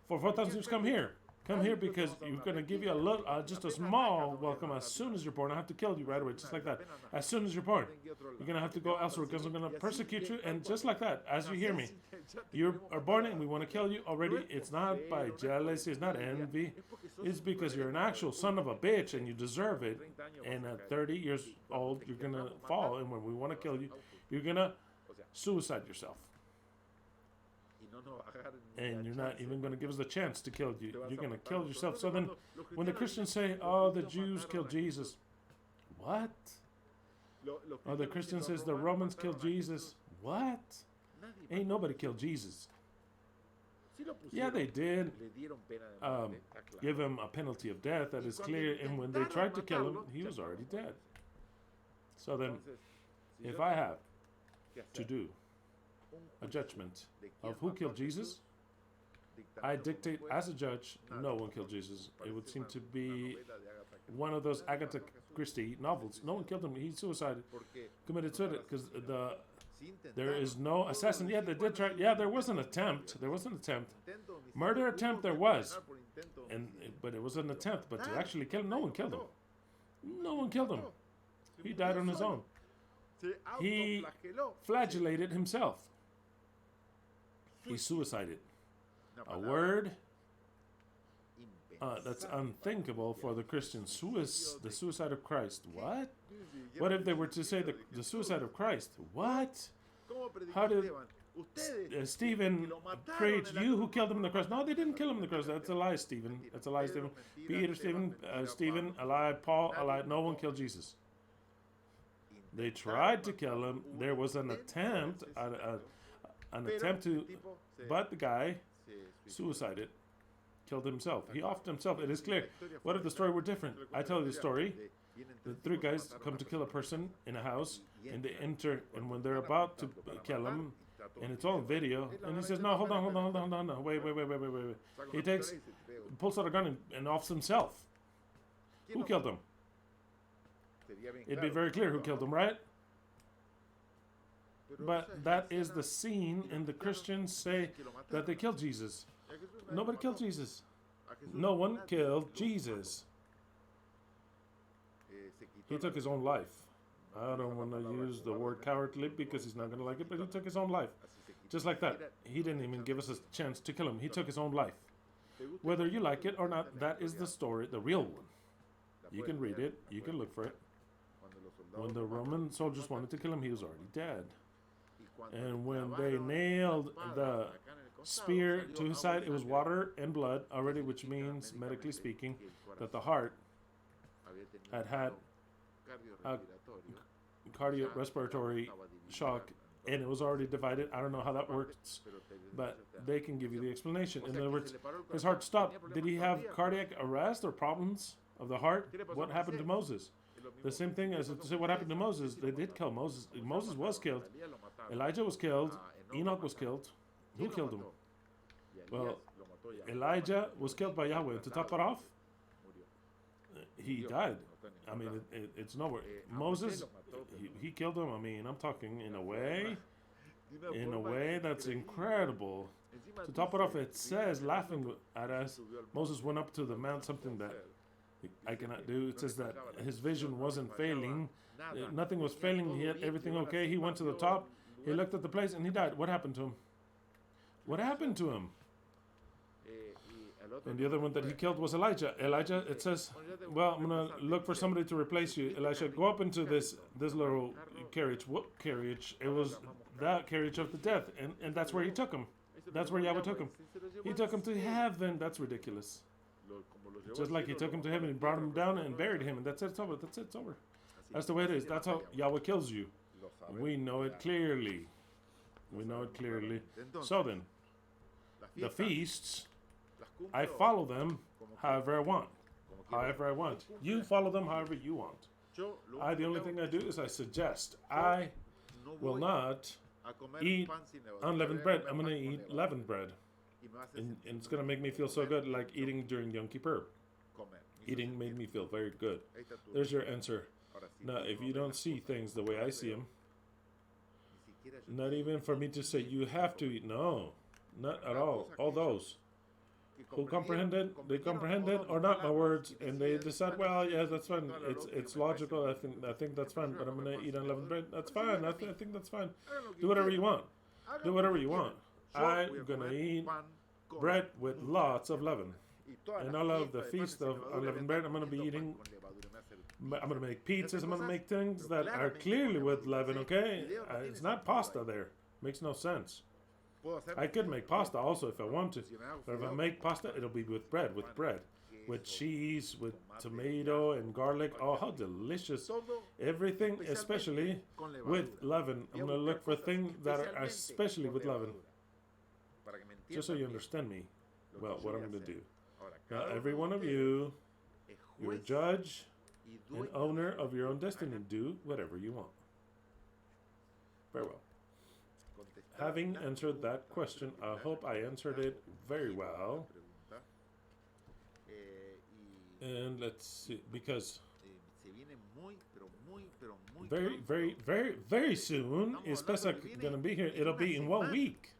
for 4,000 years. Come here. Come here because you're going to give you a little, just a small welcome as soon as you're born. I have to kill you right away, just like that. As soon as you're born, you're going to have to go elsewhere because I'm going to persecute you. And just like that, as you hear me, you are born and we want to kill you already. It's not by jealousy, it's not envy. It's because you're an actual son of a bitch and you deserve it. And at 30 years old, you're going to fall. And when we want to kill you, you're going to suicide yourself. And you're not even going to give us the chance to kill you. You're going to kill yourself. So then, when the Christians say, oh, the Jews killed Jesus. What? Or the Christian says the Romans killed Jesus. What? Ain't nobody killed Jesus. Yeah, they did give him a penalty of death. That is clear. And when they tried to kill him, he was already dead. So then, if I have to do a judgment of who killed Jesus. I dictate as a judge, no one killed Jesus. It would seem to be one of those Agatha Christie novels. No one killed him. He suicided, committed suicide, because there is no assassin. Yeah, they did try. Yeah, there was an attempt. There was an attempt. Murder attempt there was. But it was an attempt. But to actually kill him, no one killed him. No one killed him. He died on his own. He flagellated himself. He suicided. A word that's unthinkable for the Christian. The suicide of Christ. What? What if they were to say the suicide of Christ? What? How did Stephen preach? You who killed him on the cross. No, they didn't kill him on the cross. That's a lie, Stephen. That's a lie, Stephen. Peter, Stephen, a lie. Paul, a lie. No one killed Jesus. They tried to kill him. There was an attempt, but the guy suicided, killed himself. He offed himself. It is clear. What if the story were different? I tell you the story. The three guys come to kill a person in a house, and they enter, and when they're about to kill him, and it's all video, and he says, no, hold on, wait. He pulls out a gun and offs himself. Who killed him? It'd be very clear who killed him, right? But that is the scene, and the Christians say that they killed Jesus. Nobody killed Jesus. No one killed Jesus. He took his own life. I don't want to use the word cowardly because he's not going to like it, but he took his own life. Just like that. He didn't even give us a chance to kill him. He took his own life. Whether you like it or not, that is the story, the real one. You can read it. You can look for it. When the Roman soldiers wanted to kill him, he was already dead. And when they nailed the spear to his side, it was water and blood already, which means, medically speaking, that the heart had a cardiorespiratory shock, and it was already divided. I don't know how that works, but they can give you the explanation. In other words, his heart stopped. Did he have cardiac arrest or problems of the heart? What happened to Moses? The same thing as to say what happened to Moses. They did kill Moses. Moses was killed. Elijah was killed. Enoch was killed. Who killed him? Well, Elijah was killed by Yahweh. To top it off, he died. I mean, it's nowhere. Moses, he killed him. I mean, I'm talking in a way that's incredible. To top it off, it says, laughing at us, Moses went up to the mount, something that I cannot do. It says that his vision wasn't failing. Nothing was failing. He had everything okay. He went to the top. He looked at the place and he died. What happened to him? What happened to him? And the other one that he killed was Elijah. Elijah, it says, well, I'm going to look for somebody to replace you. Elijah, go up into this little carriage. What carriage? It was that carriage of the death. And that's where he took him. That's where Yahweh took him. He took him to heaven. That's ridiculous. Just like he took him to heaven and brought him down and buried him. And that's it. It's over. That's it. It's over. That's the way it is. That's how Yahweh kills you. We know it clearly. We know it clearly. So then, the feasts, I follow them however I want. However I want. You follow them however you want. The only thing I do is I suggest. I will not eat unleavened bread. I'm going to eat leavened bread. And it's going to make me feel so good, like eating during Yom Kippur. Eating made me feel very good. There's your answer. Now, if you don't see things the way I see them, not even for me to say you have to eat. No, not at all. All those who comprehended, they comprehended or not my words, and they decide, well, yes, that's fine. It's logical. I think that's fine. But I'm gonna eat unleavened bread. That's fine. I think that's fine. Do whatever you want. Do whatever you want. I'm gonna eat bread with lots of leaven, and all of the feast of unleavened bread. I'm gonna be eating. I'm going to make pizzas. I'm going to make things that are clearly with leaven, okay? It's not pasta there. Makes no sense. I could make pasta also if I want to. But if I make pasta, it'll be with bread. With cheese, with tomato and garlic. Oh, how delicious. Everything, especially with leaven. I'm going to look for things that are especially with leaven. Just so you understand me, well, what I'm going to do. Now, every one of you, you're a judge and owner of your own destiny. Do whatever you want. Very well. having answered that question, I hope I answered it very well. And let's see, because very soon is Pesach gonna be here. It'll be in 1 week.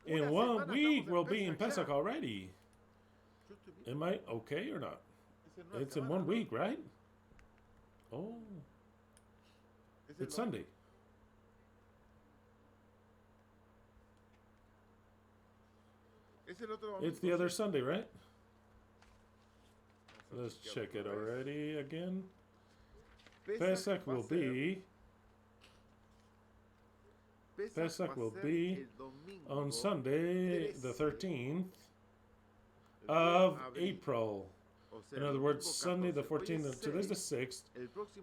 In 1 week, we'll be in Pesach already. Am I okay or not? It's in 1 week, right? Oh, it's Sunday. It's the other Sunday, right? Let's check it already again. Pesach will be on Sunday, the 13th of April. In other words, Sunday the 14th, today's the 6th.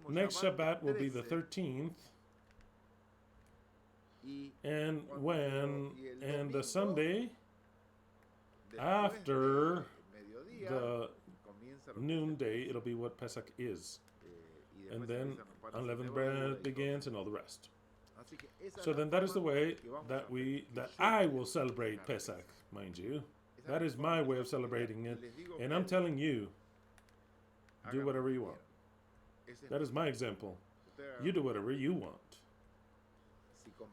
Next Shabbat will be the 13th. And the Sunday after the noonday, it'll be what Pesach is. And then unleavened bread begins and all the rest. So then that is the way that I will celebrate Pesach, mind you. That is my way of celebrating it. And I'm telling you, do whatever you want. That is my example. You do whatever you want.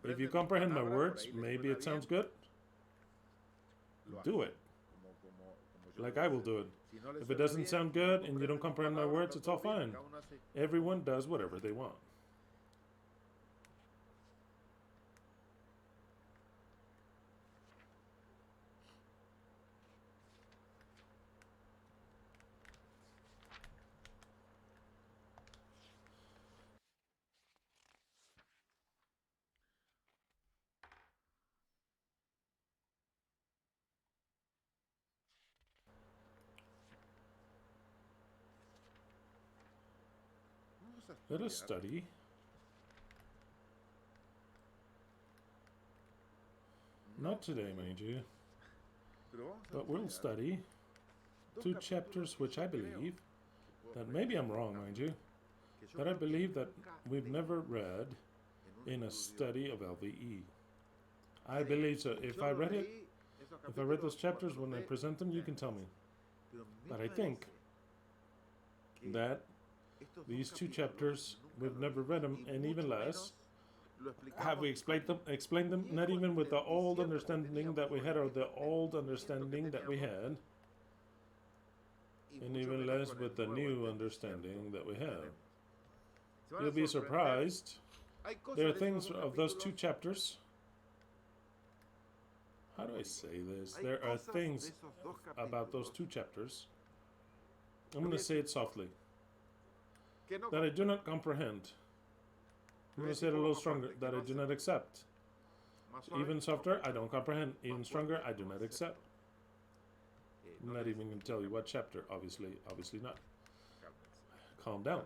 If you comprehend my words, maybe it sounds good. Do it. Like I will do it. If it doesn't sound good and you don't comprehend my words, it's all fine. Everyone does whatever they want. Let us study. Not today, mind you. But we'll study 2 chapters which I believe, that maybe I'm wrong, mind you, that I believe that we've never read in a study of LVE. I believe so. If I read those chapters when I present them, you can tell me. But I think that these 2 chapters, we've never read them, and even less have we explained them, not even with the old understanding that we had, or the old understanding that we had, and even less with the new understanding that we have. You'll be surprised. There are things of those 2 chapters. How do I say this? There are things about those 2 chapters. I'm going to say it softly. That I do not comprehend. I'm going to say it a little stronger. That I do not accept. Even softer, I don't comprehend. Even stronger, I do not accept. I'm not even going to tell you what chapter. Obviously not. Calm down.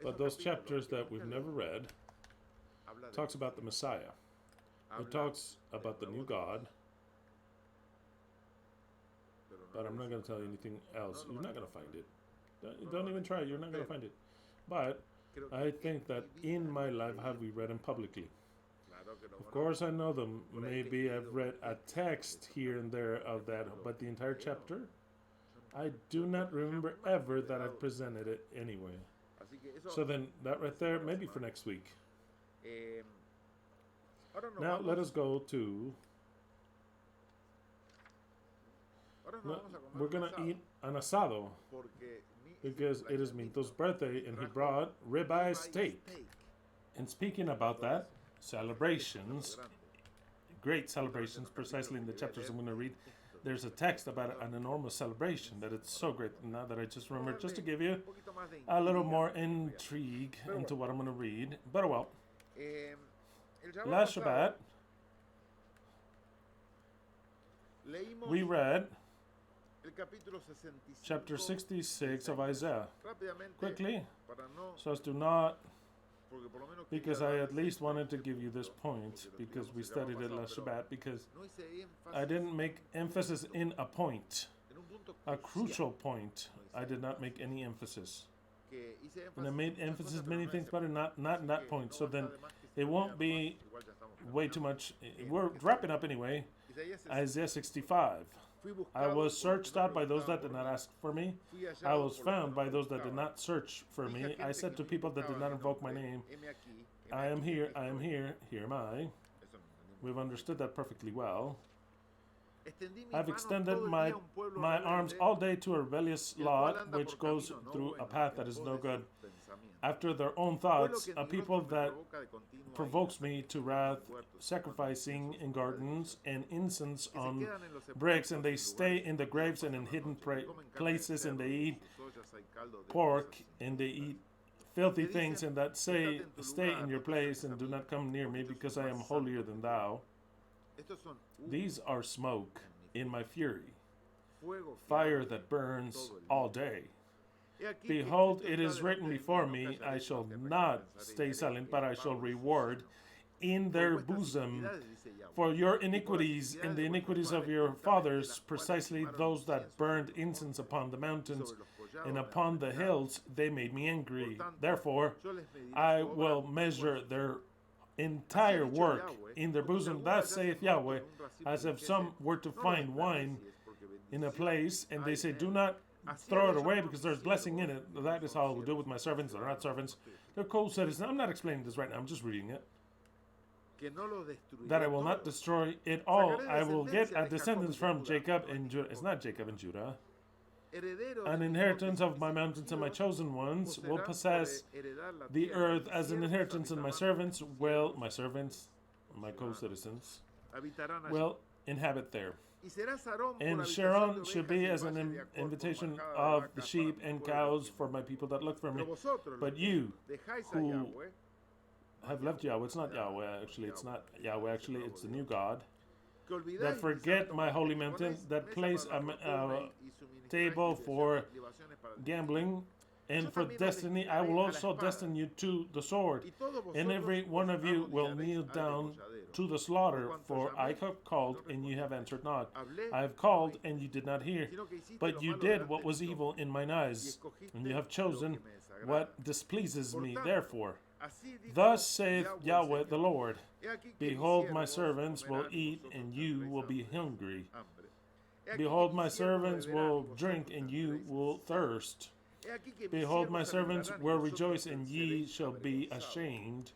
But those chapters that we've never read talks about the Messiah. It talks about the new God. But I'm not going to tell you anything else. You're not going to find it. Don't even try. You're not going to find it. But I think that in my life, have we read them publicly? Of course, I know them. Maybe I've read a text here and there of that, but the entire chapter, I do not remember ever that I've presented it anyway. So then, that right there, maybe for next week. Now, let us go to... We're going to eat an asado, because it is Minto's birthday, and he brought ribeye steak. And speaking about that, celebrations, great celebrations, precisely in the chapters I'm going to read, there's a text about an enormous celebration that it's so great. Now that I just remembered, just to give you a little more intrigue into what I'm going to read. But well, last Shabbat, we read chapter 66 of Isaiah. Quickly, so as to not, because I at least wanted to give you this point, because we studied it last Shabbat, because I didn't make emphasis in a point, a crucial point. I did not make any emphasis. And I made emphasis many things, but not in that point. So then it won't be way too much. We're wrapping up anyway. Isaiah 65. I was searched out by those that did not ask for me. I was found by those that did not search for me. I said to people that did not invoke my name, I am here, here am I. We've understood that perfectly well. I've extended my arms all day to a rebellious lot which goes through a path that is no good. After their own thoughts, a people that provokes me to wrath, sacrificing in gardens and incense on bricks, and they stay in the graves and in hidden places, and they eat pork, and they eat filthy things, and that say, stay in your place and do not come near me, because I am holier than thou. These are smoke in my fury, fire that burns all day. Behold, it is written before me, I shall not stay silent, but I shall reward in their bosom for your iniquities and the iniquities of your fathers, precisely those that burned incense upon the mountains and upon the hills, they made me angry. Therefore, I will measure their entire work in their bosom. Thus saith Yahweh, as if some were to find wine in a place, and they say, do not throw it away because there's blessing in it. That is how I will do with my servants. They're not servants. They're co-citizens. I'm not explaining this right now. I'm just reading it. That I will not destroy it all. I will get a descendants from Jacob and Judah. It's not Jacob and Judah. An inheritance of my mountains, and my chosen ones will possess the earth as an inheritance, and my servants, my co-citizens, will inhabit there. And Sharon should be as an invitation of the sheep and cows for my people that look for me. But you who have left Yahweh, it's not Yahweh actually, it's not Yahweh actually, it's the new God, that forget my holy mountain, that place a table for gambling and for destiny. I will also destine you to the sword, and every one of you will kneel down to the slaughter, for I have called and you have answered not. I have called and you did not hear, but you did what was evil in mine eyes, and you have chosen what displeases me. Therefore, thus saith Yahweh the Lord, behold, my servants will eat and you will be hungry. Behold, my servants will drink and you will thirst. Behold, my servants will rejoice and ye shall be ashamed.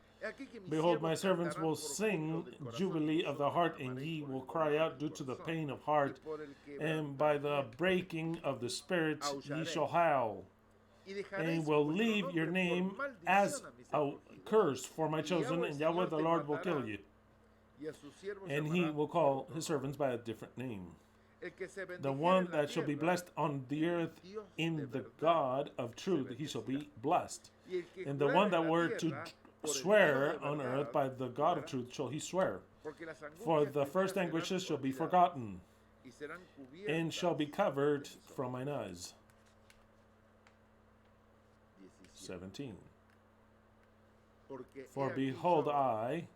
Behold, my servants will sing jubilee of the heart, and ye will cry out due to the pain of heart, and by the breaking of the spirit ye shall howl, and will leave your name as a curse for my chosen, and Yahweh the Lord will kill you, and he will call his servants by a different name. The one that shall be blessed on the earth in the God of truth, he shall be blessed. And the one that were to swear on earth by the God of truth shall he swear. For the first anguishes shall be forgotten, and shall be covered from mine eyes. 17. For behold, I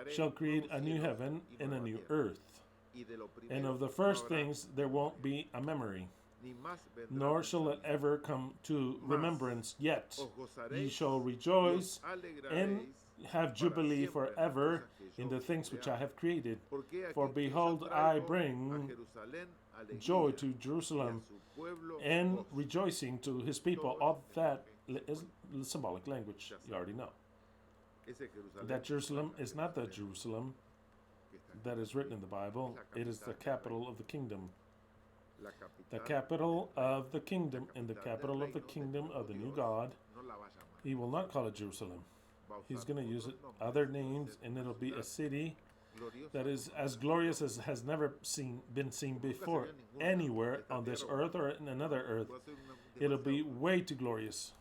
shall create a new heaven and a new earth, and of the first things there won't be a memory, nor shall it ever come to remembrance. Yet ye shall rejoice and have jubilee forever in the things which I have created. For behold, I bring joy to Jerusalem and rejoicing to his people. All that is symbolic language. You already know. That Jerusalem is not the Jerusalem that is written in the Bible. It is the capital of the kingdom. The capital of the kingdom, and the capital of the kingdom of the new God. He will not call it Jerusalem. He's going to use it other names, and it'll be a city that is as glorious as has never been seen before anywhere on this earth or in another earth. It'll be way too glorious.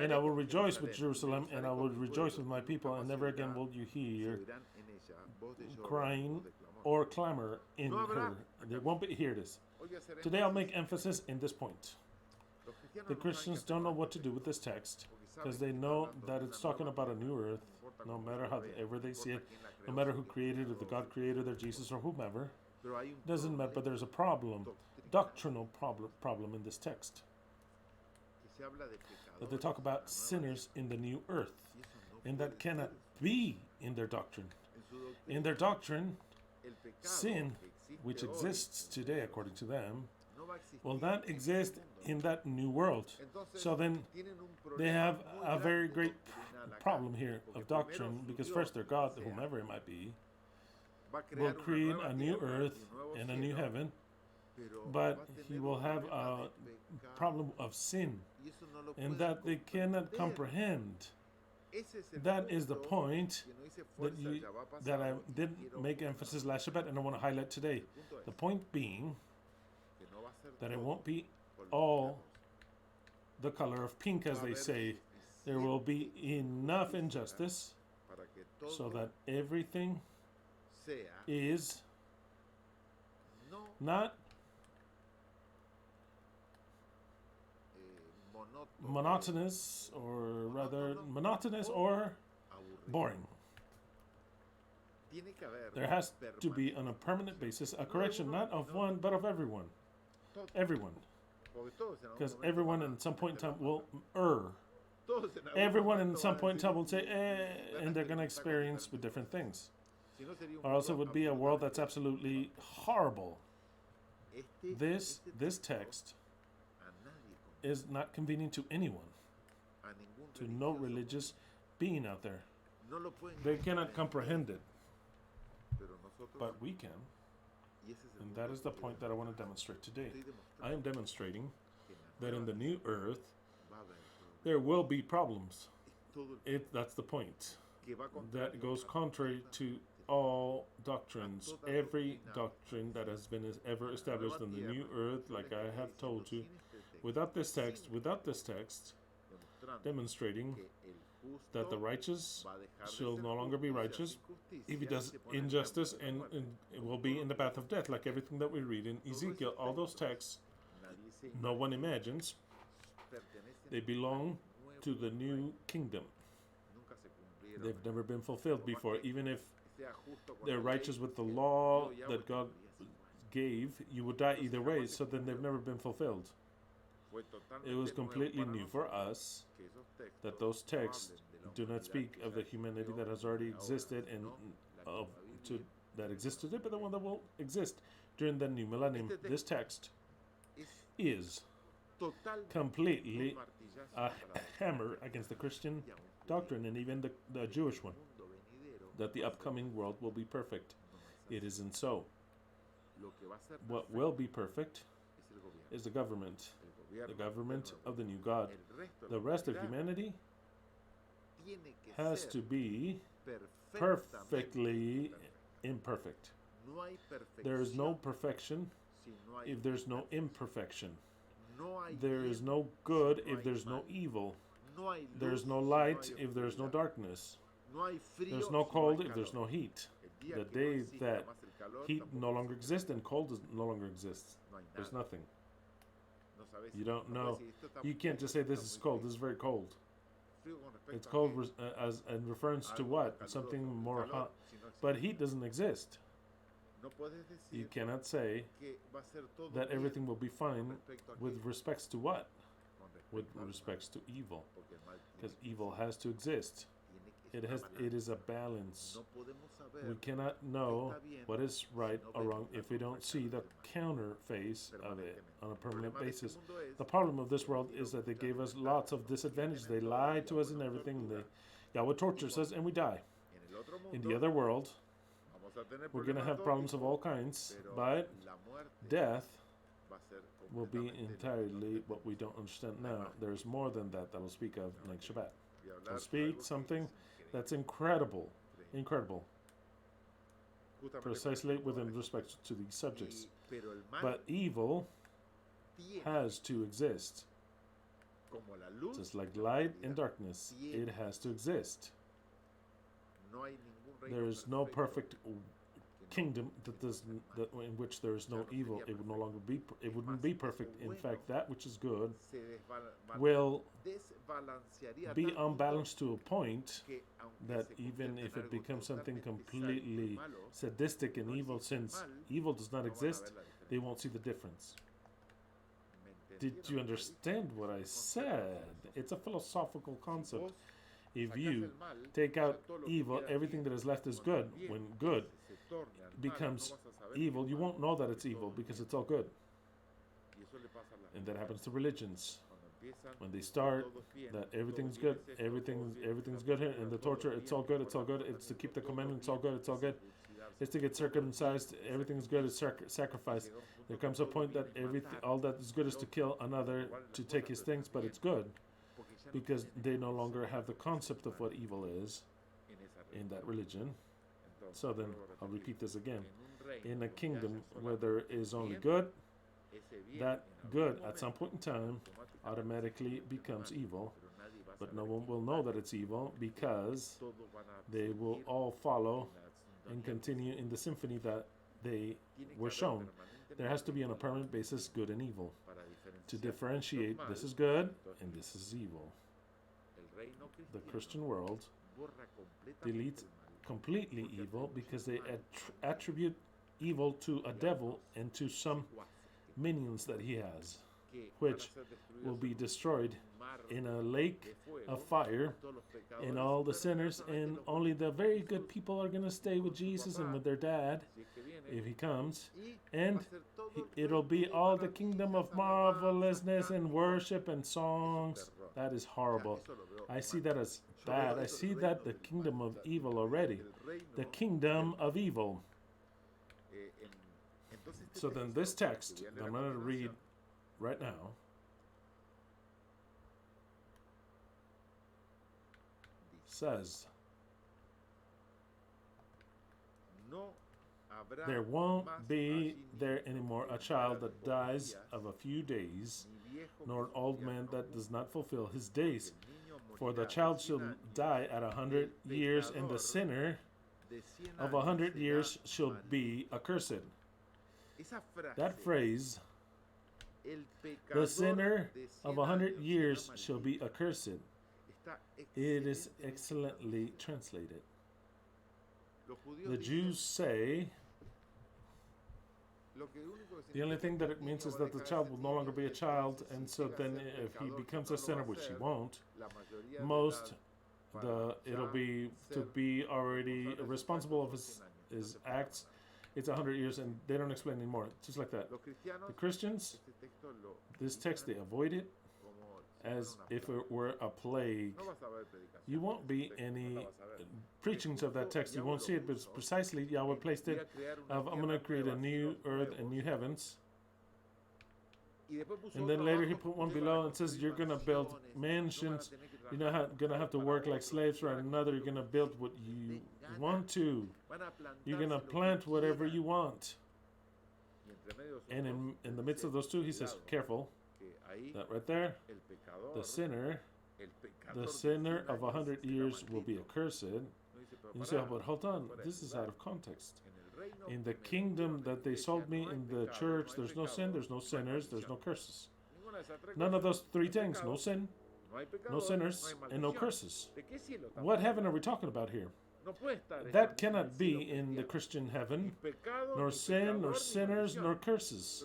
And I will rejoice with Jerusalem, and I will rejoice with my people, and never again will you hear crying or clamor in her. They won't be, hear this. Today I'll make emphasis in this point. The Christians don't know what to do with this text, because they know that it's talking about a new earth, no matter however they see it, no matter who created it, the God created or Jesus or whomever. Doesn't matter, but there's a problem, doctrinal problem in this text. That they talk about sinners in the new earth, and that cannot be in their doctrine. In their doctrine, sin, which exists today according to them, will not exist in that new world. So then they have a very great problem here of doctrine, because first their God, whomever it might be, will create a new earth and a new heaven, but he will have a problem of sin, and that they cannot comprehend. That is the point that I didn't make emphasis last Shabbat, and I want to highlight today. The point being that it won't be all the color of pink, as they say. There will be enough injustice so that everything is not monotonous, or rather monotonous or boring. There has to be, on a permanent basis, a correction, not of one, but of everyone. Everyone. Because everyone at some point in time will err. Everyone at some point in time will say, and they're going to experience with different things. Or else it would be a world that's absolutely horrible. This text is not convenient to anyone, to no religious being out there. They cannot comprehend it, but we can. And that is the point that I want to demonstrate today. I am demonstrating that in the new earth, there will be problems. That's the point. That goes contrary to all doctrines. Every doctrine that has been ever established in the new earth, like I have told you, without this text, demonstrating that the righteous shall no longer be righteous if he does injustice, and it will be in the path of death, like everything that we read in Ezekiel. All those texts, no one imagines, they belong to the new kingdom. They've never been fulfilled before. Even if they're righteous with the law that God gave, you would die either way, so then they've never been fulfilled. It was completely new for us that those texts do not speak of the humanity that has already existed and that exists today, but the one that will exist during the new millennium. This text is completely a hammer against the Christian doctrine and even the Jewish one, that the upcoming world will be perfect. It isn't so. What will be perfect is the government of the new God. The rest of humanity has to be perfectly imperfect. There is no perfection if there's no imperfection. There is no good if there's no evil. There's no light if there's no darkness. There's no cold if there's no heat. The day that heat no longer exists and cold no longer exists, there's nothing. You don't know. You can't just say this is cold. This is very cold. It's cold as in reference to what? Something more hot. But heat doesn't exist. You cannot say that everything will be fine with respects to what? With respects to evil. Because evil has to exist. It is a balance. We cannot know what is right or wrong if we don't see the counter face of it on a permanent basis. The problem of this world is that they gave us lots of disadvantages. They lied to us and everything. Yahweh tortures us and we die. In the other world, we're going to have problems of all kinds, but death will be entirely what we don't understand now. There's more than that will speak of like Shabbat. I'll speak something that's incredible, precisely within respect to these subjects. But evil has to exist. Just like light and darkness, it has to exist. There is no perfect kingdom in which there is no evil. It would no longer be. It wouldn't be perfect. In fact, that which is good will be unbalanced to a point that even if it becomes something completely sadistic and evil, since evil does not exist, they won't see the difference. Did you understand what I said? It's a philosophical concept. If you take out evil, everything that is left is good. When good becomes evil, you won't know that it's evil because it's all good. And that happens to religions. When they start that everything's good, everything's good here, and the torture, it's all good, it's to keep the commandment, it's all good, it's to get circumcised, everything's good, it's sacrifice. There comes a point that all that is good is to kill another, to take his things, but it's good because they no longer have the concept of what evil is in that religion. So then I'll repeat this again. In a kingdom where there is only good, that good at some point in time automatically becomes evil, but no one will know that it's evil because they will all follow and continue in the symphony that they were shown. There has to be on a permanent basis good and evil to differentiate this is good and this is evil. The Christian world deletes completely evil because they attribute evil to a devil and to some minions that he has, which will be destroyed in a lake of fire, and all the sinners, and only the very good people are going to stay with Jesus and with their dad if he comes, and it'll be all the kingdom of marvelousness and worship and songs. That is horrible. I see that as bad. I see that the kingdom of evil already. The kingdom of evil. So then this text that I'm going to read right now says there won't be there anymore a child that dies of a few days, nor an old man that does not fulfill his days. For the child shall die at 100 years, and the sinner of 100 years shall be accursed. That phrase, the sinner of 100 years shall be accursed, it is excellently translated. The Jews say the only thing that it means is that the child will no longer be a child, and so then if he becomes a sinner, which he won't, it'll be to be already responsible of his acts. It's 100 years, and they don't explain anymore. Just like that. The Christians, this text, they avoid it as if it were a plague. You won't be any preachings of that text. You won't see it, but it's precisely Yahweh placed it. I'm going to create a new earth and new heavens. And then later he put one below and says you're going to build mansions. You're not going to have to work like slaves for another. You're going to build what you want to. You're going to plant whatever you want. And in the midst of those two, he says, careful, that right there, the sinner of 100 years will be accursed. And you say, oh, but hold on, this is out of context. In the kingdom that they sold me in the church, there's no sin, there's no sinners, there's no curses. None of those three things, no sin, no sinners, and no curses. What heaven are we talking about here? That cannot be in the Christian heaven, nor sin, nor sinners, nor curses.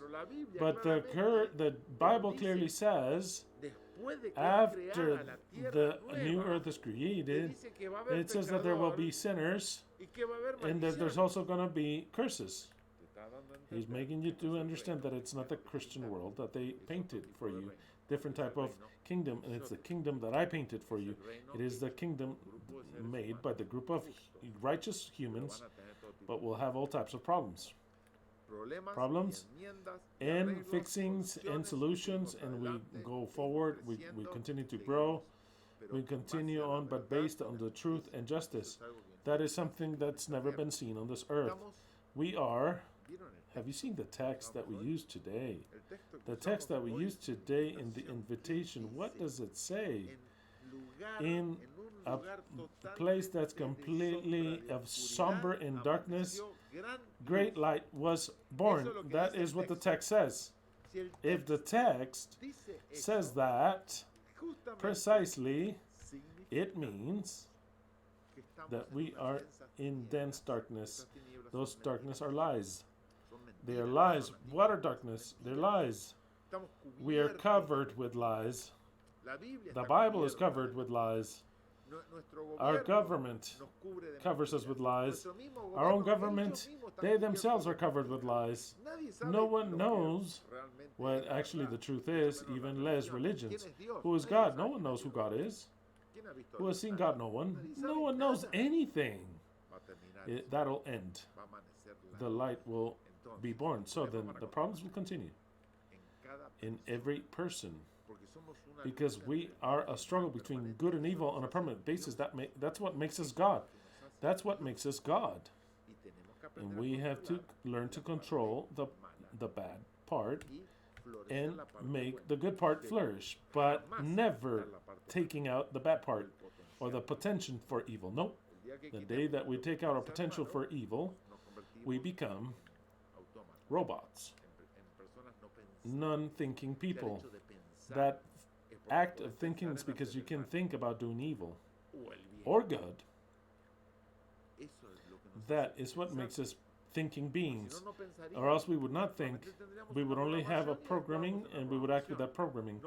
But the Bible clearly says, after the new earth is created, it says that there will be sinners, and that there's also going to be curses. He's making you to understand that it's not the Christian world that they painted for you. Different type of kingdom, and it's the kingdom that I painted for you. It is the kingdom made by the group of righteous humans, but will have all types of problems and fixings and solutions, and we go forward, we continue to grow, we continue on, but based on the truth and justice. That is something that's never been seen on this earth. We are, have you seen the text that we use today? The text that we use today in the invitation, what does it say? In a place that's completely of somber and darkness, great light was born. That is what the text says. If the text says that, precisely, it means that we are in dense darkness. Those darkness are lies. They are lies. What are darkness? They're lies. We are covered with lies. The Bible is covered with lies. Our government covers us with lies. Our own government, they themselves are covered with lies. No one knows what actually the truth is, even less religions. Who is God? No one knows who God is. Who has seen God? No one. No one knows anything. That'll end. The light will be born. So then the problems will continue in every person, because we are a struggle between good and evil on a permanent basis. That's what makes us God. That's what makes us God. And we have to learn to control the bad part and make the good part flourish, but never taking out the bad part or the potential for evil. Nope. The day that we take out our potential for evil, we become robots, non-thinking people. That act of thinking is because you can think about doing evil or good. That is what makes us thinking beings, or else we would not think. We would only have a programming, and we would act with that programming.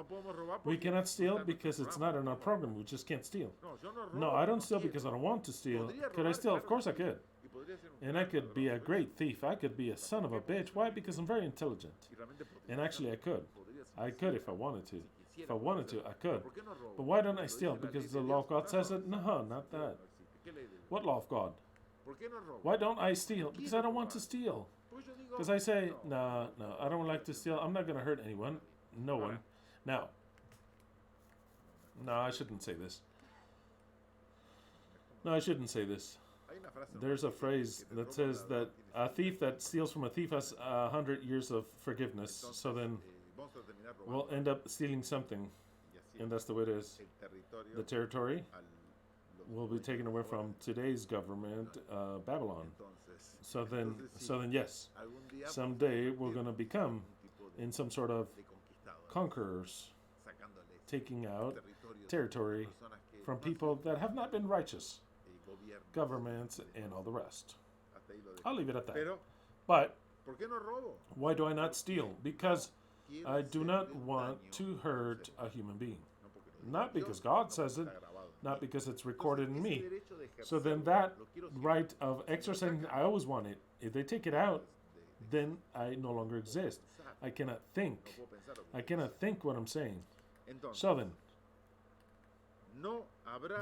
We cannot steal because it's not in our program. We just can't steal. No, I don't steal because I don't want to steal. Could I steal? Of course I could. And I could be a great thief. I could be a son of a bitch. Why? Because I'm very intelligent. And actually I could. I could if I wanted to. If I wanted to, I could. But why don't I steal? Because the law of God says it? No, not that. What law of God? Why don't I steal? Because I don't want to steal. Because I say, no, I don't like to steal. I'm not going to hurt anyone. No one. Now. No, I shouldn't say this. No, I shouldn't say this. There's a phrase that says that a thief that steals from a thief has 100 years of forgiveness. So then we'll end up stealing something. And that's the way it is. The territory will be taken away from today's government, Babylon. So then, yes, someday we're going to become in some sort of conquerors, taking out territory from people that have not been righteous, governments and all the rest. I'll leave it at that. But why do I not steal? Because I do not want to hurt a human being. Not because God says it, not because it's recorded in me. So then that right of exercising, I always want it. If they take it out, then I no longer exist. I cannot think. I cannot think what I'm saying. So then,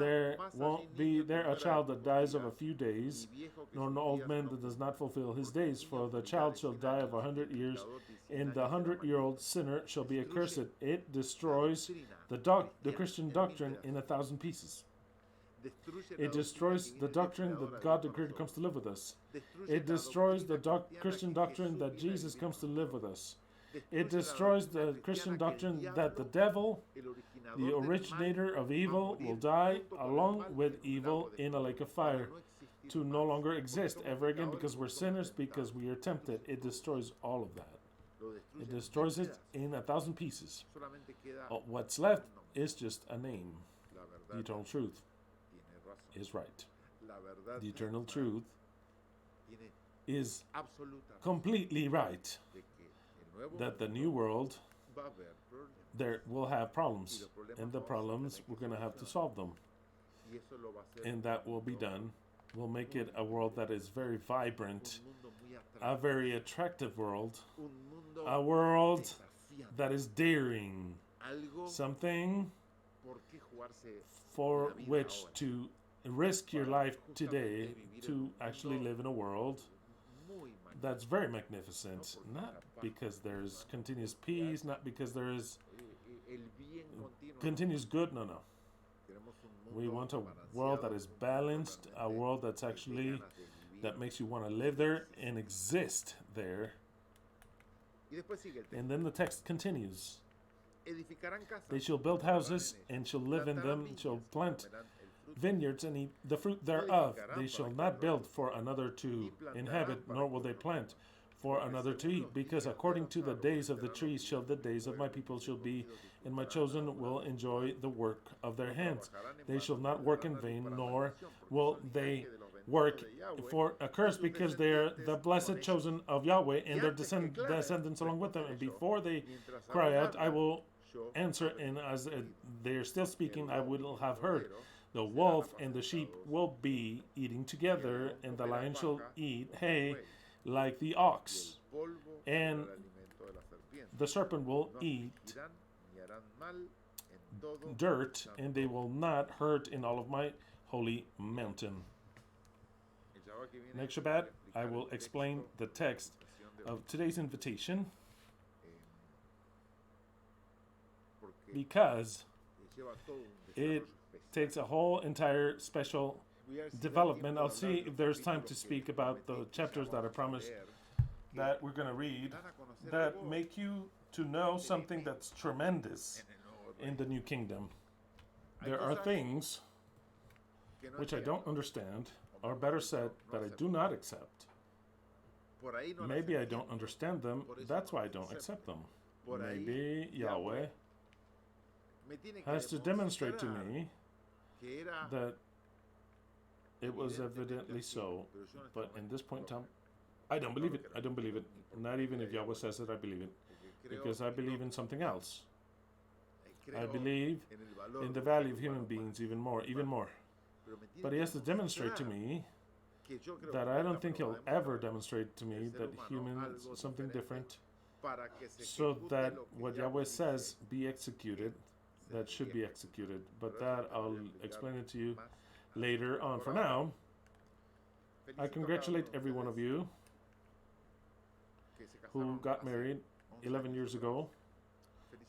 there won't be there a child that dies of a few days, nor an old man that does not fulfill his days. For the child shall die of 100 years, and the 100-year-old sinner shall be accursed. It destroys the Christian doctrine in 1,000 pieces. It destroys the doctrine that God the Creator comes to live with us. It destroys the Christian doctrine that Jesus comes to live with us. It destroys the Christian doctrine that the devil, the originator of evil, will die along with evil in a lake of fire, to no longer exist ever again, because we're sinners, because we are tempted. It destroys all of that. It destroys it in 1,000 pieces. What's left is just a name. The eternal truth is right. The eternal truth is completely right. That the new world, there will have problems, and the problems, we're going to have to solve them. And that will be done. We'll make it a world that is very vibrant, a very attractive world, a world that is daring, something for which to risk your life today to actually live in a world that's very magnificent, not because there's continuous peace, not because there is continuous good, no. We want a world that is balanced, a world that's actually, that makes you want to live there and exist there. And then the text continues. They shall build houses and shall live in them, shall plant vineyards and eat the fruit thereof. They shall not build for another to inhabit, nor will they plant for another to eat, because according to the days of the trees shall the days of my people shall be, and my chosen will enjoy the work of their hands. They shall not work in vain, nor will they work for a curse, because they are the blessed chosen of Yahweh, and their descendants along with them. And before they cry out, I will answer, and as they are still speaking, I will have heard. The wolf and the sheep will be eating together, and the lion shall eat hay like the ox, and the serpent will eat dirt, and they will not hurt in all of my holy mountain. Next Shabbat, I will explain the text of today's invitation, because it takes a whole entire special development. I'll see if there's time to speak about the chapters that I promised that we're going to read that make you to know something that's tremendous in the new kingdom. There are things which I don't understand, or better said, that I do not accept. Maybe I don't understand them, that's why I don't accept them. Maybe Yahweh has to demonstrate to me that it was evidently so, but in this point in time, I don't believe it. I don't believe it. Not even if Yahweh says it, I believe it. Because I believe in something else. I believe in the value of human beings even more. But he has to demonstrate to me that I don't think he'll ever demonstrate to me that humans are something different, so that what Yahweh says be executed, that should be executed. But that I'll explain it to you later on. For now, I congratulate every one of you who got married 11 years ago.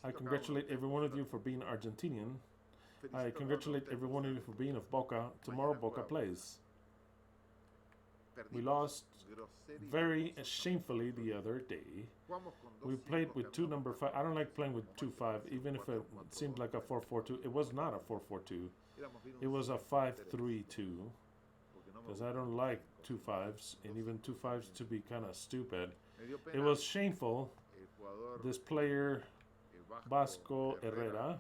I congratulate every one of you for being Argentinian. I congratulate every one of you for being of Boca. Tomorrow Boca plays. We lost very shamefully the other day. We played with 2 number 5. I don't like playing with 2-5, even if it seemed like a 4-4-2. It was not a 4-4-2. It was a 5-3-2. Because I don't like 2 5s, and even 2 5s to be kind of stupid. It was shameful. This player, Vasco Herrera,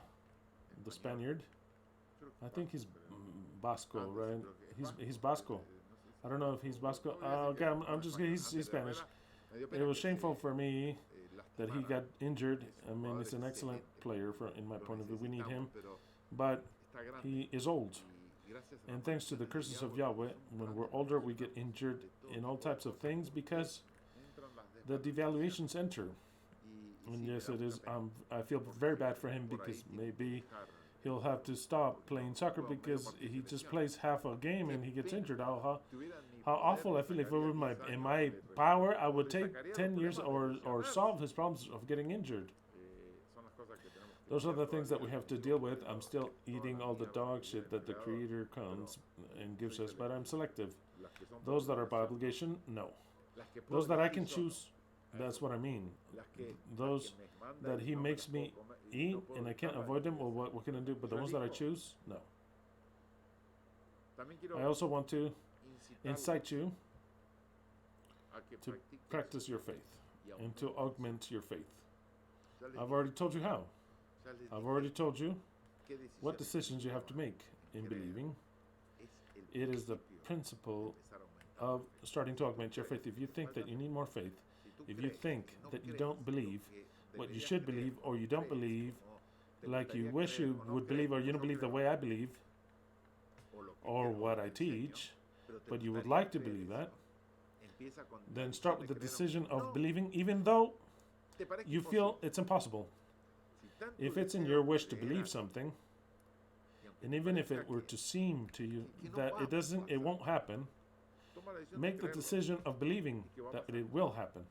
the Spaniard, I think he's Vasco, right? He's Vasco. I don't know if he's Vasco. Okay, I'm just he's Spanish. It was shameful for me that he got injured. I mean, he's an excellent player in my point of view. We need him, but he is old. And thanks to the curses of Yahweh, when we're older, we get injured in all types of things because the devaluations enter. And yes, it is. I feel very bad for him because maybe he'll have to stop playing soccer because he just plays half a game and he gets injured. How awful I feel. If it were in my power, I would take 10 years or solve his problems of getting injured. Those are the things that we have to deal with. I'm still eating all the dog shit that the Creator comes and gives us, but I'm selective. Those that are by obligation, no. Those that I can choose, that's what I mean. Those that he makes me eat and I can't avoid them, well, what can I do? But the ones that I choose, no. I also want to incite you to practice your faith and to augment your faith. I've already told you how. I've already told you what decisions you have to make in believing. It is the principle of starting to augment your faith. If you think that you need more faith, if you think that you don't believe what you should believe, or you don't believe like you wish you would believe, or you don't believe the way I believe, or what I teach, but you would like to believe that, then start with the decision of believing, even though you feel it's impossible. If it's in your wish to believe something, and even if it were to seem to you that it won't happen, make the decision of believing that it will happen,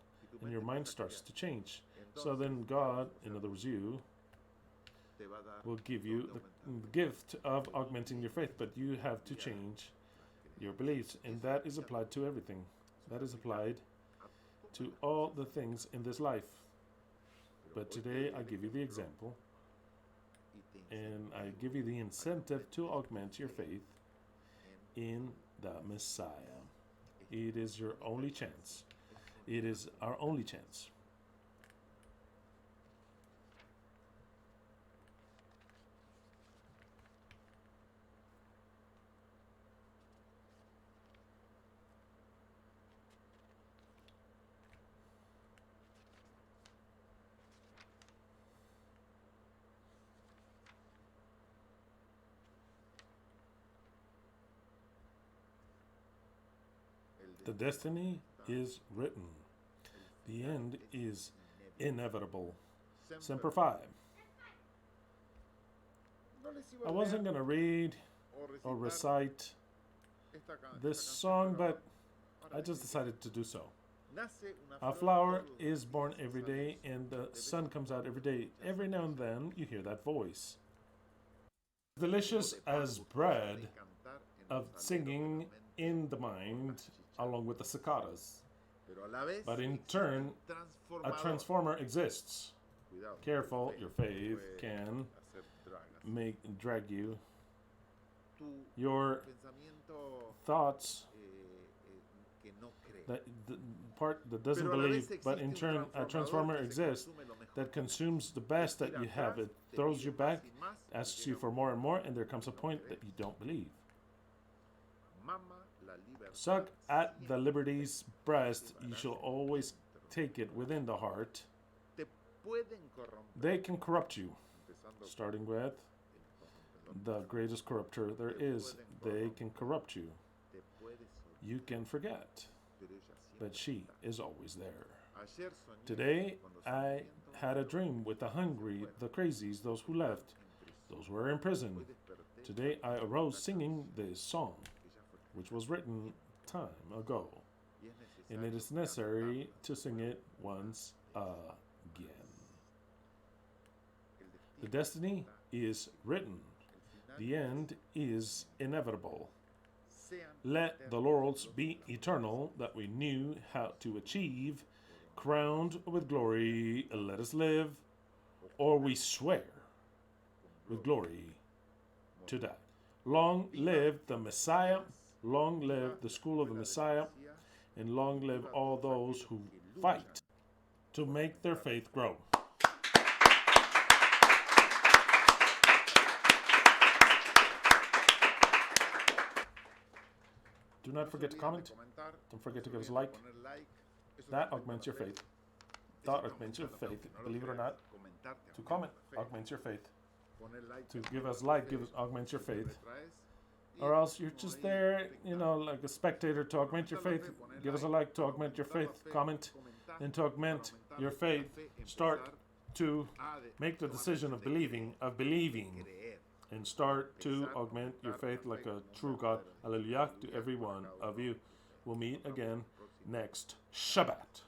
and your mind starts to change. So then God, in other words you, will give you the gift of augmenting your faith, but you have to change your beliefs, and that is applied to everything. That is applied to all the things in this life. But today I give you the example, and I give you the incentive to augment your faith in the Messiah. It is your only chance. It is our only chance. The destiny is written. The end is inevitable. Semper Fi. I wasn't going to read or recite this song, but I just decided to do so. A flower is born every day, and the sun comes out every day. Every now and then, you hear that voice. Delicious as bread of singing in the mind, along with the cicadas. But in turn, a transformer exists. Careful, your faith can drag you. Your thoughts, the part that doesn't believe, but in turn a transformer exists that consumes the best that you have. It throws you back, asks you for more and more, and there comes a point that you don't believe. Suck at the liberty's breast, you shall always take it within the heart. They can corrupt you, starting with the greatest corrupter there is. They can corrupt you. You can forget, but she is always there. Today, I had a dream with the hungry, the crazies, those who left, those who are in prison. Today, I arose singing this song, which was written time ago, and it is necessary to sing it once again. The destiny is written. The end is inevitable. Let the laurels be eternal that we knew how to achieve. Crowned with glory, let us live, or we swear with glory to die. Long live the Messiah, long live the school of the Messiah, and long live all those who fight to make their faith grow. Do not forget to comment. Don't forget to give us a like. That augments your faith. That augments your faith. Believe it or not, to comment augments your faith. To give us like augments your faith. Or else you're just there, like a spectator to augment your faith. Give us a like to augment your faith. Comment and to augment your faith. Start to make the decision of believing. And start to augment your faith like a true God. Hallelujah to every one of you. We'll meet again next Shabbat.